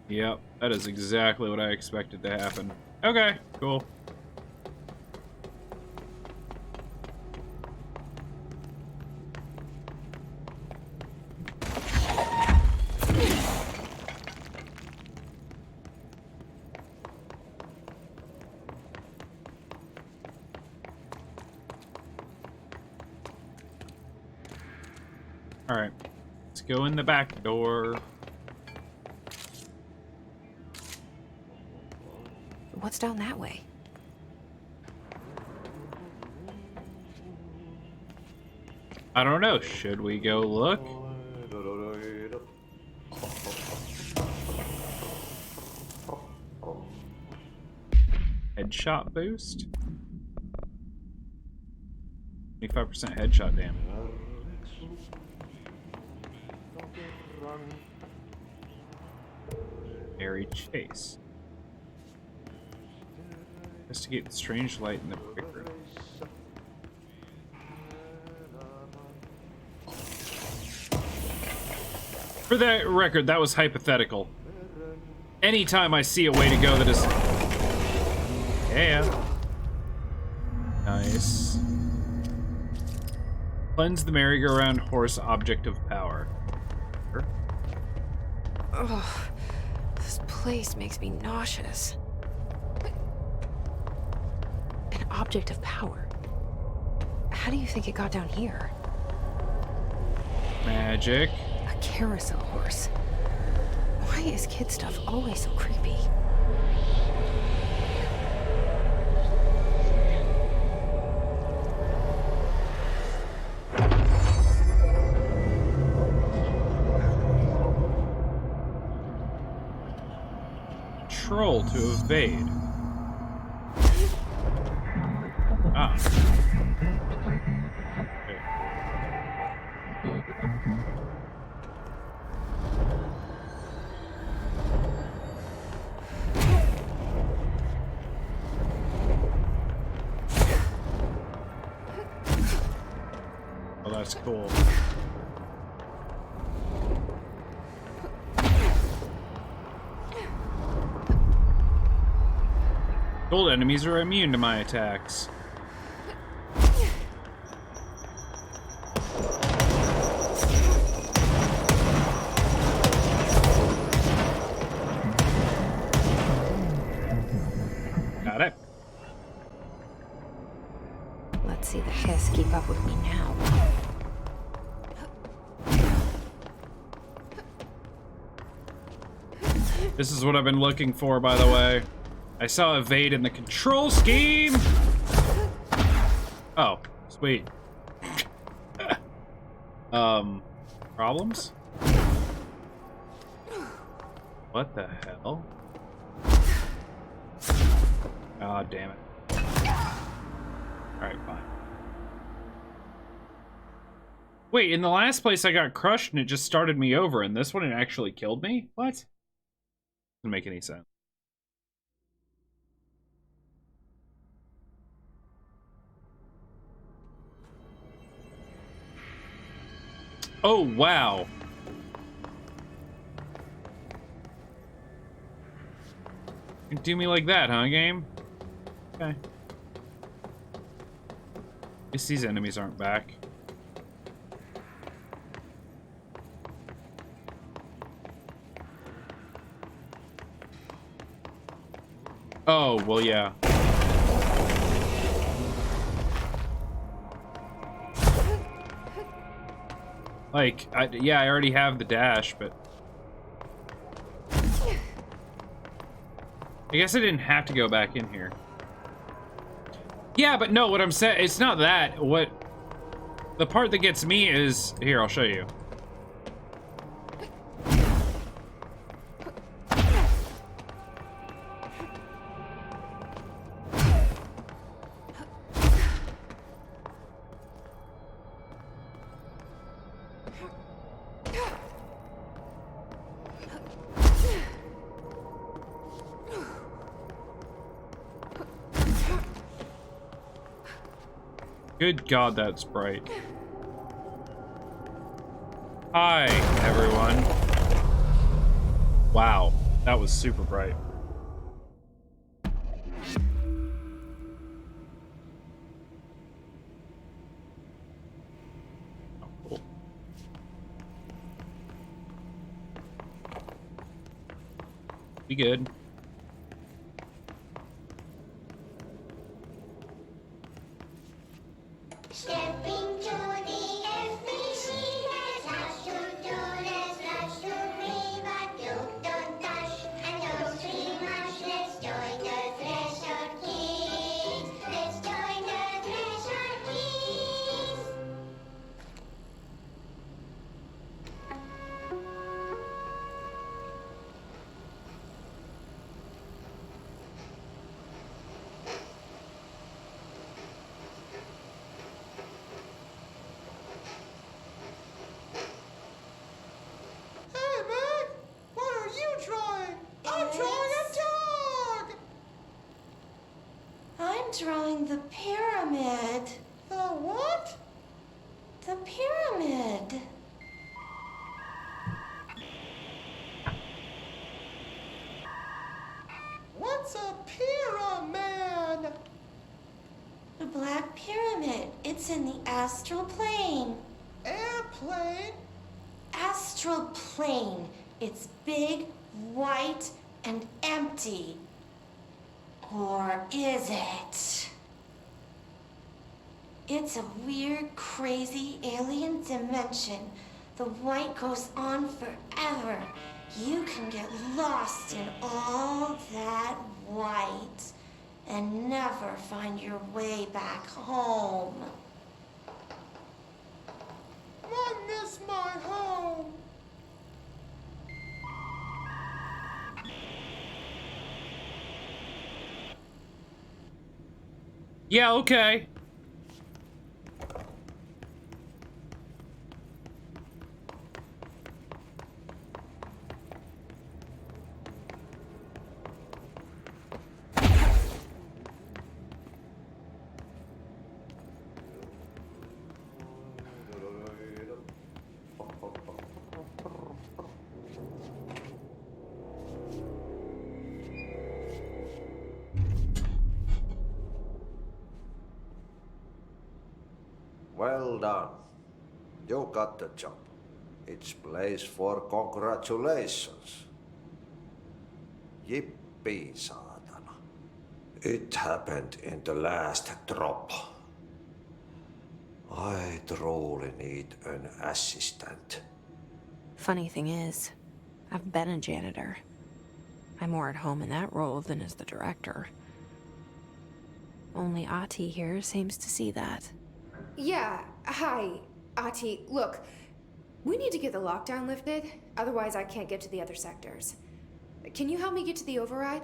Yep, that is exactly what I expected to happen. Okay, cool. All right, let's go in the back door. What's down that way? I don't know. Should we go look? Headshot boost? 25% headshot damage. Airy chase. Investigate the strange light in the break room. For the record, that was hypothetical. Anytime I see a way to go that is... Yeah. Nice. Cleanse the merry-go-round horse object of power. Sure. Ugh, this place makes me nauseous. An object of power? How do you think it got down here? Magic. A carousel horse. Why is kid stuff always so creepy? Control to evade. Ah. Oh, that's cool. Gold enemies are immune to my attacks. Got it. Let's see the Hiss keep up with me now. This is what I've been looking for, by the way. I saw evade in the control scheme. Oh, sweet. Problems? What the hell? Ah, damn it. Alright, fine. Wait, in the last place I got crushed and it just started me over, and this one it actually killed me? What? Doesn't make any sense. Oh, wow. You do me like that, huh, game? Okay. Guess these enemies aren't back. Oh, well, yeah. Like, yeah, I already have the dash, but... I guess I didn't have to go back in here. Yeah, but no, what I'm saying, it's not that. What... The part that gets me is... Here, I'll show you. Good God, that's bright. Hi, everyone. Wow, that was super bright. Oh, cool. Be good. Drawing the pyramid. The what? The pyramid. What's a pyramid? The Black Pyramid. It's in the astral plane. Airplane? Astral plane. It's big, white, and empty. Or is it? It's a weird, crazy alien dimension. The white goes on forever. You can get lost in all that white and never find your way back home. I miss my home. Yeah, okay. Well done. You got the job. It's place for congratulations. Yippee, saatana. It happened in the last drop. I truly need an assistant. Funny thing is, I've been a janitor. I'm more at home in that role than as the director. Only Ati here seems to see that. Yeah, hi, Ati. Look, we need to get the lockdown lifted, otherwise I can't get to the other sectors. Can you help me get to the override?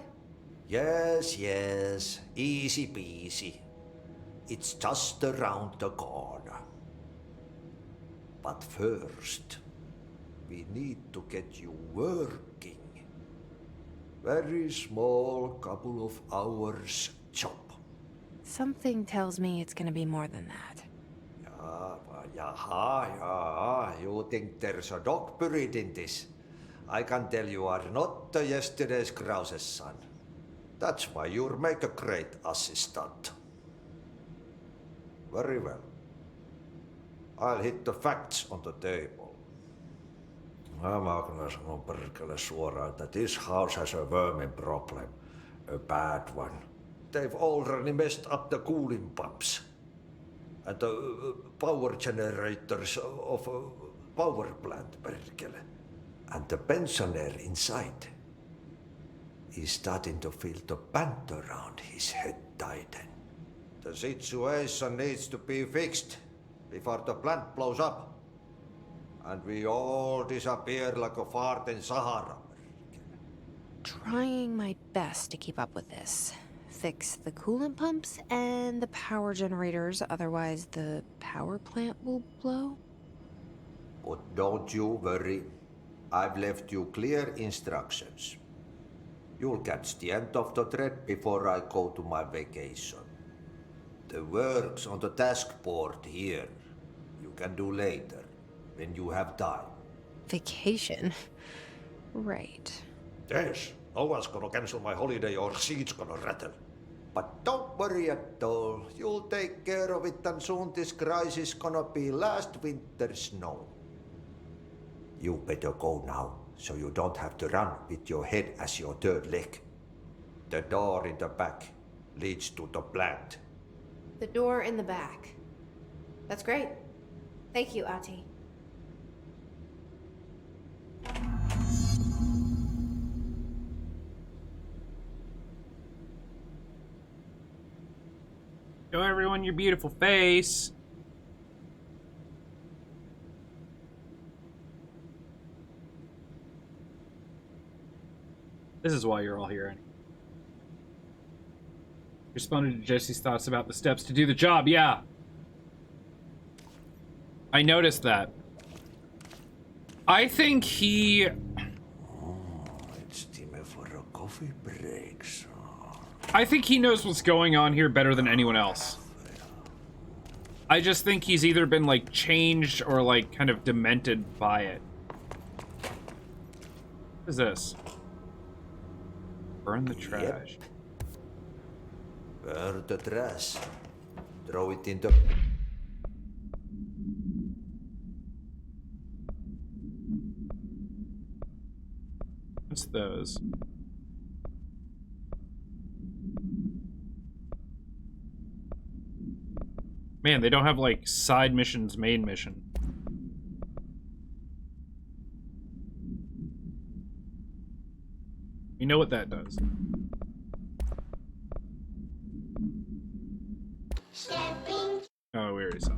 Yes, yes. Easy peasy. It's just around the corner. But first, we need to get you working. Very small, couple of hours job. Something tells me it's gonna be more than that. Yeah. You think there's a dog buried in this? I can tell you are not yesterday's Krause's son. That's why you'll make a great assistant. Very well. I'll hit the facts on the table. Mä kyllä sanon perkele suoraan, että this house has a vermin problem. A bad one. They've already messed up the cooling pumps. And the power generators of a power plant, perkele. And the pensioner inside is starting to feel the band around his head tighten. The situation needs to be fixed before the plant blows up. And we all disappear like a fart in Sahara. Trying my best to keep up with this. Fix the coolant pumps and the power generators, otherwise the power plant will blow. But don't you worry. I've left you clear instructions. You'll catch the end of the thread before I go to my vacation. The work's on the task board here. You can do later, when you have time. Vacation? Right. Yes, no one's gonna cancel my holiday or seat's gonna rattle. But don't worry at all. You'll take care of it and soon this crisis gonna be last winter's snow. You better go now, so you don't have to run with your head as your third leg. The door in the back leads to the plant. The door in the back. That's great. Thank you, Ati. Show everyone your beautiful face. This is why you're all here. Responded to Jesse's thoughts about the steps to do the job. Yeah. I noticed that. I think he... It's time for a coffee break, sir. I think he knows what's going on here better than anyone else. I just think he's either been, like, changed or, like, kind of demented by it. What is this? Burn the trash. Yep. Burn the trash. Throw it in the... What's those? Man, they don't have, like, side missions, main mission. You know what that does. Stepping. Oh, we already saw.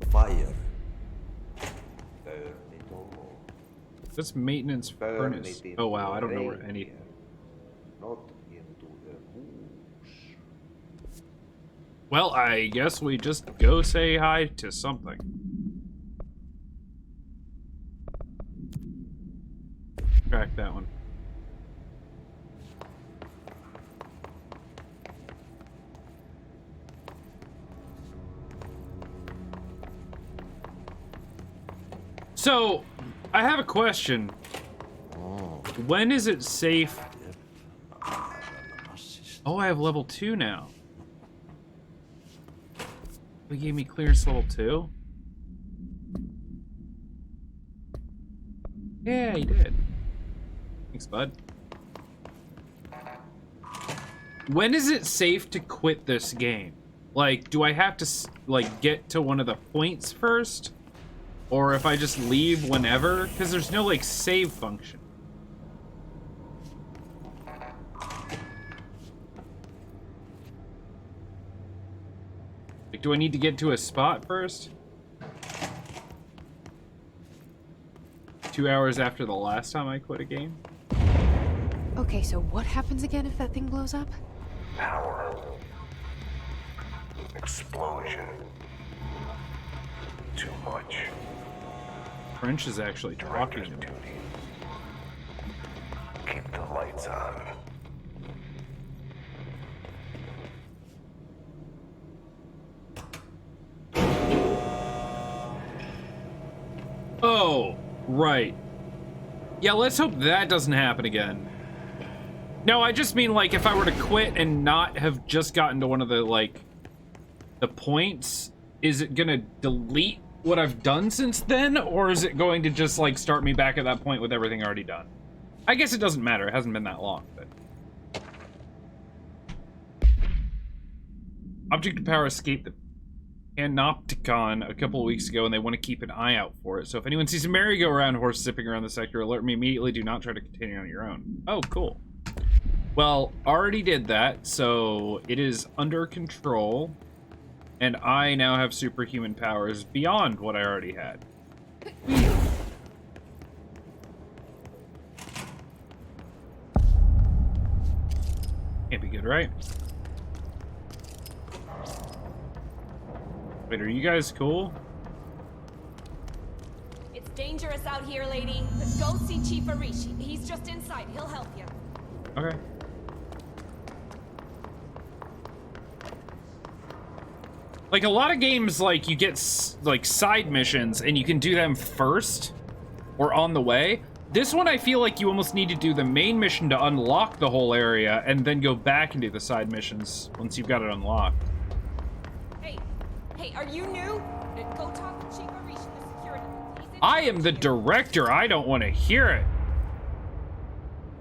Fire. Burn it all. This maintenance Burn furnace. it into Oh wow, I don't know where rain any. here, not into the moose. Well, I guess we just go say hi to something. Crack that one. So, I have a question. When is it safe? Oh, I have level 2 now. He gave me clearance level 2? Yeah, he did. Thanks, bud. When is it safe to quit this game? Like, do I have to, like, get to one of the points first? Or if I just leave whenever? Because there's no, like, save function. Like, do I need to get to a spot first? 2 hours after the last time I quit a game? Okay, so what happens again if that thing blows up? Power. Explosion. Too much. French is actually talking to me. Keep the lights on. Oh, right. Yeah, let's hope that doesn't happen again. No, I just mean, like, if I were to quit and not have just gotten to one of the, like, the points, is it gonna delete what I've done since then? Or is it going to just, like, start me back at that point with everything already done? I guess it doesn't matter. It hasn't been that long, but... Object of Power escaped the Panopticon a couple of weeks ago, and they want to keep an eye out for it. So if anyone sees a merry-go-round horse zipping around the sector, alert me immediately. Do not try to continue on your own. Oh, cool. Well, already did that, so it is under control, and I now have superhuman powers beyond what I already had. Can't be good, right? Wait, are you guys cool? It's dangerous out here, lady. Go see Chief Arishi. He's just inside. He'll help you. Okay. Like, a lot of games, like, you get, like, side missions, and you can do them first, or on the way. This one, I feel like you almost need to do the main mission to unlock the whole area, and then go back and do the side missions once you've got it unlocked. Hey, are you new? Go talk to Chief Arishi, the security. I am the director. I don't want to hear it.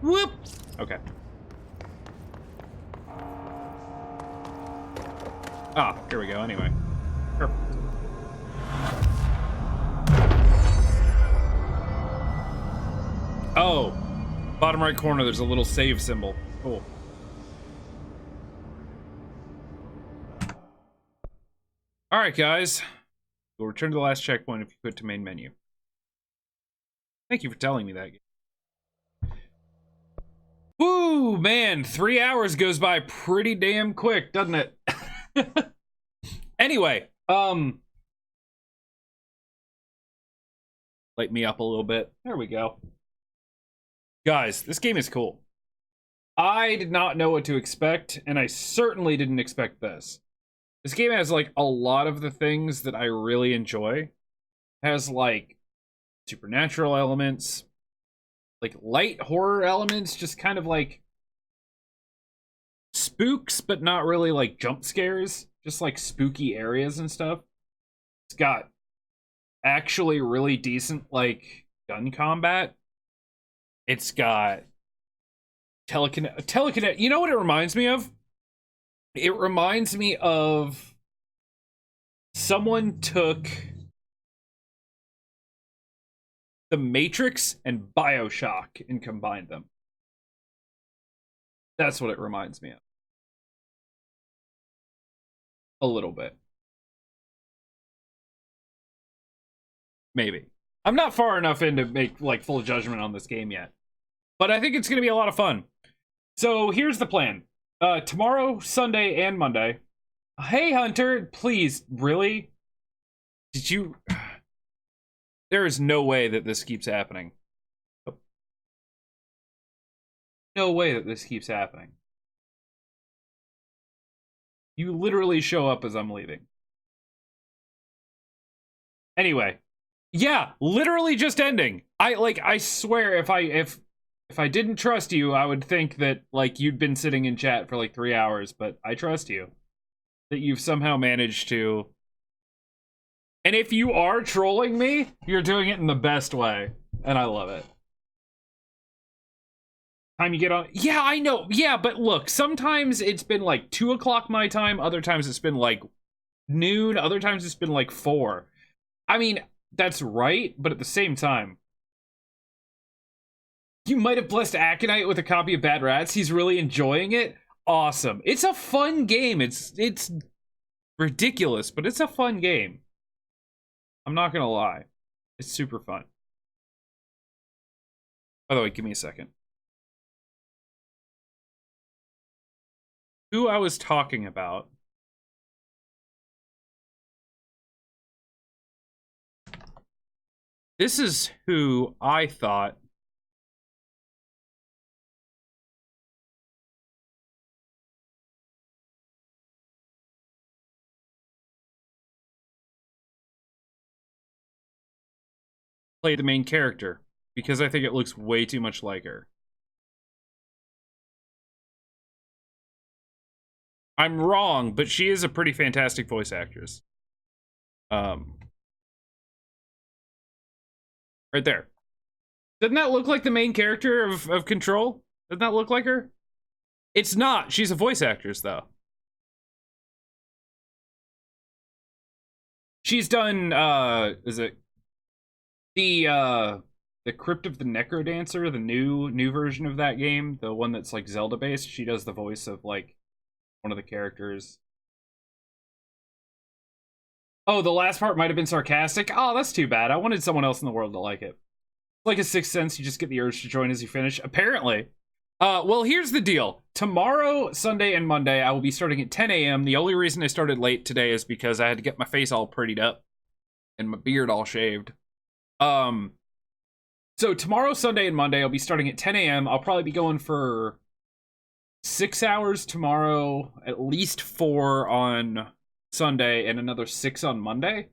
Whoop. Okay. Ah, here we go, anyway. Perfect. Oh, bottom right corner, there's a little save symbol. Cool. All right, guys. We'll return to the last checkpoint if you quit to main menu. Thank you for telling me that. Woo, man, 3 hours goes by pretty damn quick, doesn't it? Anyway, light me up a little bit. There we go. Guys, this game is cool. I did not know what to expect, and I certainly didn't expect this. This game has, like, a lot of the things that I really enjoy. It has, like, supernatural elements, like, light horror elements, just kind of, like, spooks, but not really, like, jump scares. Just, like, spooky areas and stuff. It's got actually really decent, like, gun combat. It's got telekinetic. You know what it reminds me of? It reminds me of someone took The Matrix and BioShock and combined them. That's what it reminds me of. A little bit. Maybe. I'm not far enough in to make, like, full judgment on this game yet. But I think it's going to be a lot of fun. So here's the plan. Tomorrow, Sunday, and Monday. Hey, Hunter, please, really? Did you... There is no way that this keeps happening. No way that this keeps happening. You literally show up as I'm leaving. Anyway. Yeah, literally just ending. I swear if I didn't trust you, I would think that, like, you'd been sitting in chat for, like, 3 hours, but I trust you. That you've somehow managed to... And if you are trolling me, you're doing it in the best way. And I love it. Time you get on... Yeah, I know. Yeah, but look, sometimes it's been, like, 2 o'clock my time. Other times it's been, like, noon. Other times it's been, like, 4. I mean, that's right, but at the same time... You might have blessed Aconite with a copy of Bad Rats. He's really enjoying it. Awesome. It's a fun game. It's ridiculous, but it's a fun game. I'm not gonna lie. It's super fun. By the way, give me a second. Who I was talking about. This is who I thought played the main character, because I think it looks way too much like her. I'm wrong, but she is a pretty fantastic voice actress. Right there. Doesn't that look like the main character of Control? Doesn't that look like her? It's not. She's a voice actress, though. She's done, is it the Crypt of the Necrodancer, the new version of that game, the one that's like Zelda based? She does the voice of like one of the characters. Oh, the last part might have been sarcastic. Oh, that's too bad. I wanted someone else in the world to like it. Like a Sixth Sense, you just get the urge to join as you finish. Apparently. Well, here's the deal. Tomorrow, Sunday, and Monday, I will be starting at 10 a.m. The only reason I started late today is because I had to get my face all prettied up and my beard all shaved. So tomorrow, Sunday, and Monday, I'll be starting at 10 a.m. I'll probably be going for 6 hours tomorrow, at least 4 on Sunday, and another 6 on Monday.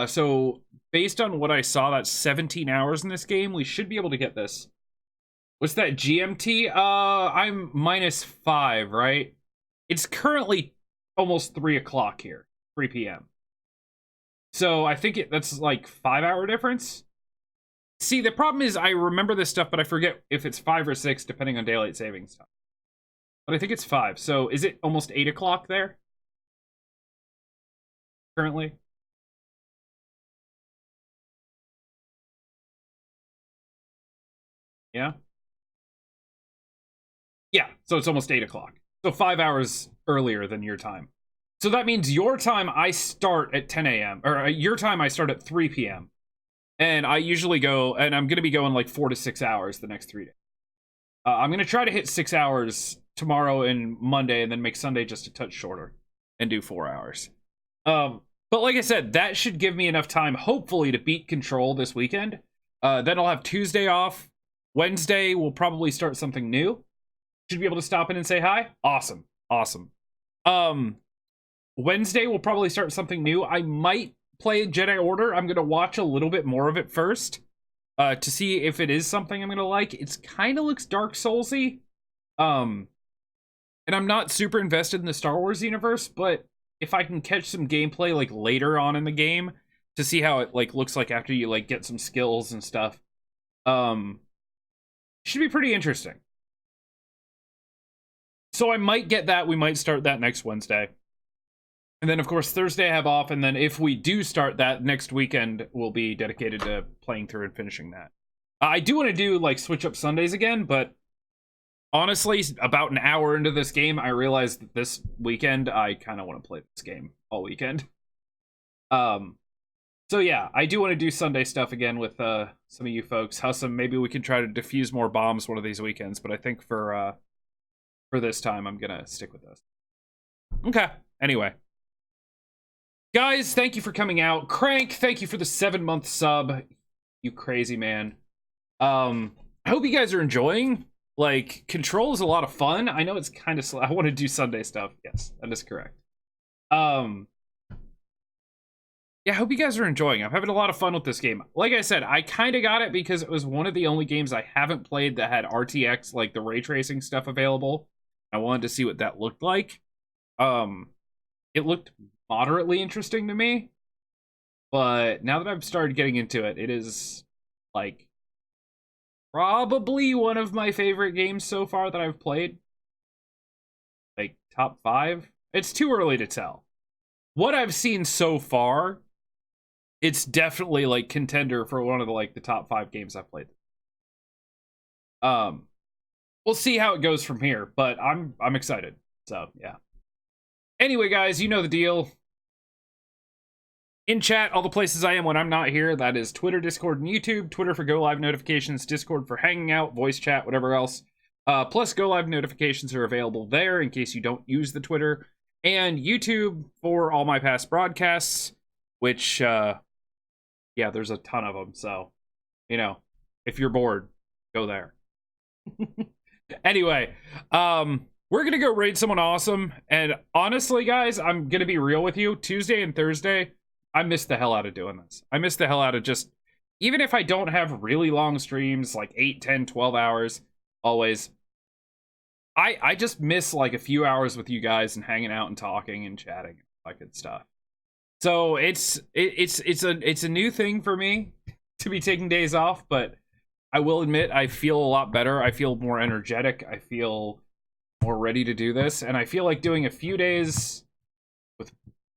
So based on what I saw, that's 17 hours in this game. We should be able to get this. What's that, GMT? I'm -5, right? It's currently almost 3 o'clock here, 3 p.m. So I think that's like 5-hour difference. See, the problem is I remember this stuff, but I forget if it's 5 or 6, depending on daylight savings time. But I think it's 5. So is it almost 8 o'clock there? Currently? Yeah? Yeah, so it's almost 8 o'clock. So 5 hours earlier than your time. So that means your time I start at 10 a.m. Or your time I start at 3 p.m. And I usually go, and I'm going to be going like 4 to 6 hours the next 3 days. I'm going to try to hit 6 hours tomorrow and Monday, and then make Sunday just a touch shorter and do 4 hours. But like I said, that should give me enough time, hopefully, to beat Control this weekend. Then I'll have Tuesday off. Wednesday, we'll probably start something new. Should be able to stop in and say hi. Awesome. Awesome. Wednesday, we'll probably start something new. I might play Jedi Order. I'm going to watch a little bit more of it first to see if it is something I'm going to like. It kind of looks Dark Souls-y. And I'm not super invested in the Star Wars universe, but if I can catch some gameplay like later on in the game to see how it like looks like after you like get some skills and stuff, should be pretty interesting. So I might get that. We might start that next Wednesday. And then, of course, Thursday I have off. And then if we do start that, next weekend will be dedicated to playing through and finishing that. I do want to do, like, switch up Sundays again. But honestly, about an hour into this game, I realized that this weekend, I kind of want to play this game all weekend. So yeah, I do want to do Sunday stuff again with some of you folks. Maybe we can try to defuse more bombs one of these weekends. But I think for this time, I'm gonna stick with this. Okay. Anyway, guys, thank you for coming out. Crank, thank you for the 7-month sub. You crazy man. I hope you guys are enjoying. Like, Control is a lot of fun. I know it's kind of slow. I want to do Sunday stuff. Yes, that is correct. Yeah, I hope you guys are enjoying. I'm having a lot of fun with this game. Like I said, I kind of got it because it was one of the only games I haven't played that had RTX, like the ray tracing stuff available. I wanted to see what that looked like. It looked moderately interesting to me. But now that I've started getting into it, it is, like, probably one of my favorite games so far that I've played. Like, top 5? It's too early to tell. What I've seen so far, it's definitely, like, contender for one of the top 5 games I've played. We'll see how it goes from here, but I'm excited. So, yeah. Anyway, guys, you know the deal. In chat, all the places I am when I'm not here. That is Twitter, Discord, and YouTube. Twitter for Go Live notifications, Discord for hanging out, voice chat, whatever else. Plus, Go Live notifications are available there in case you don't use the Twitter. And YouTube for all my past broadcasts, which, yeah, there's a ton of them. So, you know, if you're bored, go there. Anyway, we're gonna go raid someone awesome. And honestly, guys, I'm gonna be real with you. Tuesday and Thursday, I miss the hell out of doing this. I miss the hell out of just, even if I don't have really long streams, like 8, 10, 12 hours, always, I just miss like a few hours with you guys and hanging out and talking and chatting and all that good stuff. So it's a new thing for me to be taking days off, but I will admit I feel a lot better. I feel more energetic. I feel more ready to do this, and I feel like doing a few days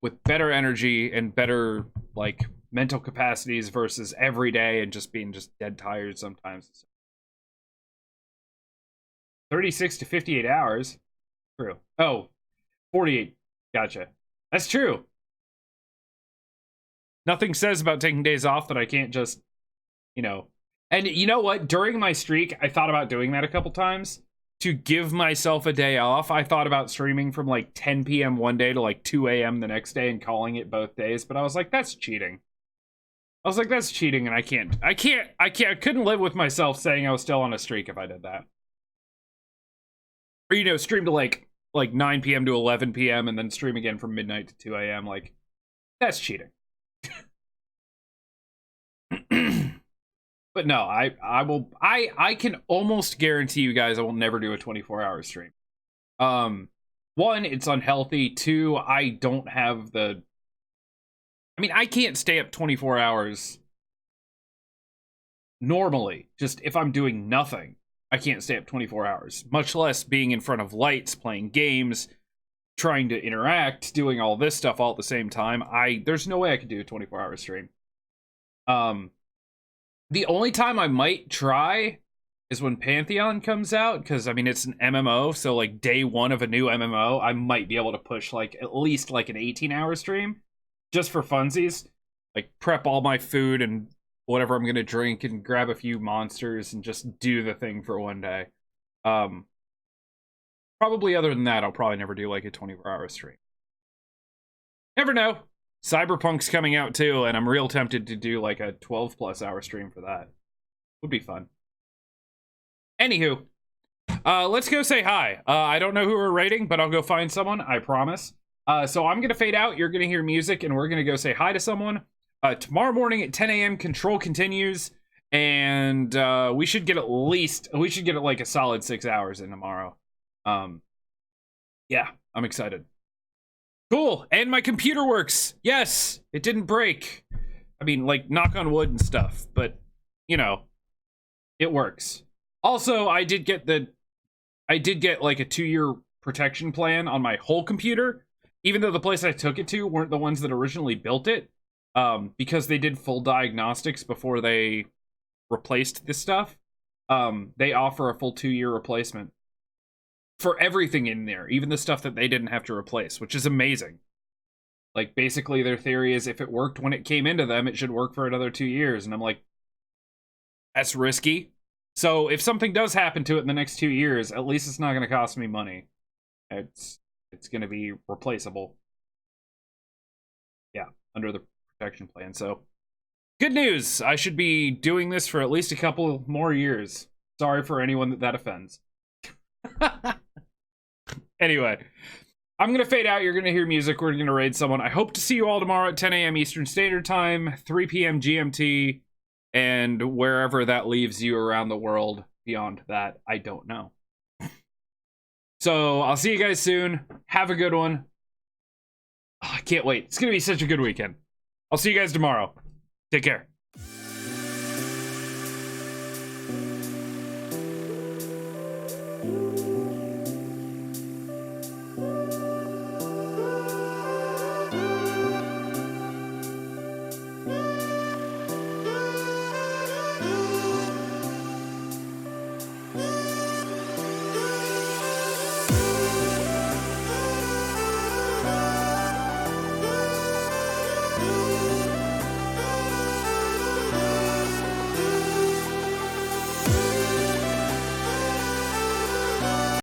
with better energy and better like mental capacities versus every day and just being just dead tired sometimes. 36 to 58 hours. True. Oh, 48. Gotcha. That's true. Nothing says about taking days off that I can't just, you know. And you know what? During my streak, I thought about doing that a couple times. To give myself a day off, I thought about streaming from like 10 p.m. one day to like 2 a.m. the next day and calling it both days. But I was like, that's cheating. I was like, that's cheating, and I couldn't live with myself saying I was still on a streak if I did that. Or, you know, stream to like 9 p.m. to 11 p.m. and then stream again from midnight to 2 a.m. Like, that's cheating. But no, I can almost guarantee you guys I will never do a 24-hour stream. One, it's unhealthy. Two, I don't have the... I mean, I can't stay up 24 hours normally. Just if I'm doing nothing, I can't stay up 24 hours. Much less being in front of lights, playing games, trying to interact, doing all this stuff all at the same time. There's no way I could do a 24-hour stream. The only time I might try is when Pantheon comes out, because, I mean, it's an MMO, so, like, day one of a new MMO, I might be able to push, like, at least, like, an 18-hour stream, just for funsies. Like, prep all my food and whatever I'm gonna drink and grab a few monsters and just do the thing for one day. Probably other than that, I'll probably never do, like, a 24-hour stream. Never know. Cyberpunk's coming out too, and I'm real tempted to do like a 12+ hour stream for that. Would be fun. Anywho, let's go say hi. I don't know who we're rating, but I'll go find someone, I promise. So I'm gonna fade out, you're gonna hear music, and we're gonna go say hi to someone. Tomorrow morning at 10 a.m. Control continues, and we should get like a solid 6 hours in tomorrow. Yeah, I'm excited. Cool, and my computer works. Yes, it didn't break. I mean, like, knock on wood and stuff, but, you know, it works. Also, I did get like a 2-year protection plan on my whole computer, even though the place I took it to weren't the ones that originally built it, because they did full diagnostics before they replaced this stuff. They offer a full 2-year replacement for everything in there, even the stuff that they didn't have to replace, which is amazing. Like, basically their theory is if it worked when it came into them, it should work for another 2 years. And I'm like, that's risky. So if something does happen to it in the next 2 years, at least it's not going to cost me money. It's going to be replaceable. Yeah, under the protection plan. So, good news. I should be doing this for at least a couple more years. Sorry for anyone that offends. Anyway, I'm going to fade out. You're going to hear music. We're going to raid someone. I hope to see you all tomorrow at 10 a.m. Eastern Standard Time, 3 p.m. GMT, and wherever that leaves you around the world. Beyond that, I don't know. So, I'll see you guys soon. Have a good one. Oh, I can't wait. It's going to be such a good weekend. I'll see you guys tomorrow. Take care.